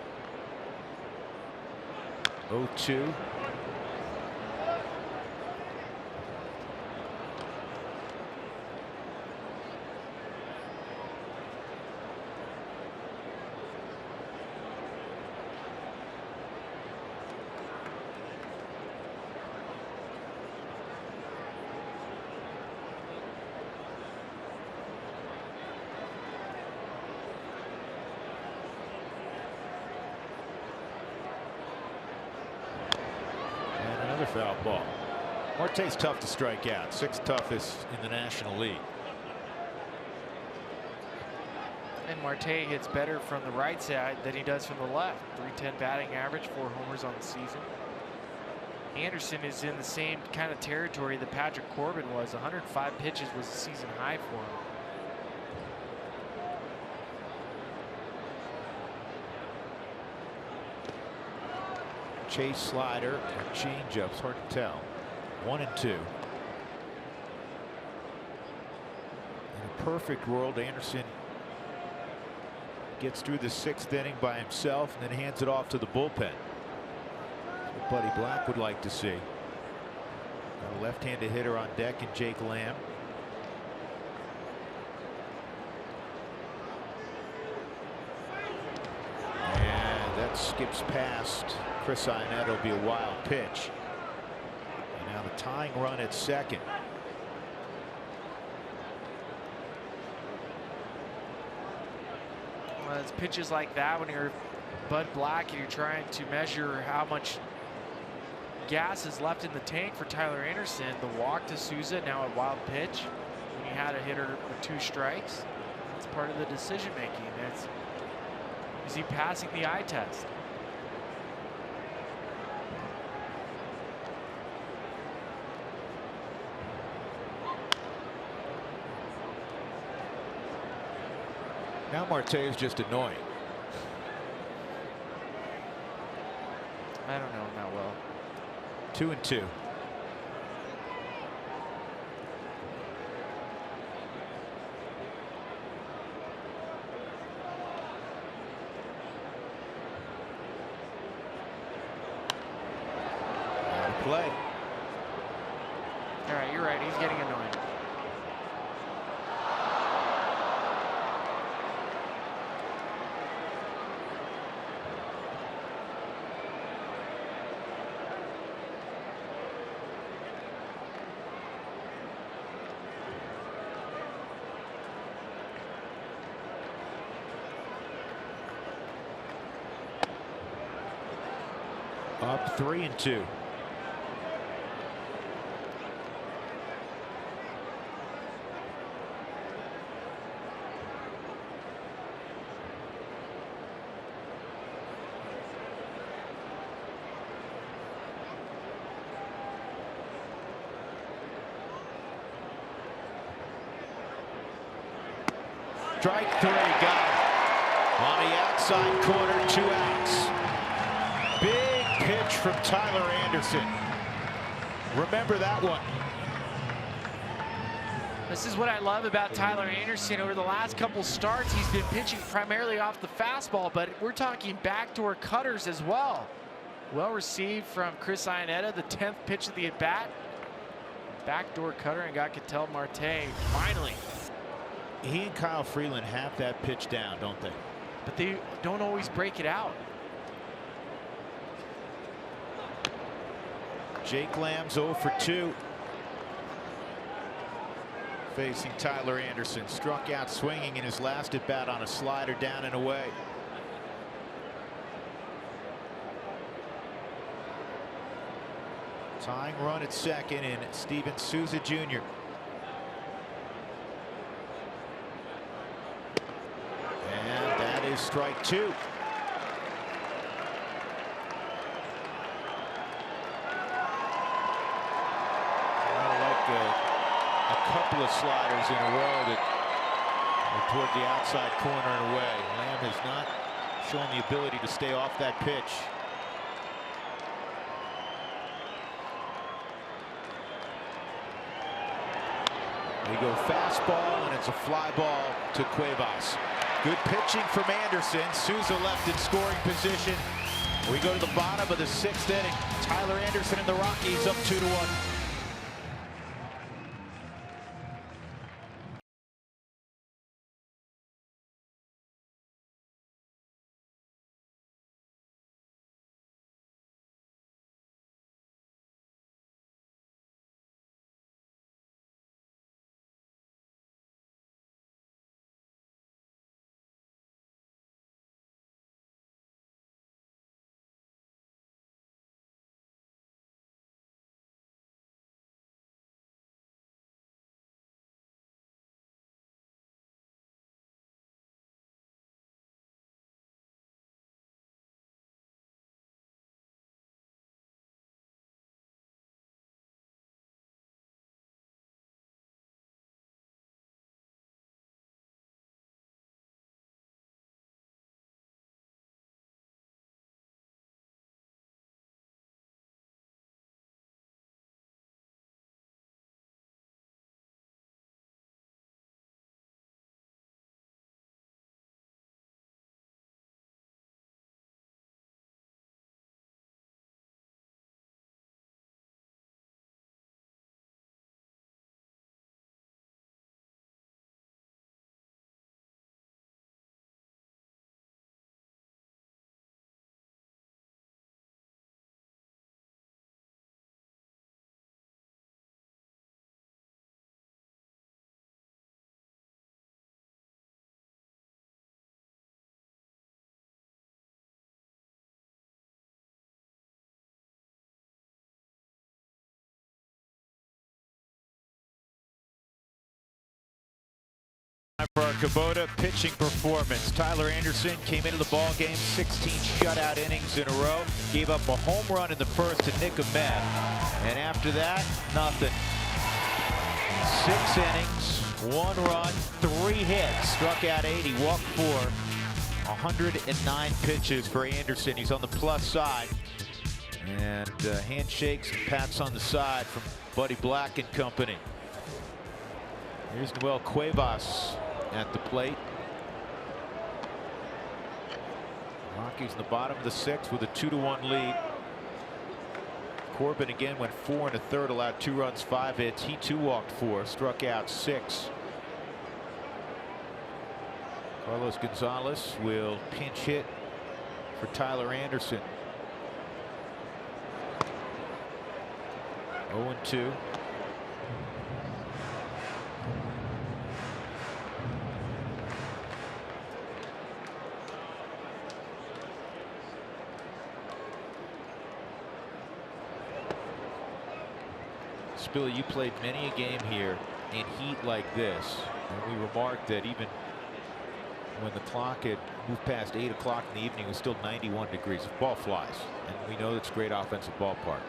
0-2. Foul ball. Marte's tough to strike out. 6th toughest in the National League. And Marte hits better from the right side than he does from the left. .310 batting average, 4 homers on the season. Anderson is in the same kind of territory that Patrick Corbin was. 105 pitches was the season high for him. Chase slider or changeups, hard to tell. 1-2. In a perfect world, Anderson gets through the 6th inning by himself and then hands it off to the bullpen. What Buddy Black would like to see. Got a left-handed hitter on deck in Jake Lamb. And that skips past Chris Iannetta. Will be a wild pitch. And now the tying run at second. Well, it's pitches like that when you're Bud Black and you're trying to measure how much gas is left in the tank for Tyler Anderson. The walk to Souza, now a wild pitch. When you had a hitter with 2 strikes, that's part of the decision making. Is he passing the eye test? Now Marte is just annoying. I don't know him that well. 2-2. Play. All right, you're right. He's getting annoying. Up 3-2. Strike 3, got it. On the outside corner, 2 outs. Big pitch from Tyler Anderson. Remember that one. This is what I love about Tyler Anderson. Over the last couple starts, he's been pitching primarily off the fastball, but we're talking backdoor cutters as well. Well received from Chris Iannetta, the 10th pitch of the at-bat. Backdoor cutter, and got Ketel Marte finally. He and Kyle Freeland have that pitch down, don't they? But they don't always break it out. Jake Lamb's 0 for 2. Facing Tyler Anderson. Struck out swinging in his last at bat on a slider down and away. Tying run at second in Steven Souza Jr. And that is strike 2. A couple of sliders in a row that are toward the outside corner and away. Lamb has not shown the ability to stay off that pitch. They go fastball, and it's a fly ball to Cuevas. Good pitching from Anderson. Souza left in scoring position. We go to the bottom of the 6th inning. Tyler Anderson and the Rockies up 2-1. For our Kubota pitching performance, Tyler Anderson came into the ball game 16 shutout innings in a row, gave up a home run in the first to Nick Ahmed, and after that, nothing. 6 innings, 1 run, 3 hits, struck out 80, walked 4, 109 pitches for Anderson. He's on the plus side, and handshakes and pats on the side from Buddy Black and company. Here's Noel Cuevas at the plate. Rockies in the bottom of the 6th with a 2-1 lead. Corbin again went 4 1/3, allowed 2 runs, 5 hits. He too walked 4, struck out 6. Carlos Gonzalez will pinch hit for Tyler Anderson. 0-2. Spilly, you played many a game here in heat like this, and we remarked that even when the clock had moved past 8 o'clock in the evening, it was still 91 degrees. The ball flies, and we know it's a great offensive ballpark.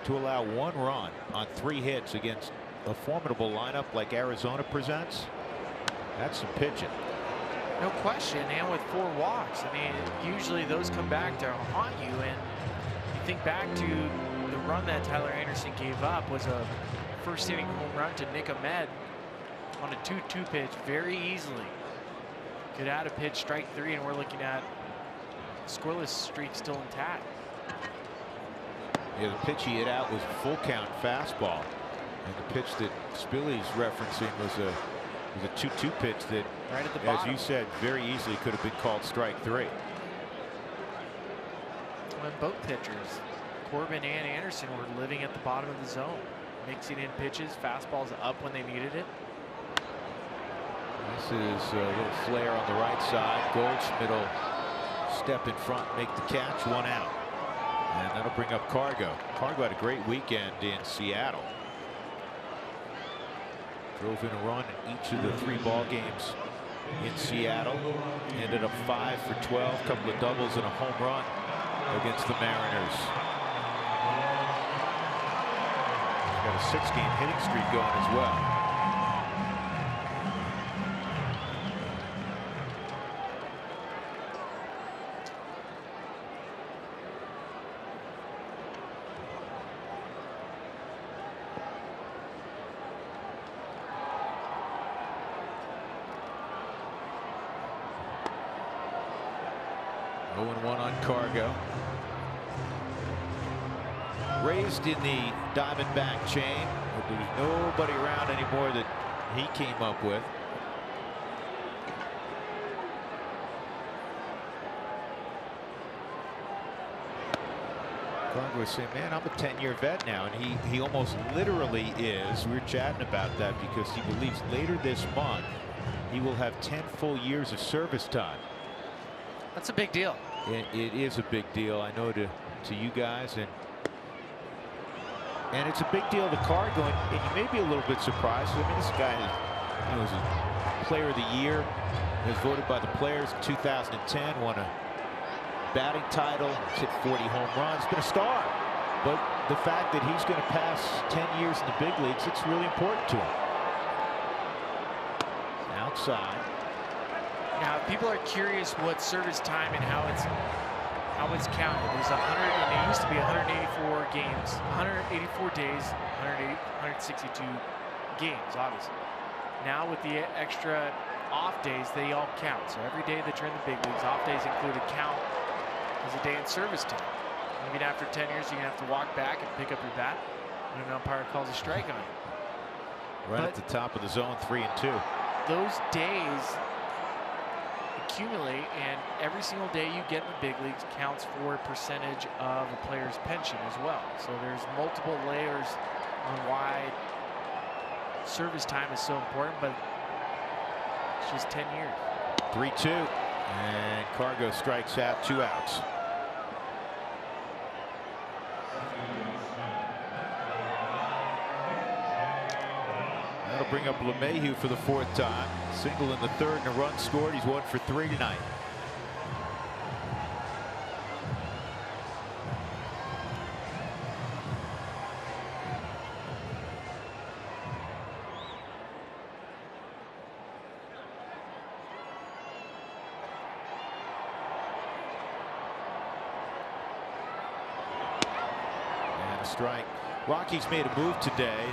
To allow 1 run on 3 hits against a formidable lineup like Arizona presents, that's some pitching. No question, and with 4 walks. I mean, usually those come back to haunt you, and you think back to the run that Tyler Anderson gave up was a first inning home run to Nick Ahmed on a 2-2 pitch very easily. Could add a pitch, strike 3, and we're looking at scoreless streak still intact. Yeah, the pitch he hit out was a full count fastball, and the pitch that Spilly's referencing was a 2-2 pitch that, right at the as bottom, you said, very easily could have been called strike 3. When both pitchers, Corbin and Anderson, were living at the bottom of the zone, mixing in pitches, fastballs up when they needed it. This is a little flare on the right side. Goldschmidt will step in front, make the catch, 1 out. And that'll bring up Cargo. Cargo had a great weekend in Seattle. Drove in a run in each of the 3 ball games in Seattle. Ended up 5 for 12, couple of doubles and a home run against the Mariners. He's got a 6-game hitting streak going as well. Cargo. Raised in the Diamondback chain, but there's nobody around anymore that he came up with. Cargo was saying, man, I'm a 10-year vet now, and he almost literally is. We were chatting about that because he believes later this month he will have 10 full years of service time. That's a big deal. It is a big deal, I know, to you guys, and it's a big deal to Cargo, and you may be a little bit surprised. I mean, this guy is, you know, was a Player of the Year, was voted by the players in 2010, won a batting title, hit 40 home runs, been a star. But the fact that he's going to pass 10 years in the big leagues, it's really important to him. Outside. Now, if people are curious what service time and how it's counted, there's 100, and it used to be 184 games, 184 days, 162 games, obviously. Now with the extra off days, they all count. So every day that you're in the big leagues, off days included, count as a day in service time. Maybe after 10 years, you're gonna have to walk back and pick up your bat when an umpire calls a strike on you. Right at the top of the zone, 3 and 2. Those days accumulate, and every single day you get in the big leagues counts for a percentage of a player's pension as well. So there's multiple layers on why service time is so important, but it's just 10 years. 3-2, and Cargo strikes out, 2 outs. That'll bring up LeMahieu for the 4th time. Single in the 3rd and a run scored. He's 1 for 3 tonight. And a strike. Rockies made a move today.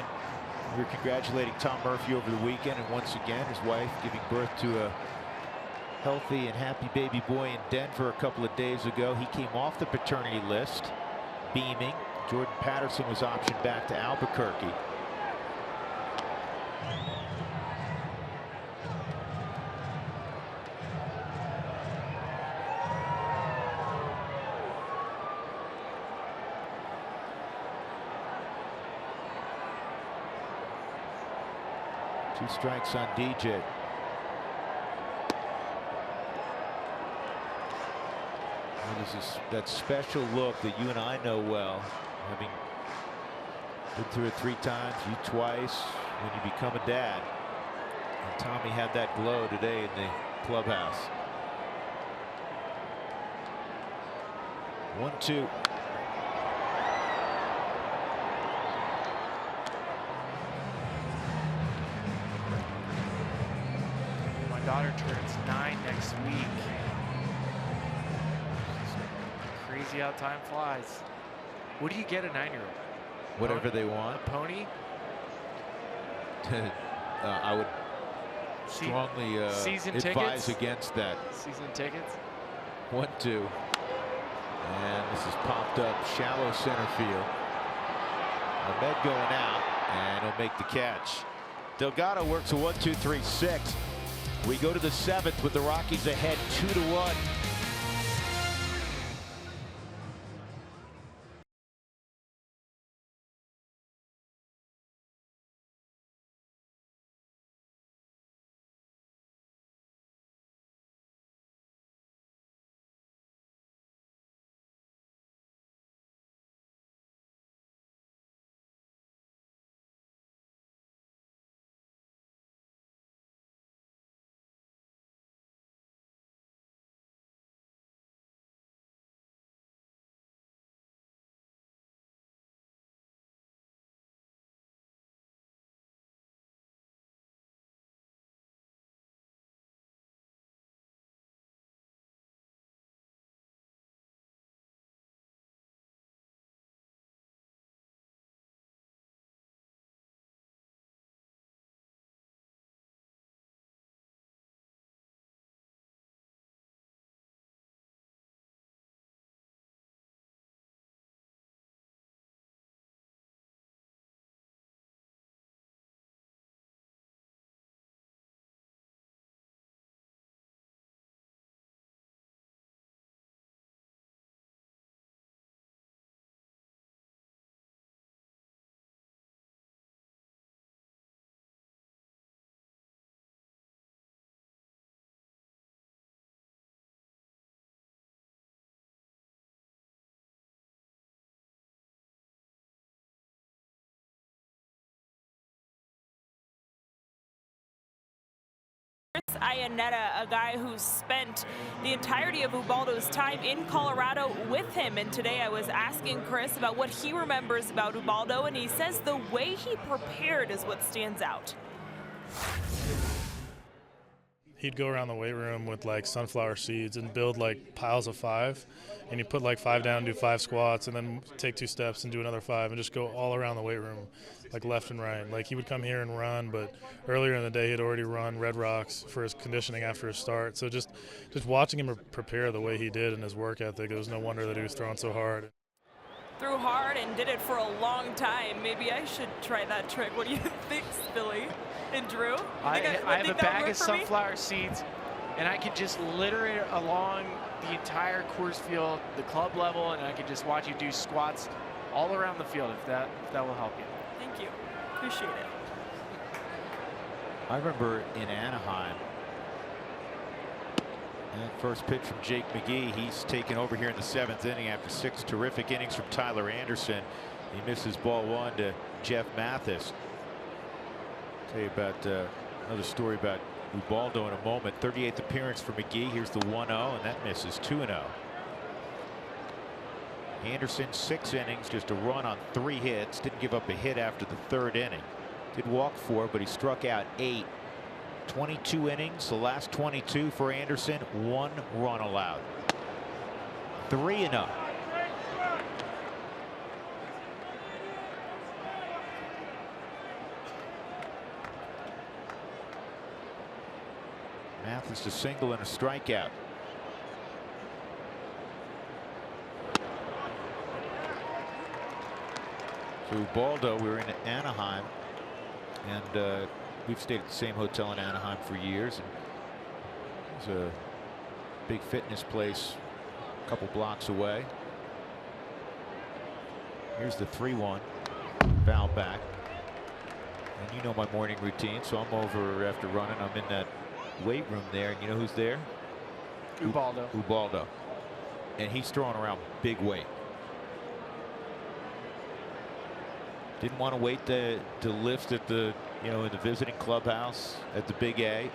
We're congratulating Tom Murphy over the weekend, and once again his wife giving birth to a healthy and happy baby boy in Denver a couple of days ago. He came off the paternity list, beaming. Jordan Patterson was optioned back to Albuquerque. Two strikes on DJ. This is that special look that you and I know well, having Been through it 3 times, you twice when you become a dad. And Tommy had that glow today in the clubhouse. 1-2. My daughter turns 9 next week. Crazy how time flies. What do you get a 9-year-old? Whatever they want. A pony? I would strongly advise against that. Season tickets? 1-2. And this is popped up shallow center field. Ahmed going out, and he'll make the catch. Delgado works a 1-2-3-6. We go to the 7th with the Rockies ahead 2-1. Chris Iannetta, a guy who spent the entirety of Ubaldo's time in Colorado with him. And today I was asking Chris about what he remembers about Ubaldo, and he says the way he prepared is what stands out. He'd go around the weight room with like sunflower seeds and build like piles of 5, and you put like 5 down, do 5 squats, and then take 2 steps and do another 5, and just go all around the weight room, like left and right. Like he would come here and run, but earlier in the day he'd already run Red Rocks for his conditioning after his start. So just watching him prepare the way he did and his work ethic, it was no wonder that he was throwing so hard. Threw hard and did it for a long time. Maybe I should try that trick. What do you think, Billy and Drew? I have a bag of sunflower seeds, and I could just litter it along the entire course field, the club level, and I could just watch you do squats all around the field if that will help you. Thank you. Appreciate it. I remember in Anaheim, and first pitch from Jake McGee. He's taken over here in the 7th inning after 6 terrific innings from Tyler Anderson. He misses ball 1 to Jeff Mathis. Tell you about another story about Ubaldo in a moment. 38th appearance for McGee. Here's the 1-0, and that misses 2-0. Anderson 6 innings, just a run on 3 hits. Didn't give up a hit after the 3rd inning. Did walk 4, but he struck out 8. 22 innings, the last 22 for Anderson. 1 run allowed. 3-0. Mathis a single and a strikeout. So Ubaldo, we were in Anaheim, and we've stayed at the same hotel in Anaheim for years. And it's a big fitness place a couple blocks away. Here's the 3-1 foul back. And you know my morning routine, so I'm over after running. I'm in that weight room there, and you know who's there? Ubaldo. Ubaldo. And he's throwing around big weight. Didn't want to wait to lift at the, in the visiting clubhouse at the Big A.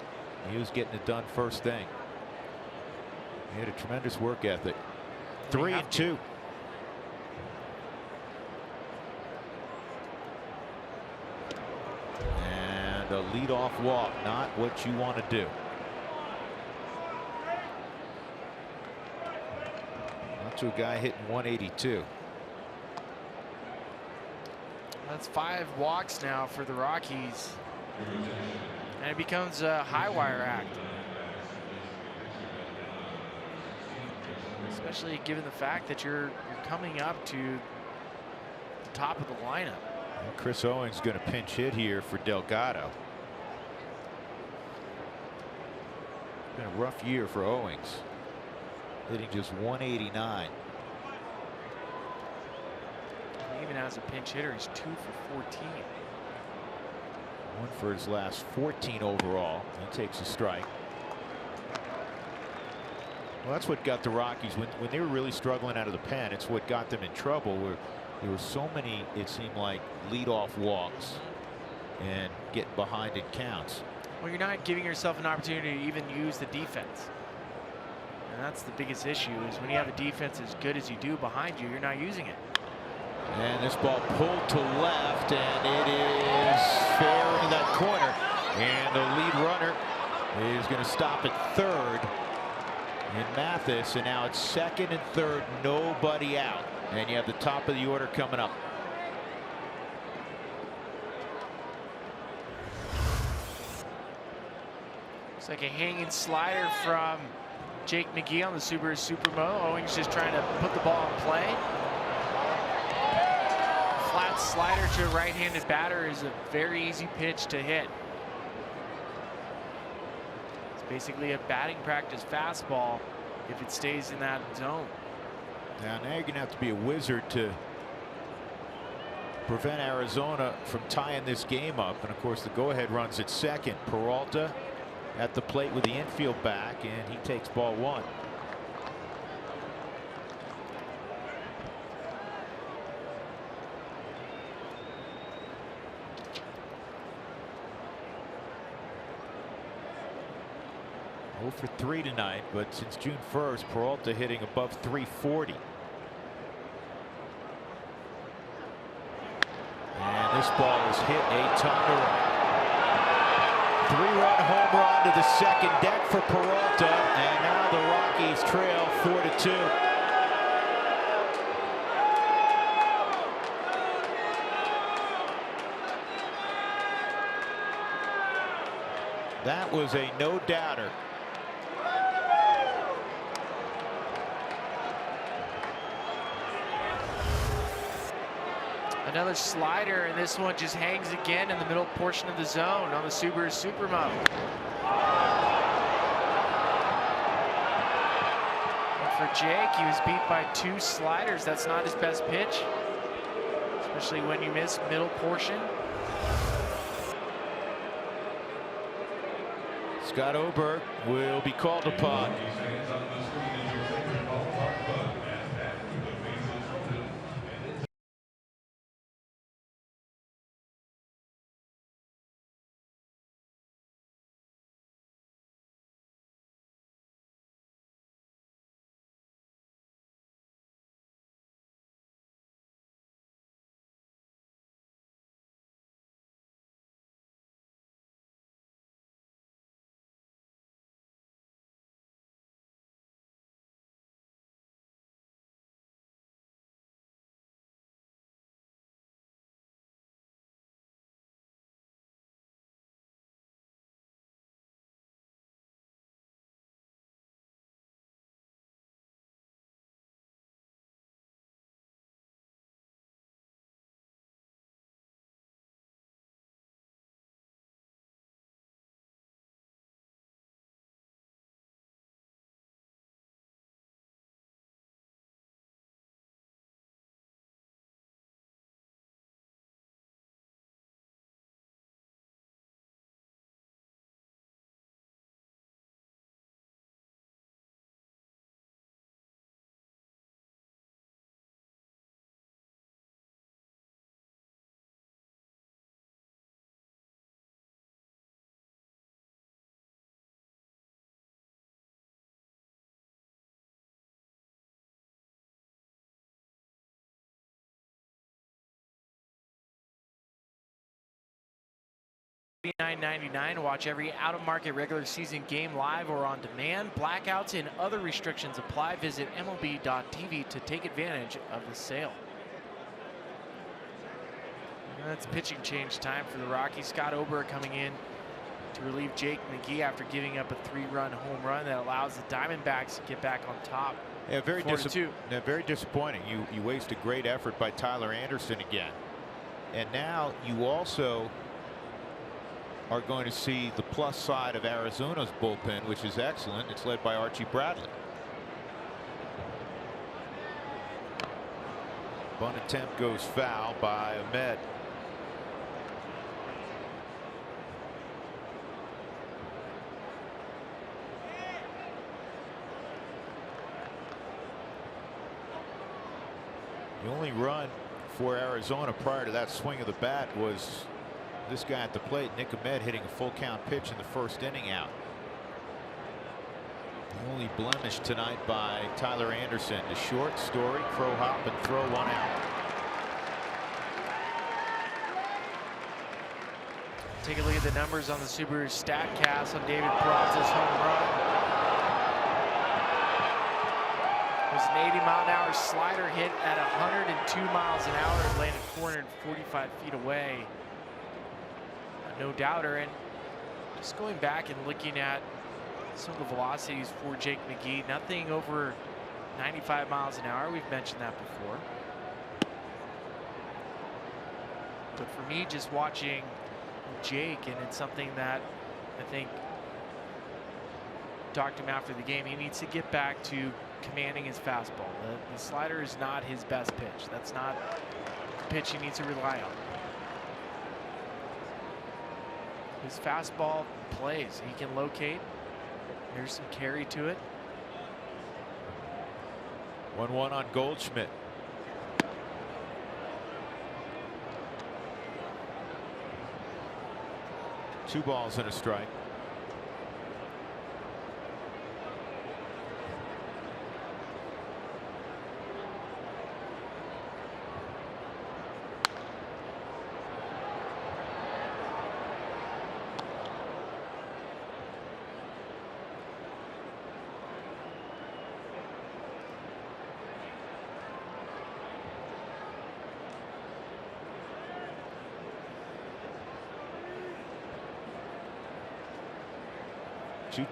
He was getting it done first thing. He had a tremendous work ethic. 3-2. And a leadoff walk, not what you want to do. Not to a guy hitting 182. That's 5 walks now for the Rockies. And it becomes a high wire act. Especially given the fact that you're coming up to the top of the lineup. And Chris Owings going to pinch hit here for Delgado. Been a rough year for Owings. Hitting just 189. Even as a pinch hitter, he's 2 for 14. 1 for his last 14 overall. He takes a strike. Well, that's what got the Rockies when they were really struggling out of the pen. It's what got them in trouble, where there were so many, it seemed like, leadoff walks and getting behind in counts. Well, you're not giving yourself an opportunity to even use the defense. And that's the biggest issue, is when you have a defense as good as you do behind you, you're not using it. And this ball pulled to left, and it is fair into that corner. And the lead runner is going to stop at third in Mathis, and now it's second and third, nobody out. And you have the top of the order coming up. It's like a hanging slider from Jake McGee on the Subaru Supermo. Owings just trying to put the ball in play. Flat slider to a right-handed batter is a very easy pitch to hit. It's basically a batting practice fastball if it stays in that zone. Now you're going to have to be a wizard to prevent Arizona from tying this game up. And of course, the go-ahead runs at second. Peralta at the plate with the infield back, and he takes ball 1. For 3 tonight, but since June 1st, Peralta hitting above 340. And this ball is hit a ton to right. 3-run home run to the second deck for Peralta, and now the Rockies trail 4-2. That was a no-doubter. Another slider, and this one just hangs again in the middle portion of the zone on the Subaru Supermo. And for Jake, he was beat by 2 sliders. That's not his best pitch, especially when you miss middle portion. Scott Oberg will be called upon. $49.99. Watch every out-of-market regular season game live or on demand. Blackouts and other restrictions apply. Visit MLB.tv to take advantage of the sale. That's pitching change time for the Rockies. Scott Ober coming in to relieve Jake McGee after giving up a 3-run home run that allows the Diamondbacks to get back on top. Yeah, very disappointing. You waste a great effort by Tyler Anderson again. And now you also are going to see the plus side of Arizona's bullpen, which is excellent. It's led by Archie Bradley. Bunt attempt goes foul by Ahmed. The only run for Arizona prior to that swing of the bat was this guy at the plate, Nick Ahmed, hitting a full count pitch in the first inning out. The only blemish tonight by Tyler Anderson. The short Story, crow hop, and throw one out. Take a look at the numbers on the Subaru StatCast on David Peralta's home run. It was an 80-mile-an-hour slider hit at 102 miles an hour and landed 445 feet away. No doubter. And just going back and looking at some of the velocities for Jake McGee, nothing over 95 miles an hour. We've mentioned that before. But for me, just watching Jake, and it's something that I think talked to him after the game, he needs to get back to commanding his fastball. The slider is not his best pitch. That's not the pitch he needs to rely on. His fastball plays. He can locate. There's some carry to it. 1-1 on Goldschmidt. Two balls and a strike.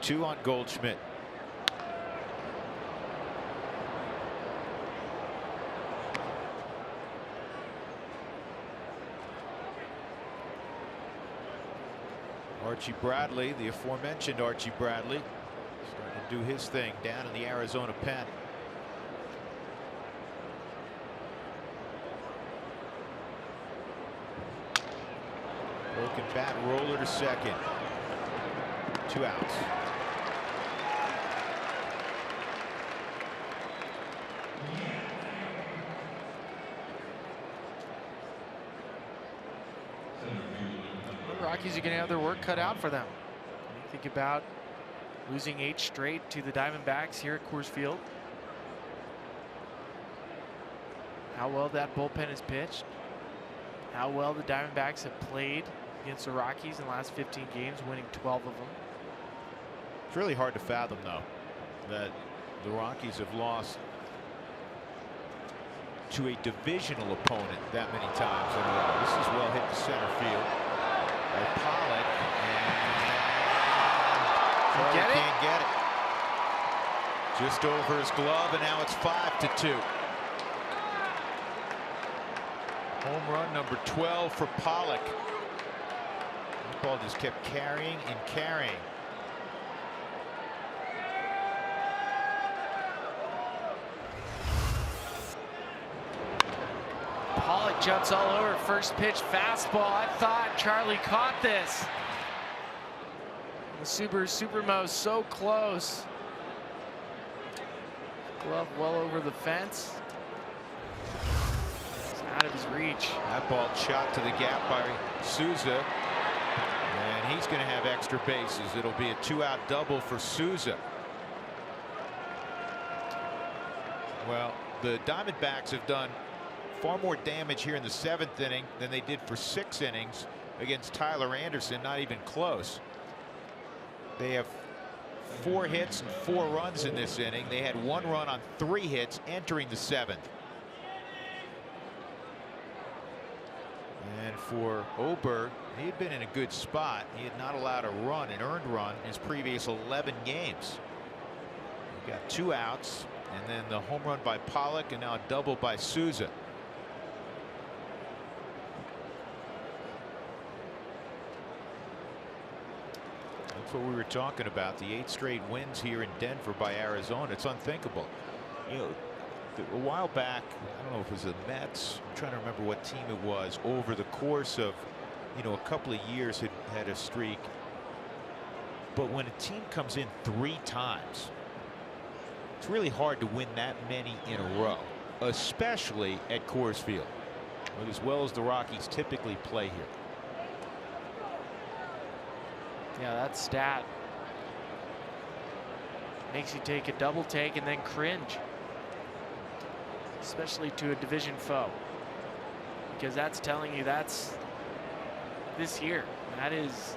Two on Goldschmidt. Archie Bradley, the aforementioned Archie Bradley, starting to do his thing down in the Arizona pen. Broken bat, roller to second. 2 outs. The Rockies are going to have their work cut out for them. Think about losing 8 straight to the Diamondbacks here at Coors Field. How well that bullpen has pitched. How well the Diamondbacks have played against the Rockies in the last 15 games, winning 12 of them. It's really hard to fathom, though, that the Rockies have lost to a divisional opponent that many times in a row. This is well hit to center field by Pollock, and can't get it. Just over his glove, and now it's 5-2. Home run number 12 for Pollock. The ball just kept carrying and carrying. Pollock jumps all over. First pitch fastball. I thought Charlie caught this. The Subaru Supermo so close. Glove well over the fence. It's out of his reach. That ball shot to the gap by Souza. And he's going to have extra bases. It'll be a 2-out double for Souza. Well, the Diamondbacks have done far more damage here in the 7th inning than they did for 6 innings against Tyler Anderson, not even close. They have 4 hits and 4 runs in this inning. They had 1 run on 3 hits entering the 7th. And for Oberg, he had been in a good spot. He had not allowed a run, an earned run, in his previous 11 games. He got 2 outs, and then the home run by Pollock, and now a double by Souza. That's what we were talking about, the 8 straight wins here in Denver by Arizona. It's unthinkable. You know, a while back, I don't know if it was the Mets, I'm trying to remember what team it was, over the course of, you know, a couple of years had a streak. But when a team comes in 3 times, it's really hard to win that many in a row, especially at Coors Field, but as well as the Rockies typically play here. Yeah, that stat makes you take a double take and then cringe, especially to a division foe, because that's telling you that's this year. That is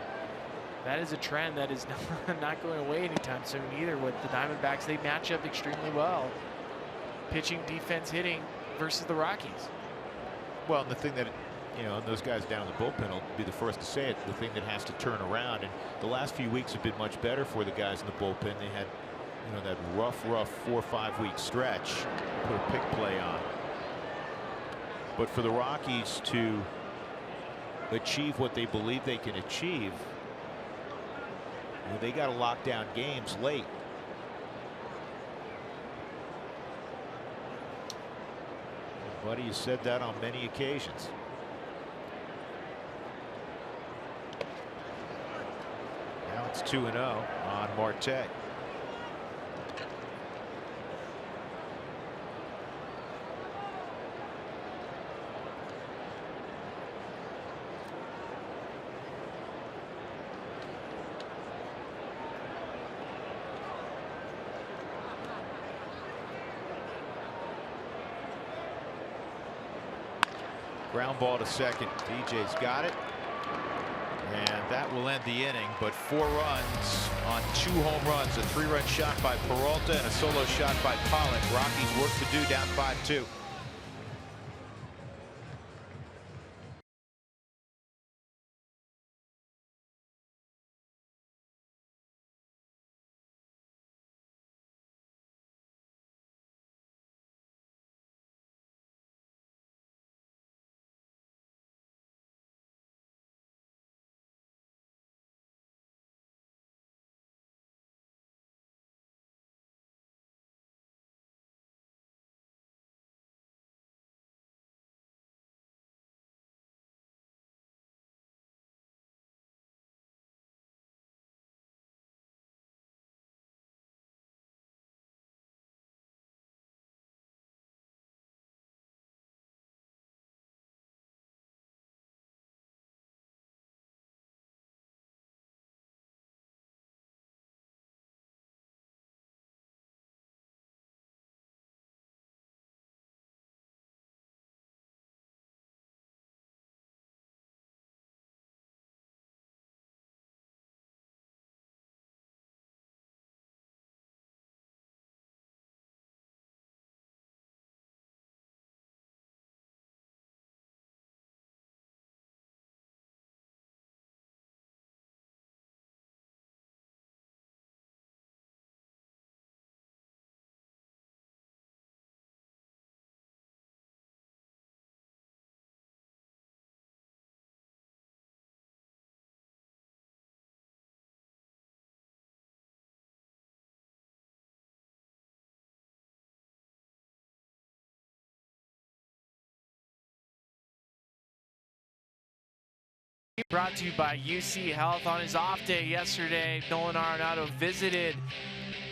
a trend that is not going away anytime soon either. With the Diamondbacks, they match up extremely well, pitching, defense, hitting versus the Rockies. Well, and the thing that, you know, and those guys down in the bullpen will be the first to say it, the thing that has to turn around, and the last few weeks have been much better for the guys in the bullpen. They had, you know, that rough 4 or 5 week stretch, put a pick play on. But for the Rockies to achieve what they believe they can achieve, you know, they got to lock down games late. Buddy has said that on many occasions. Now it's 2-0 on Marte. Ground ball to second. DJ's got it. And that will end the inning, but 4 runs on 2 home runs, a 3-run shot by Peralta and a solo shot by Pollock. Rockies work to do, down 5-2. Brought to you by UC Health. On his off day yesterday, Nolan Arenado visited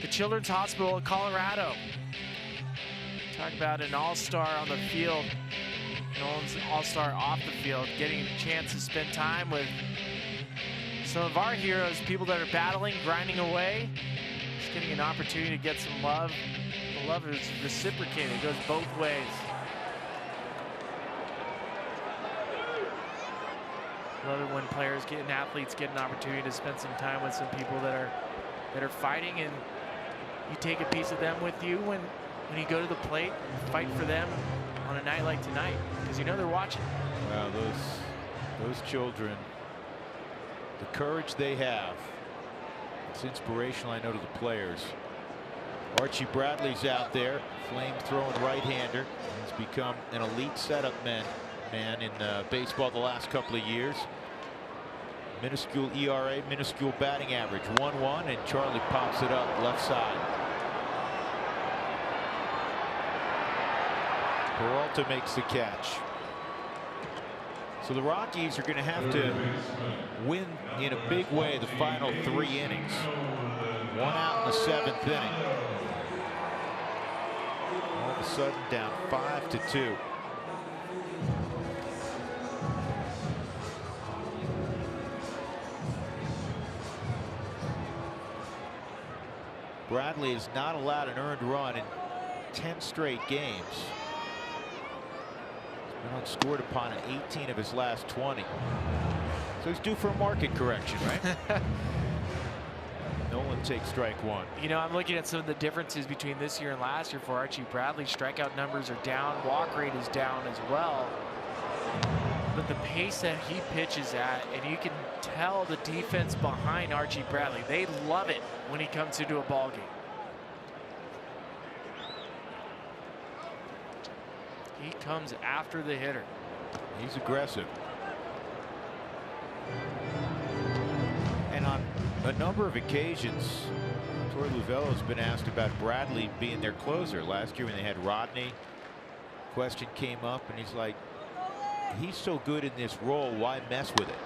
the Children's Hospital of Colorado. Talk about an all-star on the field. Nolan's an all-star off the field, getting a chance to spend time with some of our heroes, people that are battling, grinding away. Just getting an opportunity to get some love. The love is reciprocated. It goes both ways. Love it when players and athletes get an opportunity to spend some time with some people that are fighting, and you take a piece of them with you when you go to the plate and fight for them on a night like tonight, because you know they're watching. Wow, those children, the courage they have, it's inspirational, I know, to the players. Archie Bradley's out there, flame-throwing right-hander. He's become an elite setup man in baseball the last couple of years. Minuscule ERA, minuscule batting average, 1-1, and Charlie pops it up left side. Peralta makes the catch. So the Rockies are going to have to win in a big way the final 3 innings. 1 out in the 7th inning. All of a sudden down 5-2. Bradley has not allowed an earned run in 10 straight games. He's been unscored upon in 18 of his last 20. So he's due for a market correction, right? Nolan takes strike 1. You know, I'm looking at some of the differences between this year and last year for Archie Bradley. Strikeout numbers are down, walk rate is down as well. But the pace that he pitches at, and you can tell the defense behind Archie Bradley, they love it when he comes into a ball game. He comes after the hitter. He's aggressive. And on a number of occasions, Torey Lovullo has been asked about Bradley being their closer. Last year when they had Rodney, question came up and he's like, he's so good in this role, why mess with it?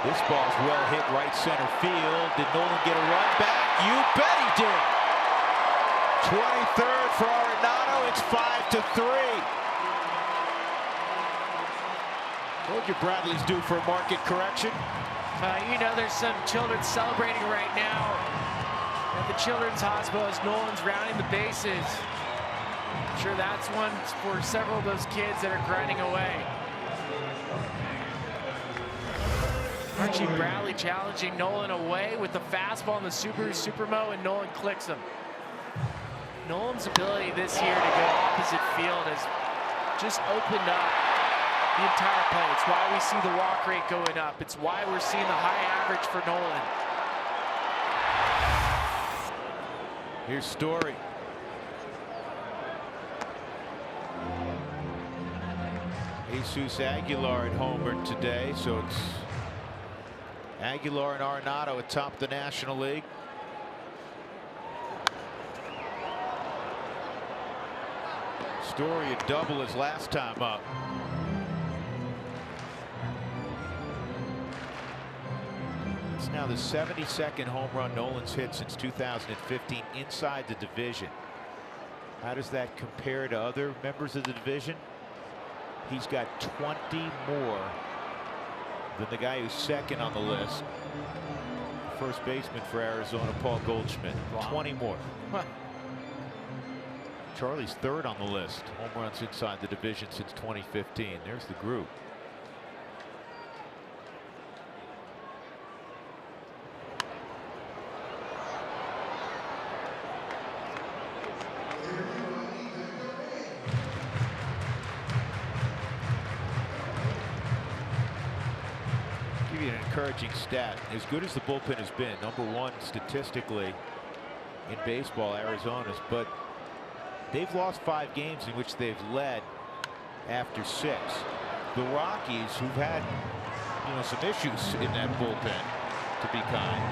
This ball's well hit right center field. Did Nolan get a run back? You bet he did. 23rd for Arenado. It's 5-3. Told you Bradley's due for a market correction. You know, there's some children celebrating right now at the Children's Hospital as Nolan's rounding the bases. I'm sure that's one for several of those kids that are grinding away. Archie Bradley challenging Nolan away with the fastball in the Subaru Supermo, and Nolan clicks him. Nolan's ability this year to go opposite field has just opened up the entire play. It's why we see the walk rate going up. It's why we're seeing the high average for Nolan. Here's Story. Jesus Aguilar at homer today, so it's Aguilar and Arenado atop the National League. Story a double his last time up. It's now the 72nd home run Nolan's hit since 2015 inside the division. How does that compare to other members of the division? He's got 20 more than the guy who's second on the list. First baseman for Arizona, Paul Goldschmidt. Wow. 20 more. Huh. Charlie's third on the list. Home runs inside the division since 2015. There's the group. Give you an encouraging stat. As good as the bullpen has been, #1 statistically in baseball, Arizona's, but they've lost 5 games in which they've led after 6. The Rockies, who've had, some issues in that bullpen, to be kind,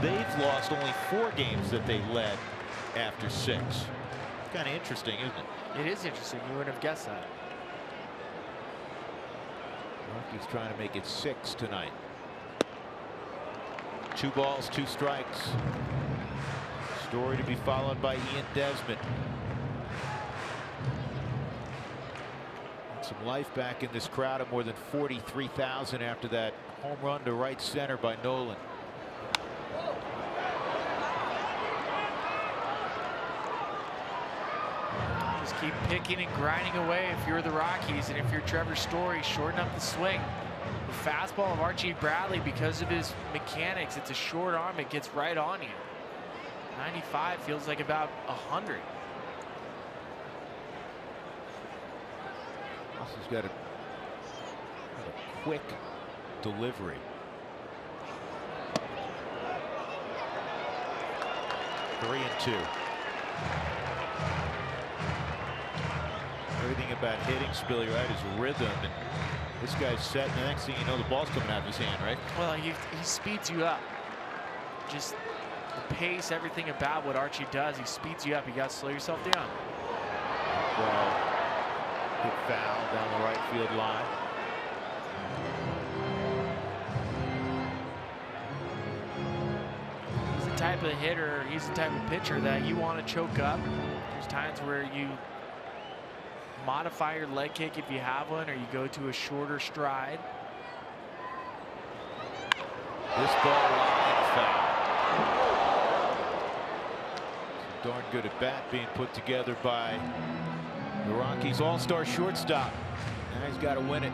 they've lost only 4 games that they led after 6. Kind of interesting, isn't it? It is interesting. You wouldn't have guessed that. Rockies trying to make it 6 tonight. 2 balls, 2 strikes. Story to be followed by Ian Desmond. And some life back in this crowd of more than 43,000 after that home run to right center by Nolan. Just keep picking and grinding away if you're the Rockies, and if you're Trevor Story, shorten up the swing. The fastball of Archie Bradley, because of his mechanics, it's a short arm, it gets right on you. 95 feels like about 100. He's got a quick delivery. 3-2. Everything about hitting, Spilly, right, is rhythm. And this guy's set, and the next thing you know, the ball's coming out of his hand, right? Well, he speeds you up. Just the pace, everything about what Archie does, he speeds you up. You got to slow yourself down. Ball hit foul down the right field line. He's the type of hitter, he's the type of pitcher that you want to choke up. There's times where you modify your leg kick if you have one, or you go to a shorter stride. This ball line foul. Darn good at bat being put together by the Rockies all-star shortstop. Now he's got to win it.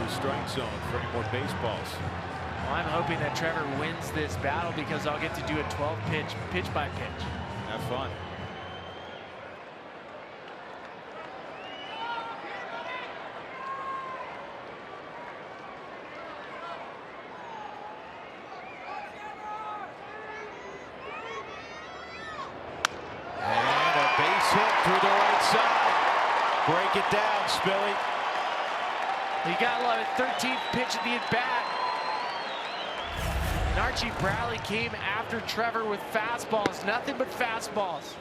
Strike zone for any more baseballs. Well, I'm hoping that Trevor wins this battle because I'll get to do a 12 pitch by pitch. Have fun. And a base hit through the right side. Break it down, Spilly. You gotta love it. 13th pitch of the at-bat. And Archie Bradley came after Trevor with fastballs. Nothing but fastballs.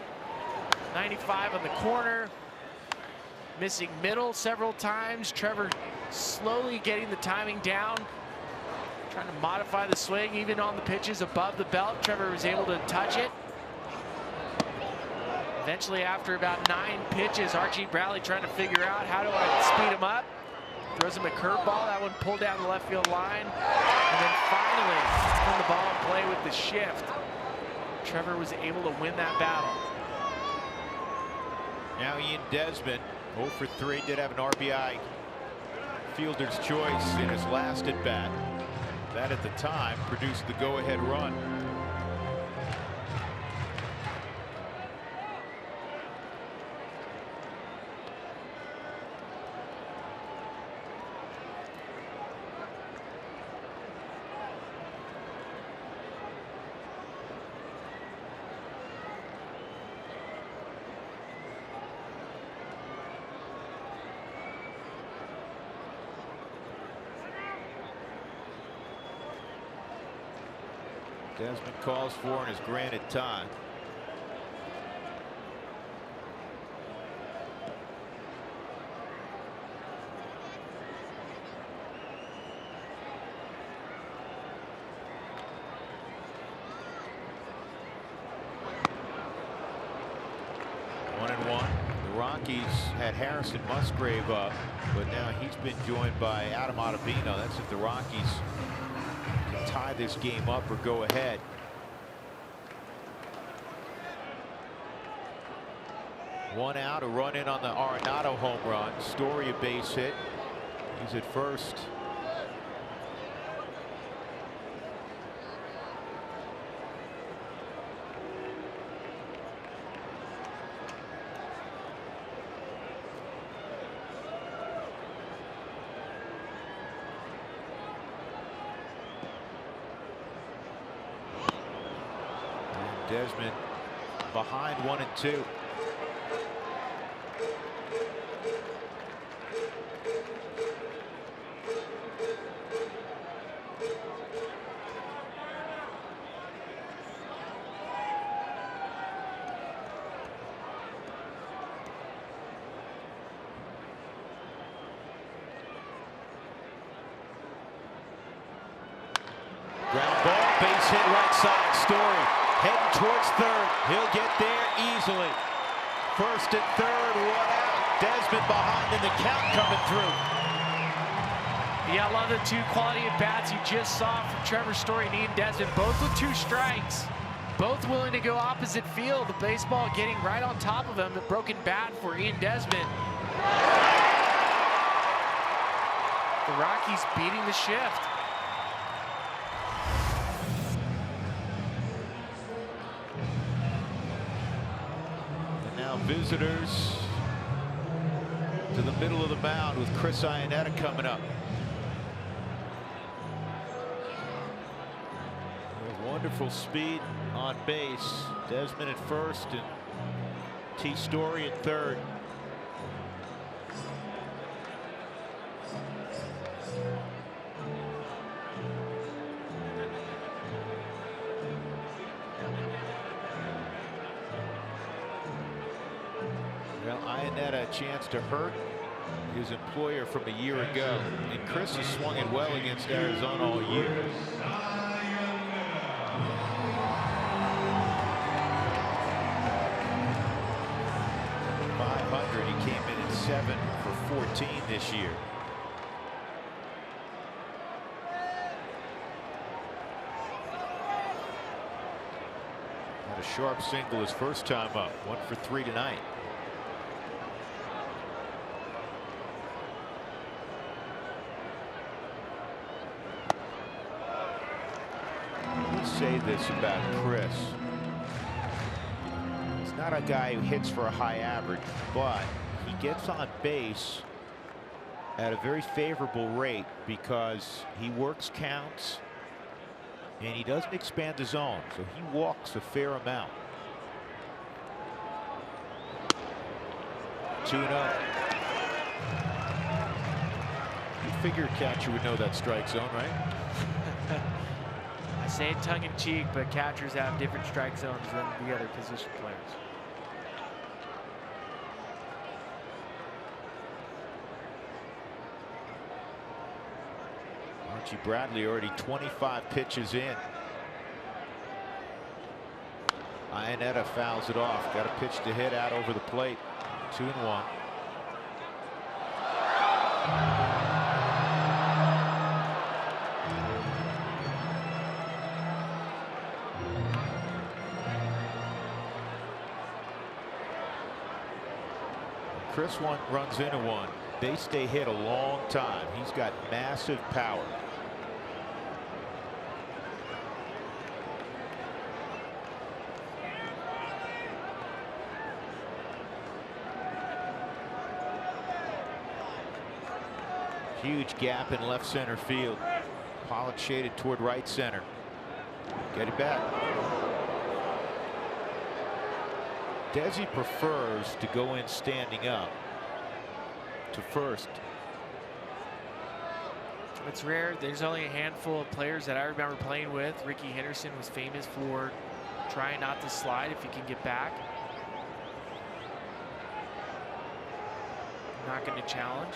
95 on the corner. Missing middle several times. Trevor slowly getting the timing down. Trying to modify the swing even on the pitches above the belt. Trevor was able to touch it. Eventually, after about 9 pitches, Archie Bradley trying to figure out how do I speed him up. Throws him a curveball. That one pulled down the left field line. And then finally, put the ball in play with the shift. Trevor was able to win that battle. Now Ian Desmond, 0 for 3, did have an RBI fielder's choice in his last at bat. That at the time produced the go-ahead run. Desmond calls for and is granted time. One and one. The Rockies had Harrison Musgrave up, but now he's been joined by Adam Ottavino. That's if the Rockies can tie this game up or go ahead. One out, a run in on the Arenado home run. Story a base hit. He's at first. Desmond behind 1 and 2. Ground ball, base hit right side. Story heading towards third. He'll get there easily. First and third, 1 out. Desmond behind and the count coming through. Yeah, I love the two quality at-bats you just saw from Trevor Story and Ian Desmond, both with 2 strikes. Both willing to go opposite field. The baseball getting right on top of him. The broken bat for Ian Desmond. The Rockies beating the shift. And now visitors to the middle of the mound with Chris Iannetta coming up. Wonderful speed on base. Desmond at first and T. Story at third. Well, Iannetta a chance to hurt his employer from a year ago, and Chris has swung it well against Arizona all year. 500. He came in at 7 for 14 this year. Had a sharp single his first time up. 1 for 3 tonight. Let's say this about Chris. He's not a guy who hits for a high average, but he gets on base at a very favorable rate because he works counts and he doesn't expand the zone, so he walks a fair amount. 2-0. You figure a catcher would know that strike zone, right? I say it tongue-in-cheek, but catchers have different strike zones than the other position players. Archie Bradley already 25 pitches in. Iannetta fouls it off. Got a pitch to hit out over the plate. 2-1. Chris runs into one. They stay hit a long time. He's got massive power. Huge gap in left center field. Pollock shaded toward right center. Get it back. Desi prefers to go in standing up to first. It's rare. There's only a handful of players that I remember playing with. Ricky Henderson was famous for trying not to slide if he can get back. Not going to challenge.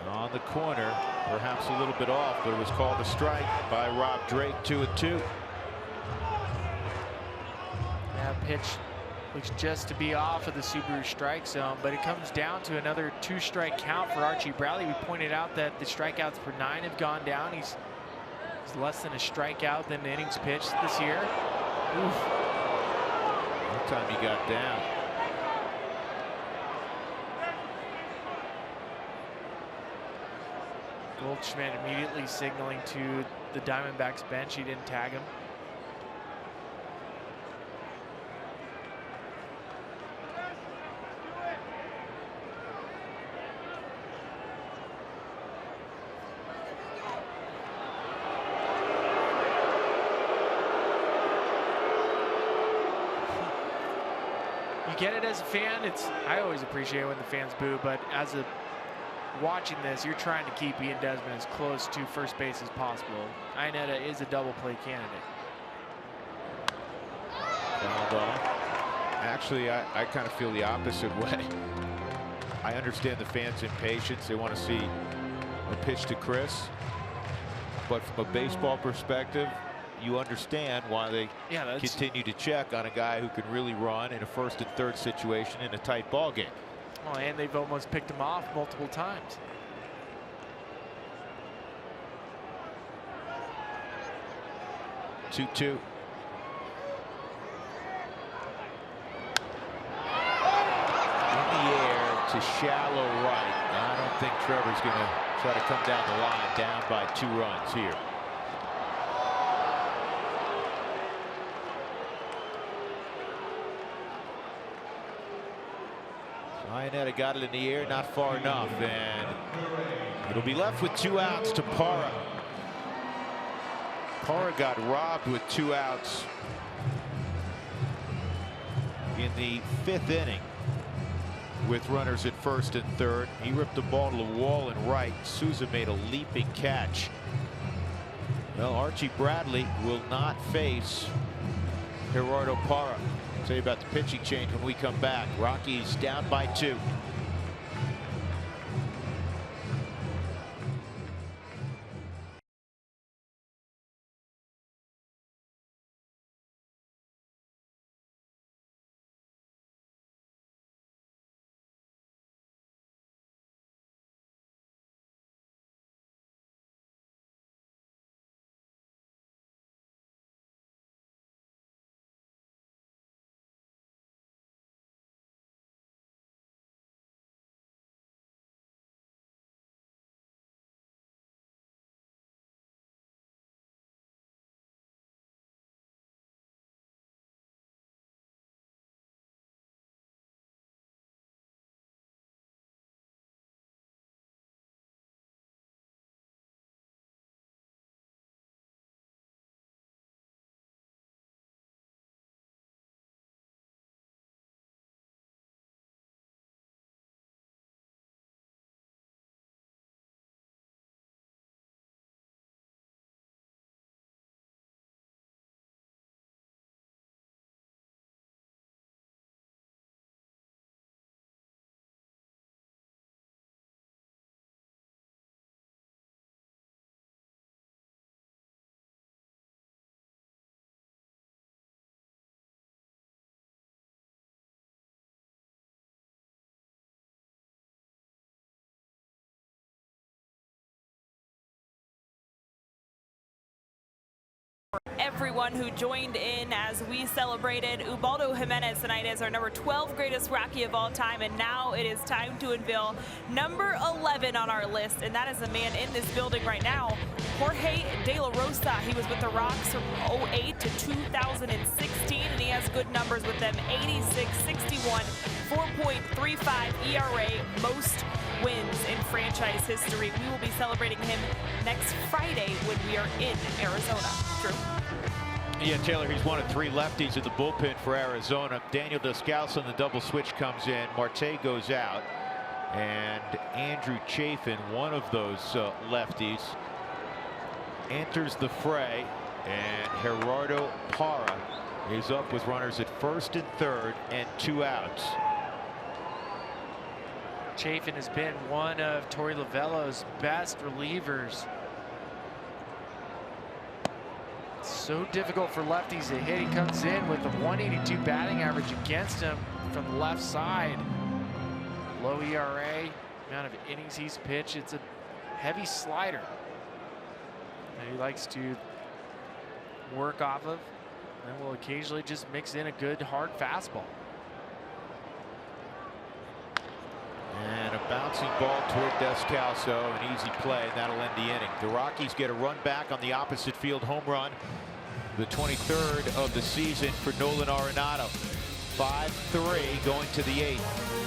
On the corner, perhaps a little bit off, but it was called a strike by Rob Drake. 2-2. That pitch looks just to be off of the Subaru strike zone, but it comes down to another 2-strike count for Archie Bradley. We pointed out that the strikeouts per 9 have gone down. He's less than a strikeout than the innings pitched this year. Oof. One time he got down. Goldschmidt immediately signaling to the Diamondbacks bench he didn't tag him. You get it as a fan. I always appreciate when the fans boo, but as a watching this, you're trying to keep Ian Desmond as close to first base as possible. Iannetta is a double play candidate. Actually, I kind of feel the opposite way. I understand the fans' impatience. They want to see a pitch to Chris. But from a baseball perspective, you understand why they continue to check on a guy who can really run in a first and third situation in a tight ball game. Oh, and they've almost picked him off multiple times. Two-two. To shallow right. I don't think Trevor's going to try to come down the line down by 2 runs here. Iannetta got it in the air, not far enough, and it'll be left with 2 outs to Parra. Parra got robbed with 2 outs in the 5th inning. With runners at first and third, he ripped the ball to the wall and right. Souza made a leaping catch. Well, Archie Bradley will not face Gerardo Parra. I'll tell you about the pitching change when we come back. Rockies down by 2. Everyone who joined in as we celebrated Ubaldo Jimenez tonight as our number 12 greatest Rocky of all time, and now it is time to unveil number 11 on our list, and that is a man in this building right now, Jorge De La Rosa. He was with the Rocks from 08 to 2016, and he has good numbers with them: 86, 61, 4.35 ERA, most wins in franchise history. We will be celebrating him next Friday when we are in Arizona. Drew? Yeah, Taylor, he's one of 3 lefties in the bullpen for Arizona. Daniel Descalso on the double switch comes in. Marte goes out. And Andrew Chafin, one of those lefties, enters the fray. And Gerardo Parra is up with runners at first and third and 2 outs. Chafin has been one of Torey Lovello's best relievers. So difficult for lefties to hit. He comes in with a 182 batting average against him from the left side. Low ERA, amount of innings he's pitched. It's a heavy slider that he likes to work off of, and will occasionally just mix in a good hard fastball. And a bouncing ball toward Descalso, an easy play, and that'll end the inning. The Rockies get a run back on the opposite field home run, the 23rd of the season for Nolan Arenado. 5-3 going to the 8th.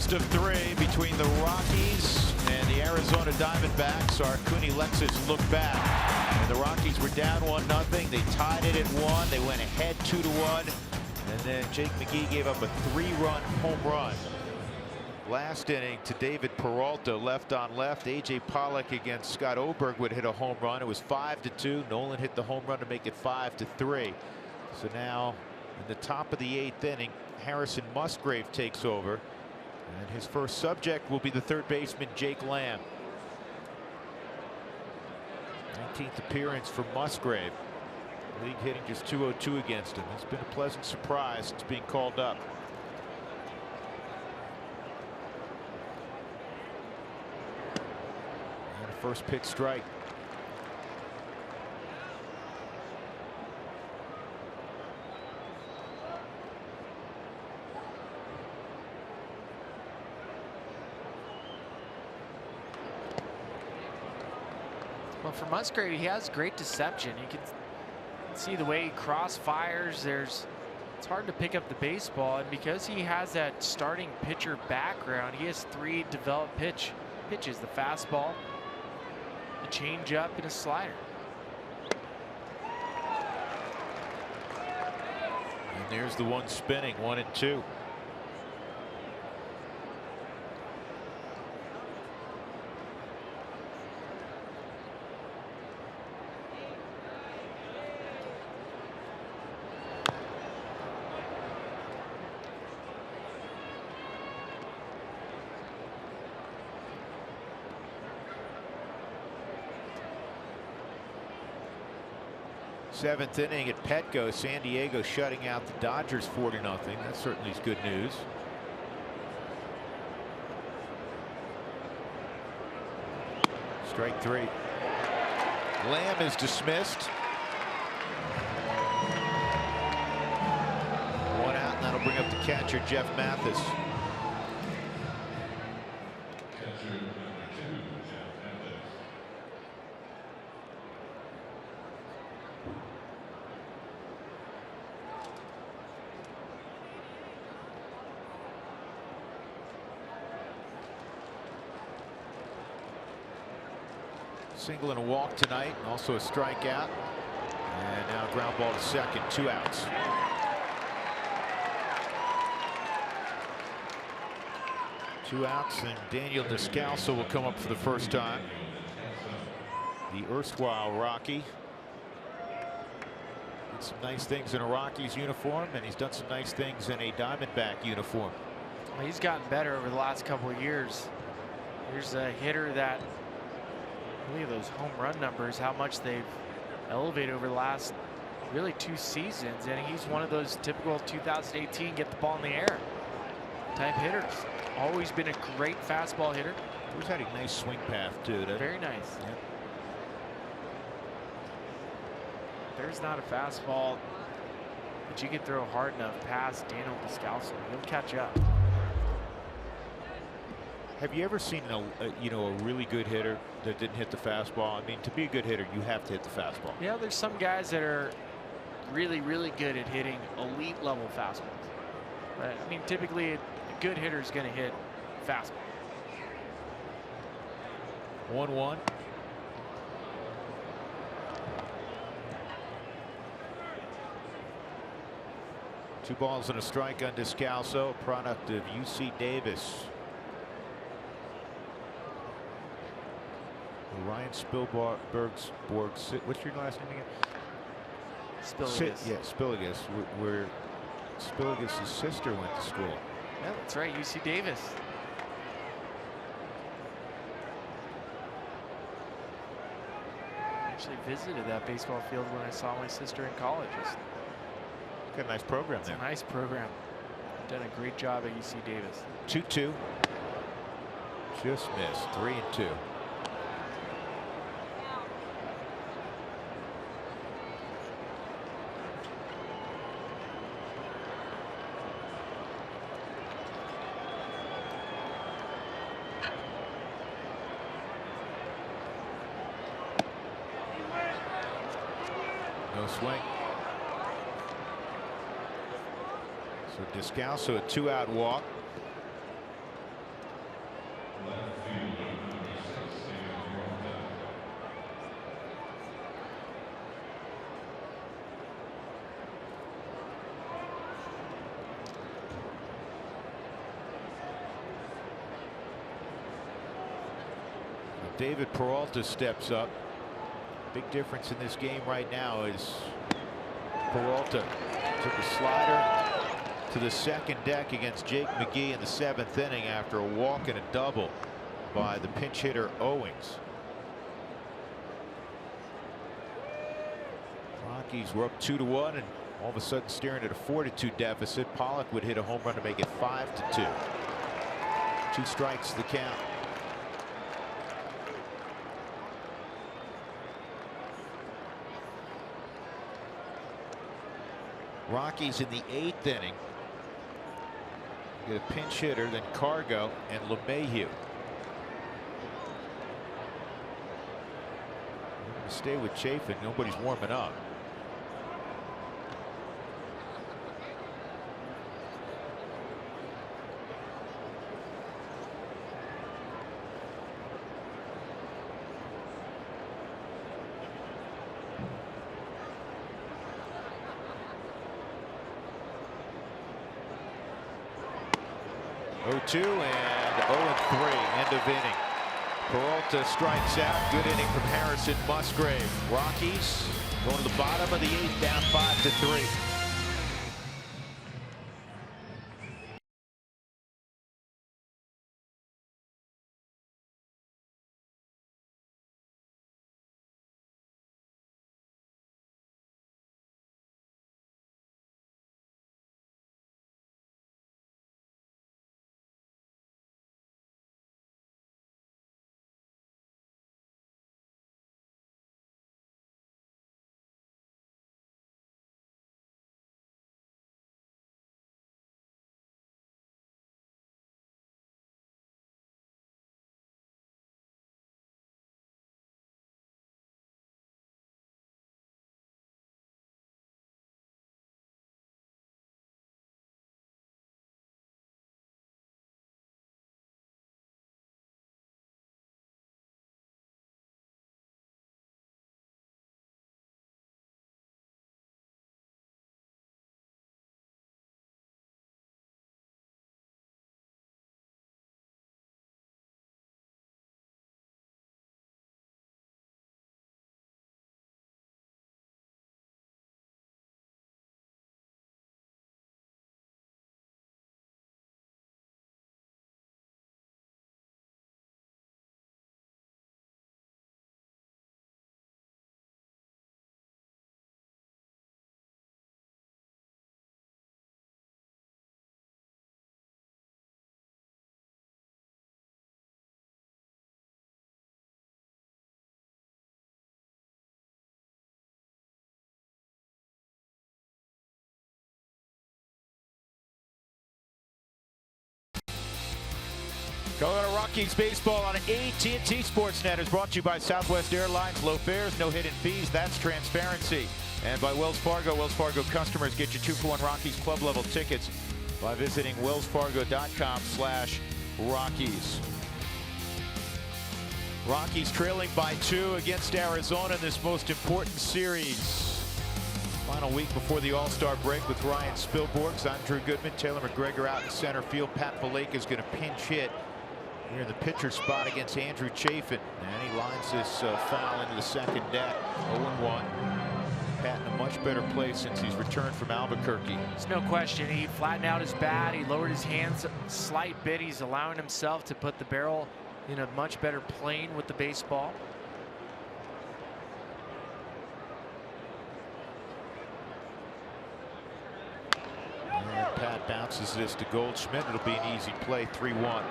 First of three between the Rockies and the Arizona Diamondbacks. Our Cooney Lexus look back. And the Rockies were down 1-0. They tied it at 1. They went ahead 2-1. And then Jake McGee gave up a 3-run home run. Last inning to David Peralta, left on left. A.J. Pollock against Scott Oberg would hit a home run. It was 5-2. Nolan hit the home run to make it 5-3. So now in the top of the 8th inning, Harrison Musgrave takes over. And his first subject will be the third baseman, Jake Lamb. 19th appearance for Musgrave. League hitting just .202 against him. It's been a pleasant surprise since being called up. And a first pitch strike. Well, for Musgrave, he has great deception. You can see the way he crossfires. It's hard to pick up the baseball, and because he has that starting pitcher background, he has 3 developed pitches: the fastball, a changeup, and a slider. And there's the one spinning, 1-2. Seventh inning at Petco. San Diego shutting out the Dodgers 4-0. That certainly is good news. Strike 3. Lamb is dismissed. 1 out, and that'll bring up the catcher, Jeff Mathis. Single and a walk tonight, and also a strikeout. And now ground ball to second, 2 outs. Two outs, and Daniel Descalso will come up for the first time. The erstwhile Rocky. Did some nice things in a Rockies uniform, and he's done some nice things in a Diamondback uniform. Well, he's gotten better over the last couple of years. Here's a hitter that, look at those home run numbers, how much they've elevated over the last really 2 seasons, and he's one of those typical 2018 get the ball in the air type hitters. Always been a great fastball hitter. He's had a nice swing path too. Very nice. Yeah. There's not a fastball that you can throw hard enough past Daniel Descalso. He'll catch up. Have you ever seen a really good hitter that didn't hit the fastball? I mean, to be a good hitter, you have to hit the fastball. Yeah, there's some guys that are really, really good at hitting elite level fastballs. But I mean, typically a good hitter is going to hit fastball. 1-1. Two balls and a strike on Descalso, product of UC Davis. Ryan Spielberg's, what's your last name again? Spilligus. Yeah, Spilligus, where Spilligus' sister went to school. Yeah, that's right, UC Davis. I actually visited that baseball field when I saw my sister in college. Got a nice program It's there. a nice program. Done a great job at UC Davis. 2-2. Just missed. 3-2. No swing. So Descalso, a 2-out walk. David Peralta steps up. Big difference in this game right now is Peralta took a slider to the second deck against Jake McGee in the 7th inning after a walk and a double by the pinch hitter Owings. Rockies were up 2-1 and all of a sudden staring at a 4-2 deficit. Pollock would hit a home run to make it 5-2. 2 strikes the count. Rockies in the 8th inning get a pinch hitter, then Cargo and LeMahieu. Stay with Chafin. Nobody's warming up. Two and 0-3, end of inning. Peralta strikes out. Good inning from Harrison Musgrave. Rockies going to the bottom of the 8th, down 5-3. Colorado Rockies baseball on AT&T Sportsnet is brought to you by Southwest Airlines. Low fares, no hidden fees. That's transparency. And by Wells Fargo. Wells Fargo customers get your 2-for-1 Rockies club level tickets by visiting wellsfargo.com/Rockies. Rockies trailing by 2 against Arizona in this most important series. Final week before the All-Star break with Ryan Spilborghs. I'm Drew Goodman. Taylor McGregor out in center field. Pat Valleca is going to pinch hit here in the pitcher spot against Andrew Chafin. And he lines this foul into the second deck. 0-1. Pat in a much better place since he's returned from Albuquerque. There's no question. He flattened out his bat. He lowered his hands a slight bit. He's allowing himself to put the barrel in a much better plane with the baseball. And Pat bounces this to Goldschmidt. It'll be an easy play, 3-1.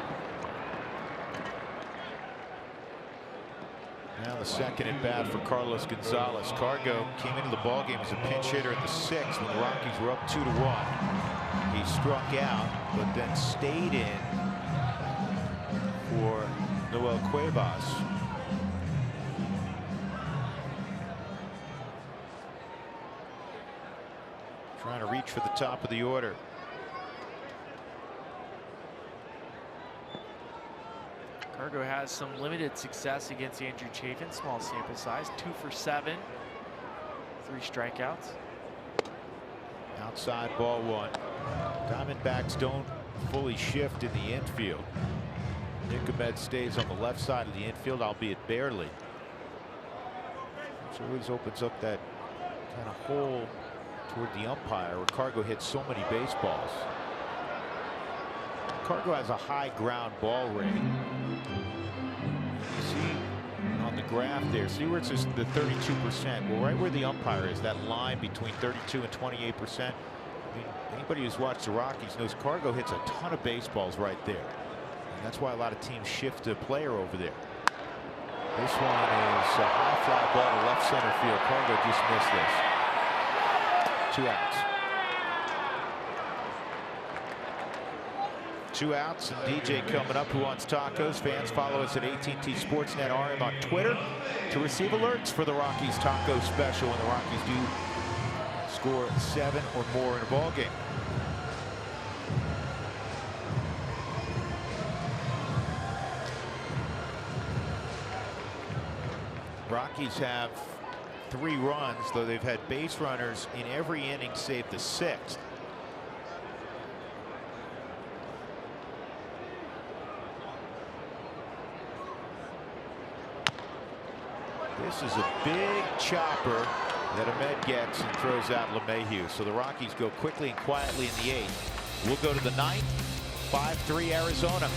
Now the second at bat for Carlos Gonzalez. Cargo came into the ballgame as a pinch hitter in the 6th when the Rockies were up 2-1. He struck out, but then stayed in for Noel Cuevas. Trying to reach for the top of the order. Cargo has some limited success against Andrew Chafin. Small sample size. 2 for 7. 3 strikeouts. Outside ball 1. Diamondbacks don't fully shift in the infield. Ahmed stays on the left side of the infield, albeit barely. Which always opens up that kind of hole toward the umpire where Cargo hits so many baseballs. Cargo has a high ground ball rate. You see on the graph there, see where it says the 32%? Well, right where the umpire is, that line between 32 and 28%. I mean, anybody who's watched the Rockies knows Cargo hits a ton of baseballs right there. And that's why a lot of teams shift a player over there. This one is a high fly ball to left center field. Cargo just missed this. 2 outs. 2 outs, and DJ coming up, who wants tacos. Fans, follow us at AT&T Sportsnet RM on Twitter to receive alerts for the Rockies taco special when the Rockies do score 7 or more in a ball game. Rockies have 3 runs, though they've had base runners in every inning save the 6th. This is a big chopper that Ahmed gets and throws out LeMahieu. So the Rockies go quickly and quietly in the 8th. We'll go to the 9th. 5-3 Arizona.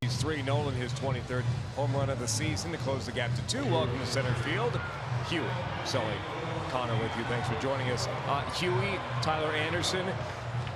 He's 3. Nolan, his 23rd home run of the season to close the gap to 2. Welcome to center field. Huey, Sully, Connor with you. Thanks for joining us. Huey, Tyler Anderson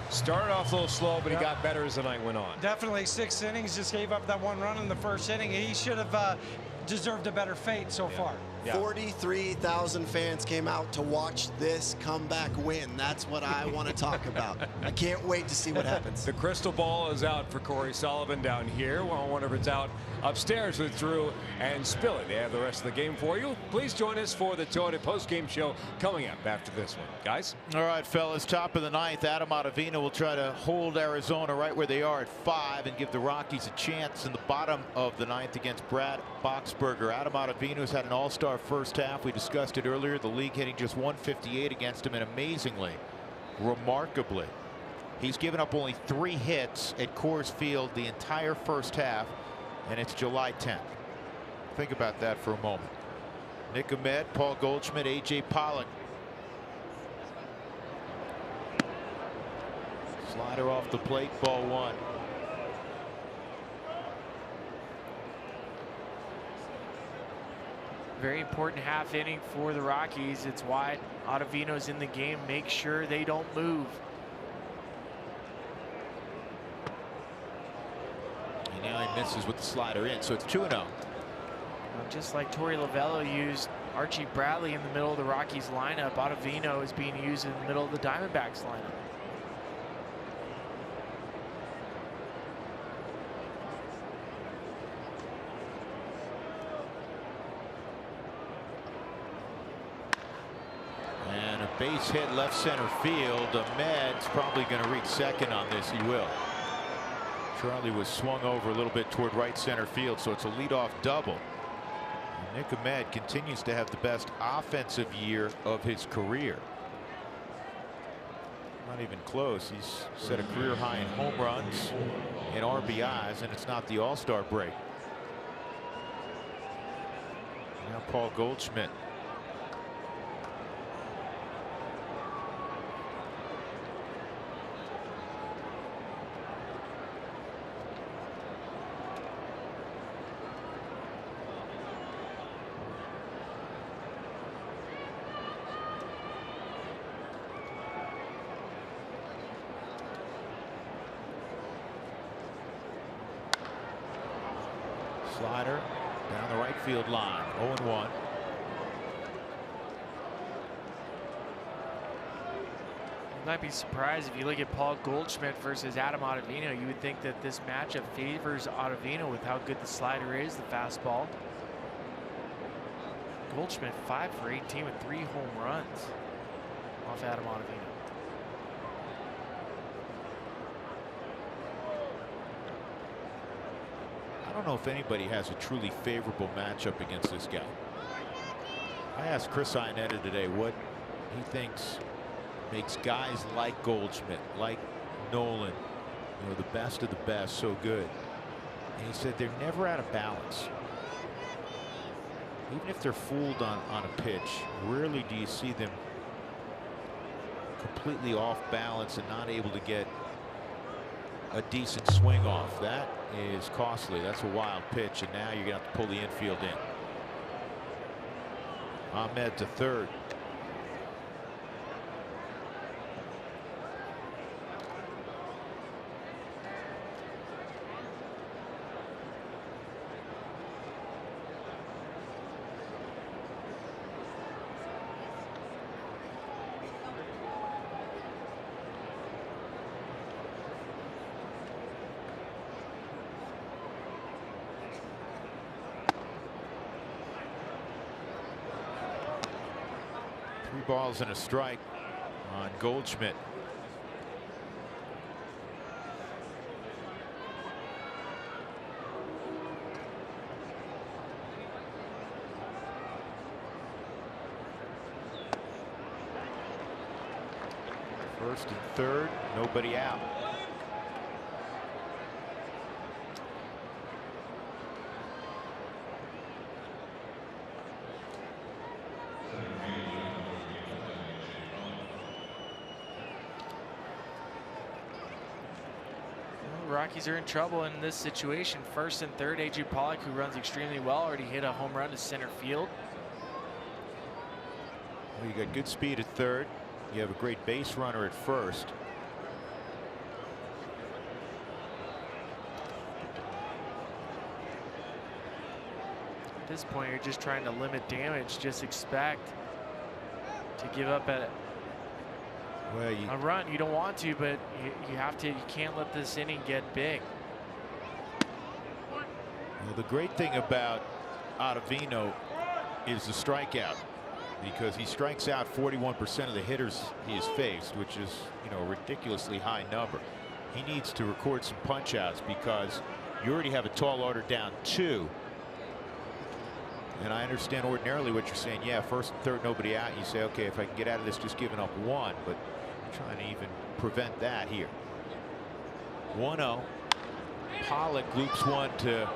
started off a little slow, but he got better as the night went on. Definitely 6 innings, just gave up that 1 run in the first inning. He should have deserved a better fate so far. Yeah. 43,000 fans came out to watch this comeback win. That's what I want to talk about. I can't wait to see what happens. The crystal ball is out for Corey Sullivan down here. Well, I wonder if it's out upstairs with Drew and Spilly. They have the rest of the game for you. Please join us for the Toyota postgame show coming up after this one. Guys? All right, fellas, top of the 9th. Adam Ottavino will try to hold Arizona right where they are at 5 and give the Rockies a chance in the bottom of the 9th against Brad Boxberger. Adam Ottavino's had an all-star first half. We discussed it earlier. The league hitting just 158 against him, and amazingly, remarkably, he's given up only 3 hits at Coors Field the entire first half, and it's July 10th. Think about that for a moment. Nick Ahmed, Paul Goldschmidt, A.J. Pollock. Slider off the plate, ball 1. Very important half inning for the Rockies. It's why Ottavino's in the game. Make sure they don't move. And now he misses with the slider in, so it's 2-0. Just like Torey Lovello used Archie Bradley in the middle of the Rockies lineup, Ottavino is being used in the middle of the Diamondbacks lineup. And a base hit left center field. Ahmed's probably going to reach second on this. He will. Charlie was swung over a little bit toward right center field, so it's a leadoff double. Nick Ahmed continues to have the best offensive year of his career. Not even close. He's set a career high in home runs and RBIs, and it's not the All-Star break. Now Paul Goldschmidt. Slider down the right field line. 0-1. You might be surprised if you look at Paul Goldschmidt versus Adam Ottavino. You would think that this matchup favors Ottavino with how good the slider is, the fastball. Goldschmidt 5 for 18 with 3 home runs off Adam Ottavino. I don't know if anybody has a truly favorable matchup against this guy. I asked Chris Iannetta today what he thinks makes guys like Goldschmidt, like Nolan, the best of the best, so good. And he said they're never out of balance. Even if they're fooled on a pitch, rarely do you see them completely off balance and not able to get a decent swing off. That is costly. That's a wild pitch, and now you're going to have to pull the infield in. Ahmed to third. Three balls and a strike on Goldschmidt. First and third, nobody out. Rockies are in trouble in this situation. First and third, A.J. Pollock, who runs extremely well, already hit a home run to center field. Well, you got good speed at third. You have a great base runner at first. At this point, you're just trying to limit damage. Just expect to give up at a run. You don't want to, but you have to. You can't let this inning get big. Well, the great thing about Ottavino is the strikeout, because he strikes out 41% of the hitters he has faced, which is, a ridiculously high number. He needs to record some punch outs because you already have a tall order down 2. And I understand ordinarily what you're saying. Yeah, first and third, nobody out. You say, okay, if I can get out of this just giving up 1, but you're trying to even prevent that here. 1-0. Pollock loops one to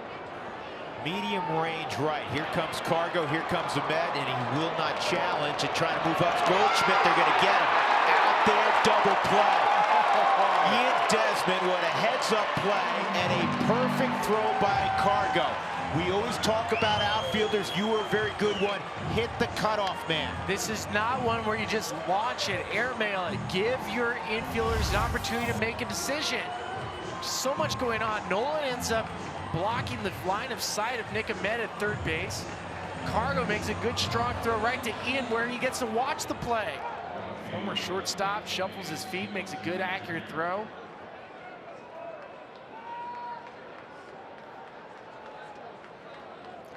medium range right. Here comes Cargo. Here comes Ahmed, and he will not challenge and try to move up. Goldschmidt, they're going to get him. Out there, double play. Ian Desmond, what a heads-up play and a perfect throw by Cargo. We always talk about outfielders. You were a very good one. Hit the cutoff man. This is not one where you just launch it, airmail it. Give your infielders an opportunity to make a decision. So much going on. Nolan ends up blocking the line of sight of Nick Ahmed at third base. Cargo makes a good strong throw right to Ian, where he gets to watch the play. Former shortstop shuffles his feet, makes a good accurate throw.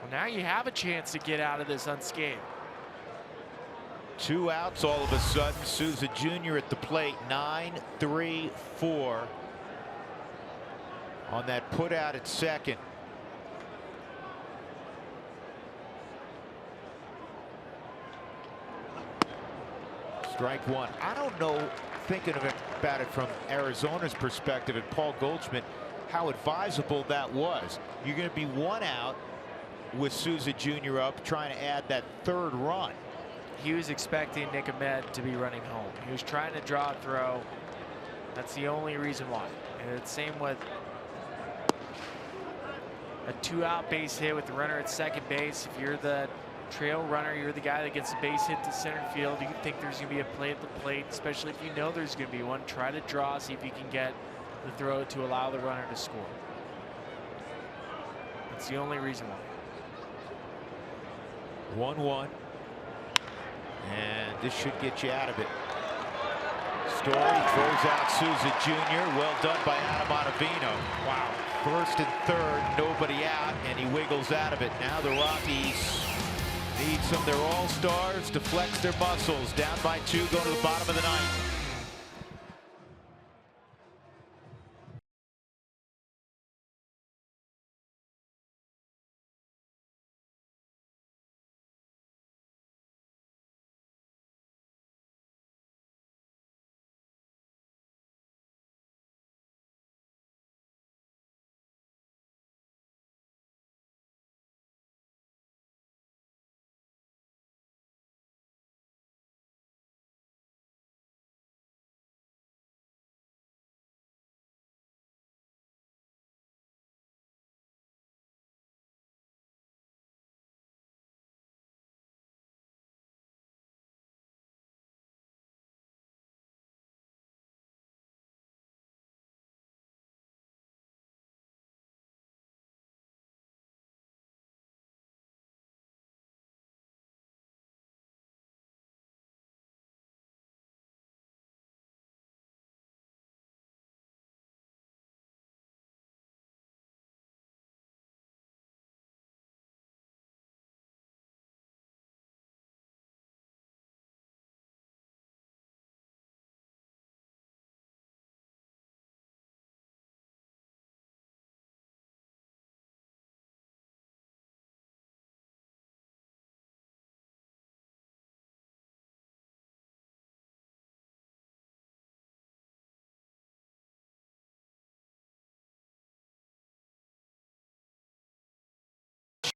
Well, now you have a chance to get out of this unscathed. 2 outs all of a sudden. Souza Jr. at the plate. 9-3-4 on that put out at second. Strike one. I don't know, thinking about it from Arizona's perspective and Paul Goldschmidt, how advisable that was. You're going to be one out with Souza Jr. up, trying to add that third run. He was expecting Nick Ahmed to be running home. He was trying to draw a throw. That's the only reason why. And it's same with a 2-out base hit with the runner at second base. If you're the trail runner, you're the guy that gets the base hit to center field. You think there's going to be a play at the plate, especially if you know there's going to be one. Try to draw, see if you can get the throw to allow the runner to score. That's the only reason why. 1-1. And this should get you out of it. Story throws out Souza Jr. Well done by Adam Ottavino. Wow. First and third, nobody out, and he wiggles out of it. Now the Rockies need some of their all-stars to flex their muscles. Down by 2, going to the bottom of the ninth.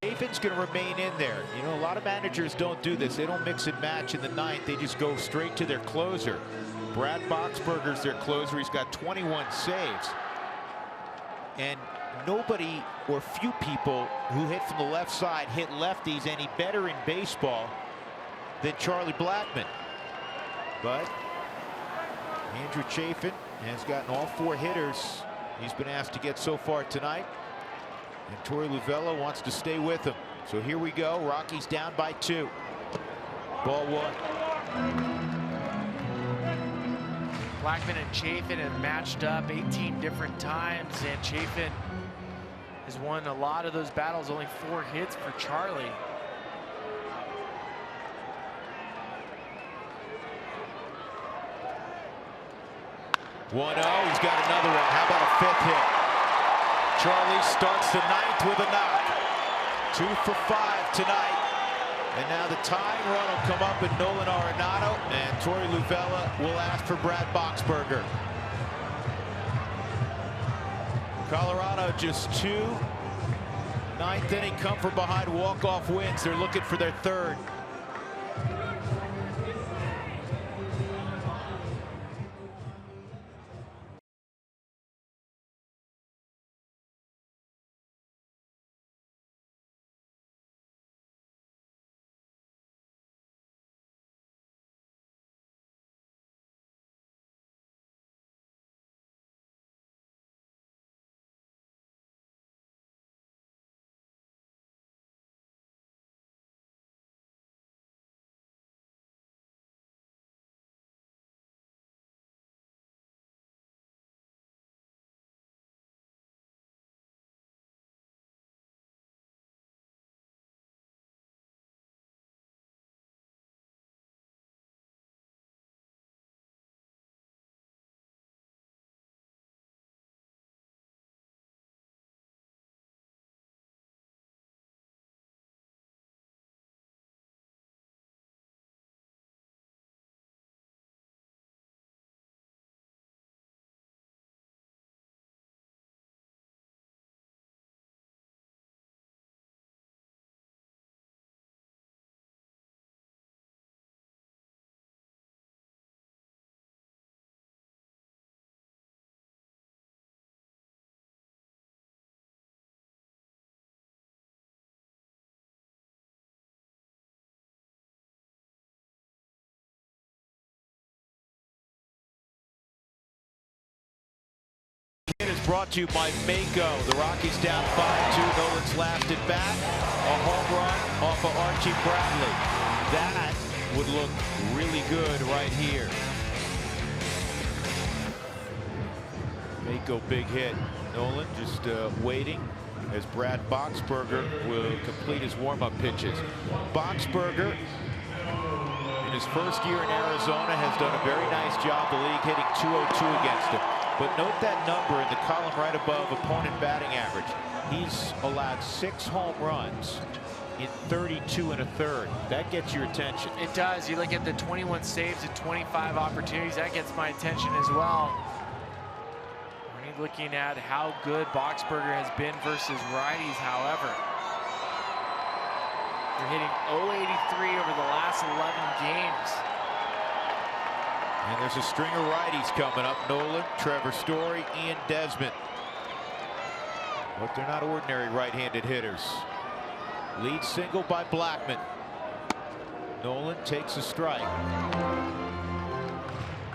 Chafin's going to remain in there. You know, a lot of managers don't do this. They don't mix and match in the ninth. They just go straight to their closer. Brad Boxberger's their closer. He's got 21 saves. And nobody or few people who hit from the left side hit lefties any better in baseball than Charlie Blackmon. But Andrew Chafin has gotten all 4 hitters he's been asked to get so far tonight. And Torey Lovullo wants to stay with him. So here we go. Rockies down by 2. Ball 1. Blackmon and Chafin have matched up 18 different times, and Chafin has won a lot of those battles. Only 4 hits for Charlie. He's got another one. How about a 5th hit? Charlie starts the ninth with a knock. 2 for 5 tonight. And now the tying run will come up in Nolan Arenado, and Torey Lovullo will ask for Brad Boxberger. Colorado just 2 ninth inning come from behind walk-off wins. They're looking for their 3rd. brought to you by Mako. The Rockies down 5-2. Nolan's last at bat. A home run off of Archie Bradley. That would look really good right here. Mako big hit. Nolan just waiting as Brad Boxberger will complete his warm-up pitches. Boxberger, in his first year in Arizona, has done a very nice job. The league hitting .202 against him. But note that number in the column right above opponent batting average. He's allowed 6 home runs in 32 1/3. That gets your attention. It does. You look at the 21 saves and 25 opportunities. That gets my attention as well. Looking at how good Boxberger has been versus righties, however. They're hitting .083 over the last 11 games. And there's a string of righties coming up. Nolan, Trevor Story, Ian Desmond. But they're not ordinary right-handed hitters. Lead single by Blackman. Nolan takes a strike.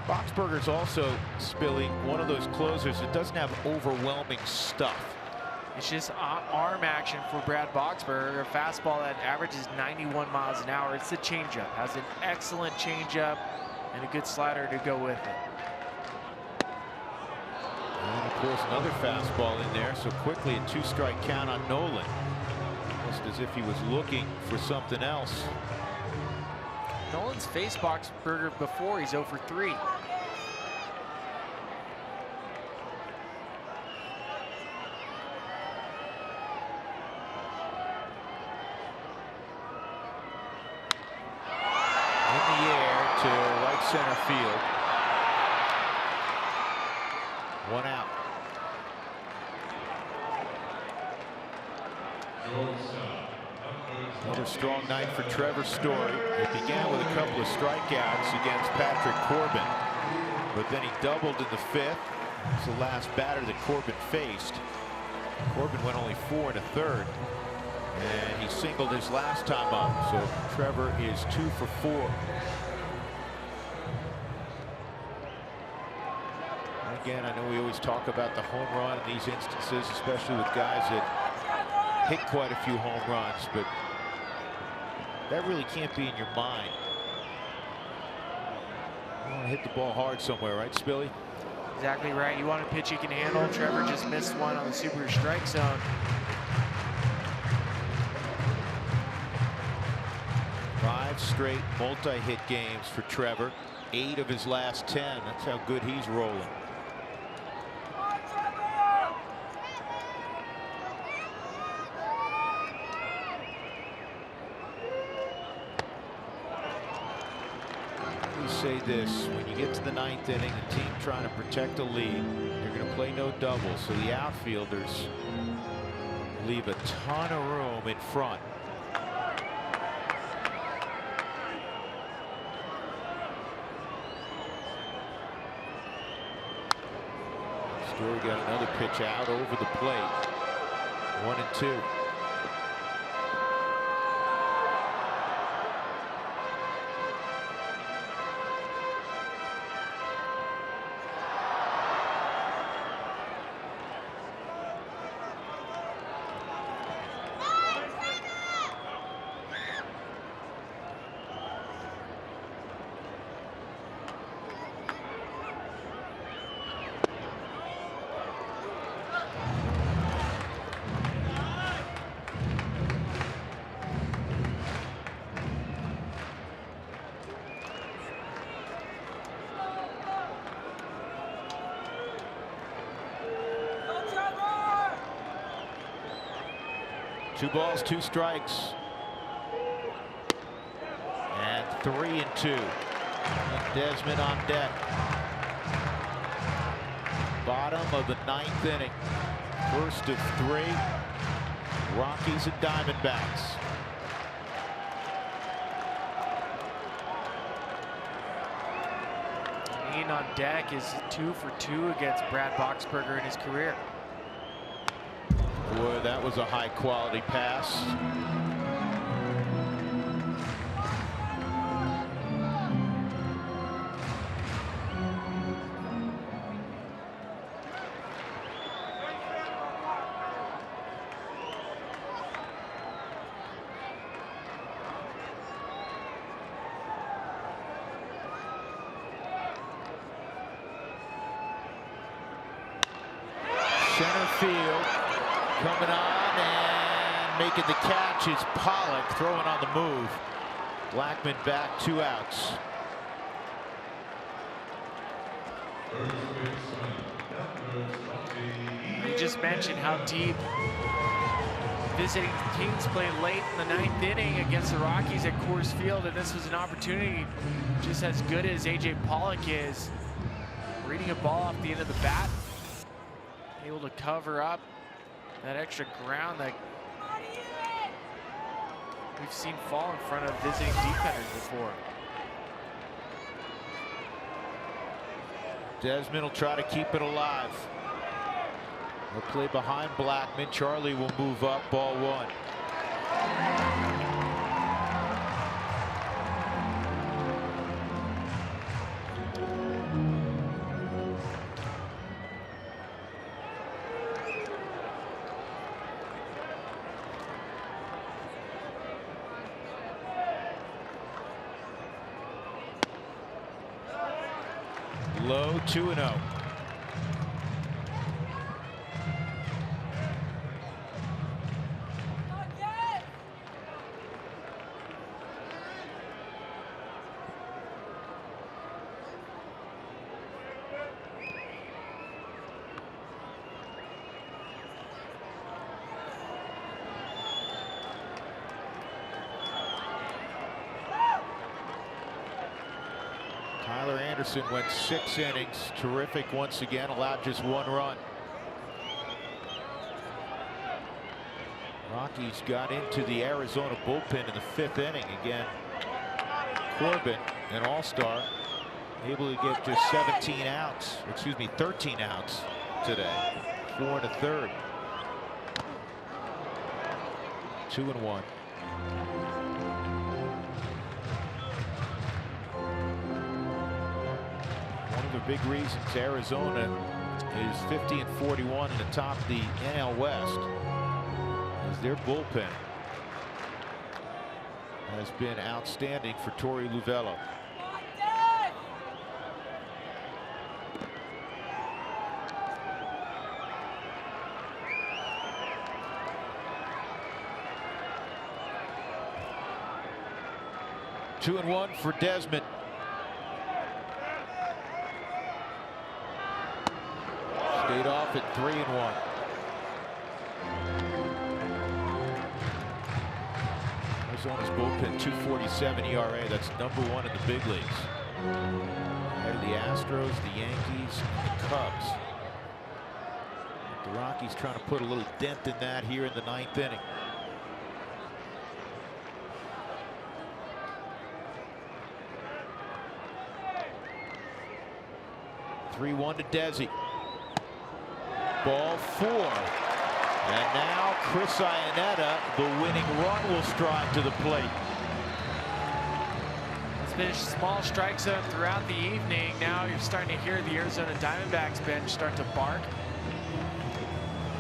Boxberger's also, Spilly, one of those closers that doesn't have overwhelming stuff. It's just arm action for Brad Boxberger. A fastball that averages 91 miles an hour. It's the changeup. Has an excellent changeup and a good slider to go with it. And of course another fastball in there. So quickly a 2-strike count on Nolan. Almost as if he was looking for something else. Nolan's faced Boxberger before. He's 0 for 3. In the air to right center field. 1 out. Another strong night for Trevor Story. It began with a couple of strikeouts against Patrick Corbin, but then he doubled in the 5th. It's the last batter that Corbin faced. Corbin went only 4 1/3, and he singled his last time up. So Trevor is 2 for 4. And again, I know we always talk about the home run in these instances, especially with guys that hit quite a few home runs, but that really can't be in your mind. You want to hit the ball hard somewhere, right, Spilly? Exactly right. You want a pitch you can handle. Trevor just missed one on the super strike zone. Five straight multi-hit games for Trevor. 8 of his last 10. That's how good he's rolling. Say this, when you get to the 9th inning, the team trying to protect a lead, they're going to play no doubles, so the outfielders leave a ton of room in front. Story got another pitch out over the plate. 1-2. Two balls, 2 strikes. And 3-2. Desmond on deck. Bottom of the 9th inning. First of 3. Rockies and Diamondbacks. Ian on deck is 2 for 2 against Brad Boxberger in his career. Boy, that was a high-quality pass. Center field, coming on and making the catch is Pollock, throwing on the move. Blackman back, 2 outs. You just mentioned how deep visiting teams played late in the 9th inning against the Rockies at Coors Field, and this was an opportunity, just as good as A.J. Pollock is, reading a ball off the end of the bat, able to cover up that extra ground that we've seen fall in front of visiting defenders before. Desmond will try to keep it alive. He'll play behind Blackman. Charlie will move up, ball 1. Low, 2-0. Tyler Anderson went 6 innings. Terrific once again, allowed just 1 run. Rockies got into the Arizona bullpen in the 5th inning. Again, Corbin, an all-star, able to get just 13 outs today. 4 1/3. 2-1. Big reasons Arizona is 50-41 in the top of the NL West is their bullpen has been outstanding for Torey Lovullo. Two and 1 for Desmond. Stayed off at 3-1. Arizona's bullpen 2.47 ERA. That's #1 in the big leagues. Ahead of the Astros, the Yankees, and the Cubs. The Rockies trying to put a little dent in that here in the 9th inning. (3-1) to Desi. Ball 4. And now Chris Iannetta, the winning run, will stride to the plate. It's been a small strike zone throughout the evening. Now you're starting to hear the Arizona Diamondbacks bench start to bark.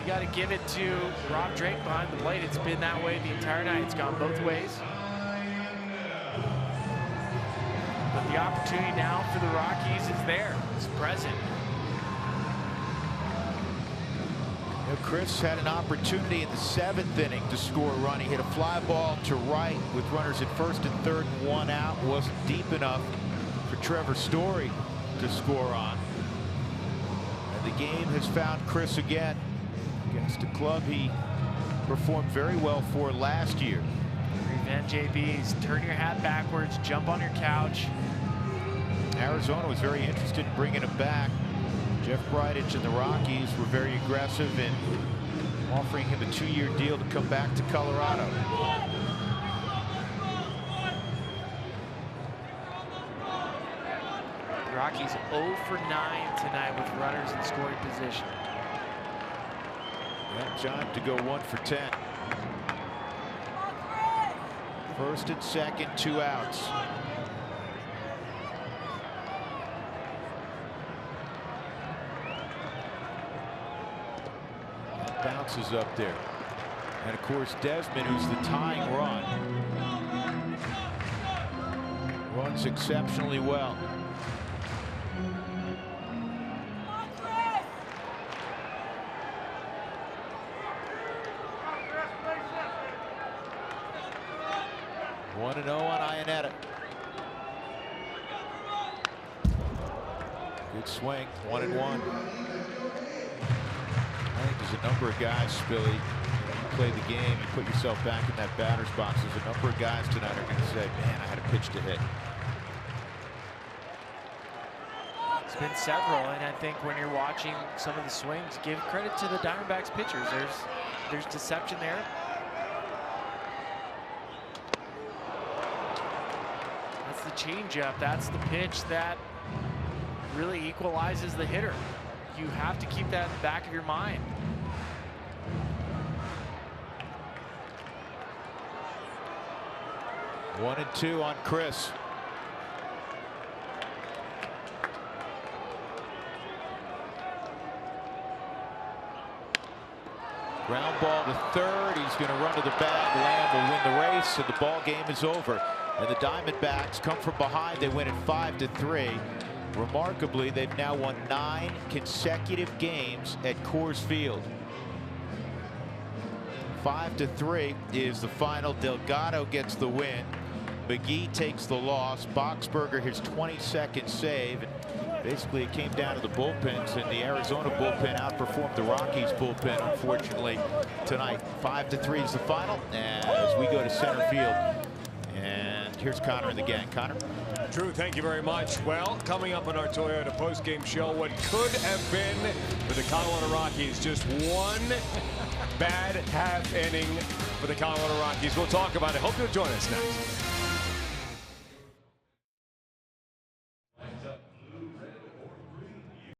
You got to give it to Rob Drake behind the plate. It's been that way the entire night. It's gone both ways. But the opportunity now for the Rockies is there. It's present. Chris had an opportunity in the 7th inning to score a run. He hit a fly ball to right with runners at 1st and 3rd and 1 out. Wasn't deep enough for Trevor Story to score on. And the game has found Chris again against a club he performed very well for last year. Revenge JBs, turn your hat backwards, jump on your couch. Arizona was very interested in bringing him back. Jeff Bridich and the Rockies were very aggressive in offering him a 2-year deal to come back to Colorado. The Rockies 0 for 9 tonight with runners in scoring position. Well, John to go 1 for 10. 1st and 2nd, 2 outs. Bounces up there. And of course Desmond, who's the tying run, runs exceptionally well. 1-0 on Ionetta. Good swing, 1-1. I think there's a number of guys, Spilly, you play the game, you put yourself back in that batter's box. There's a number of guys tonight are going to say, man, I had a pitch to hit. It's been several, and I think when you're watching some of the swings, give credit to the Diamondbacks pitchers. There's deception there. That's the changeup. That's the pitch that really equalizes the hitter. You have to keep that in the back of your mind. One and two on Chris. Ground ball to third. He's going to run to the bag. Lamb will win the race, and the ball game is over. And the Diamondbacks come from behind. They win it 5-3. Remarkably, they've now won 9 consecutive games at Coors Field. 5-3 is the final. Delgado gets the win. McGee takes the loss. Boxberger his 22nd save. And basically, it came down to the bullpens, and the Arizona bullpen outperformed the Rockies bullpen, unfortunately, tonight. 5-3 is the final as we go to center field. And here's Connor and the gang. Connor? Drew, thank you very much. Well, coming up on our Toyota postgame show, what could have been for the Colorado Rockies, just one bad half inning for the Colorado Rockies. We'll talk about it. Hope you'll join us next.